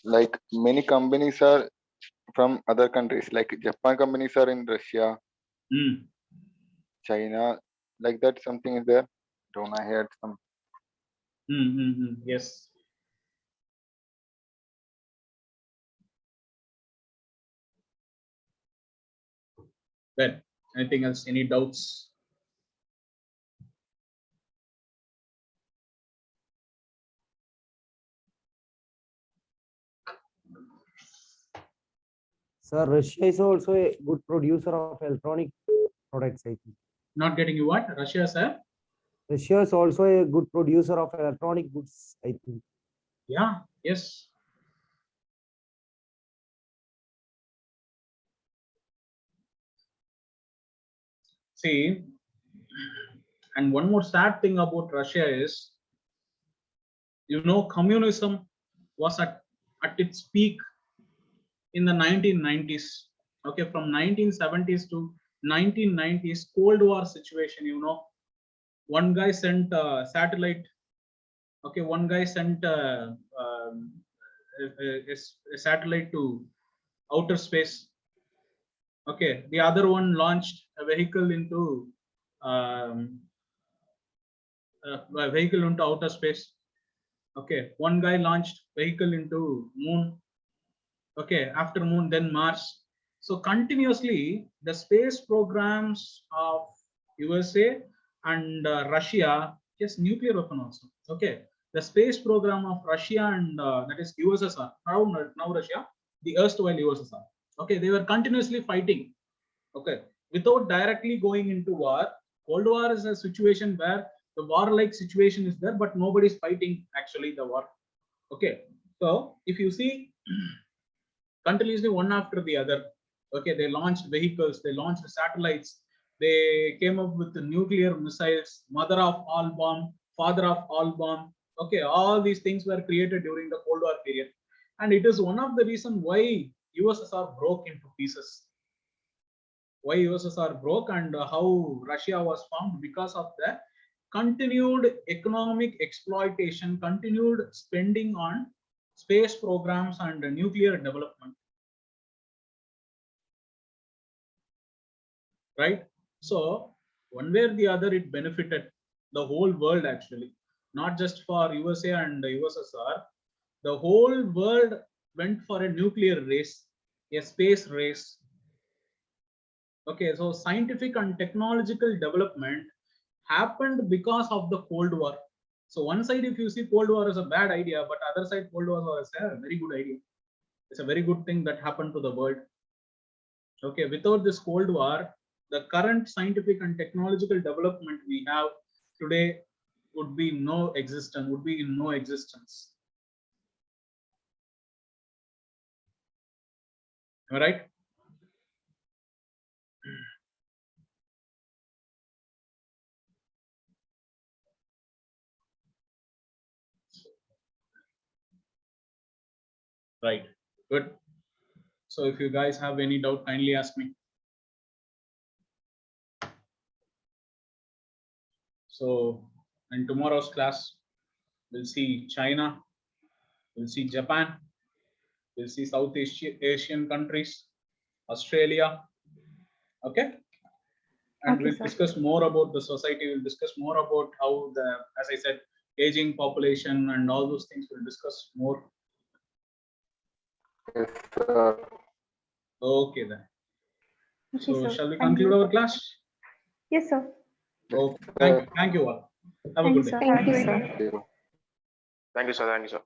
S4: like many companies are from other countries, like Japan companies are in Russia, China, like that. Something is there. Don't I heard some?
S1: Yes. Then anything else? Any doubts?
S12: Sir, Russia is also a good producer of electronic products, I think.
S1: Not getting you what? Russia, sir?
S12: Russia is also a good producer of electronic goods, I think.
S1: Yeah, yes. See, and one more sad thing about Russia is, communism was at its peak in the 1990s. Okay, from 1970s to 1990s, Cold War situation, one guy sent a satellite. Okay, one guy sent a satellite to outer space. Okay, the other one launched a vehicle into outer space. Okay, one guy launched vehicle into moon. Okay, after moon, then Mars. So continuously, the space programs of USA and Russia, yes, nuclear weapon also. Okay, the space program of Russia and that is USSR, now Russia, the erstwhile USSR. Okay, they were continuously fighting. Okay, without directly going into war. Cold War is a situation where the war-like situation is there, but nobody is fighting actually the war. Okay, so if you see continuously one after the other, Okay, they launched vehicles, they launched satellites, they came up with the nuclear missiles, mother of all bomb, father of all bomb. Okay, all these things were created during the Cold War period, and it is one of the reason why USSR broke into pieces. Why USSR broke and how Russia was formed, because of the continued economic exploitation, continued spending on space programs and nuclear development. Right? So one way or the other, it benefited the whole world actually, not just for USA and USSR. The whole world went for a nuclear race, a space race. Okay, so scientific and technological development happened because of the Cold War. So one side, if you see Cold War as a bad idea, but other side Cold War was a very good idea. It's a very good thing that happened to the world. Okay, without this Cold War, the current scientific and technological development we have today would be no existence, would be in no existence. Am I right? Right. Good. So if you guys have any doubt, kindly ask me. So in tomorrow's class, we'll see China, we'll see Japan, we'll see South Asian countries, Australia. Okay. And
S2: Okay,
S1: we'll
S2: sir.
S1: discuss more about the society. We'll discuss more about how the, as I said, aging population and all those things. We'll discuss more.
S4: Yes, sir.
S1: Okay then.
S2: Okay,
S1: So
S2: sir.
S1: shall we
S2: Thank
S1: conclude
S2: you.
S1: our class?
S2: Yes, sir.
S1: Okay. Thank you. Thank you all. Have a
S2: Thank you,
S1: good day.
S2: sir. Have a great day.
S4: Thank you.
S13: Thank you, sir. Thank you, sir.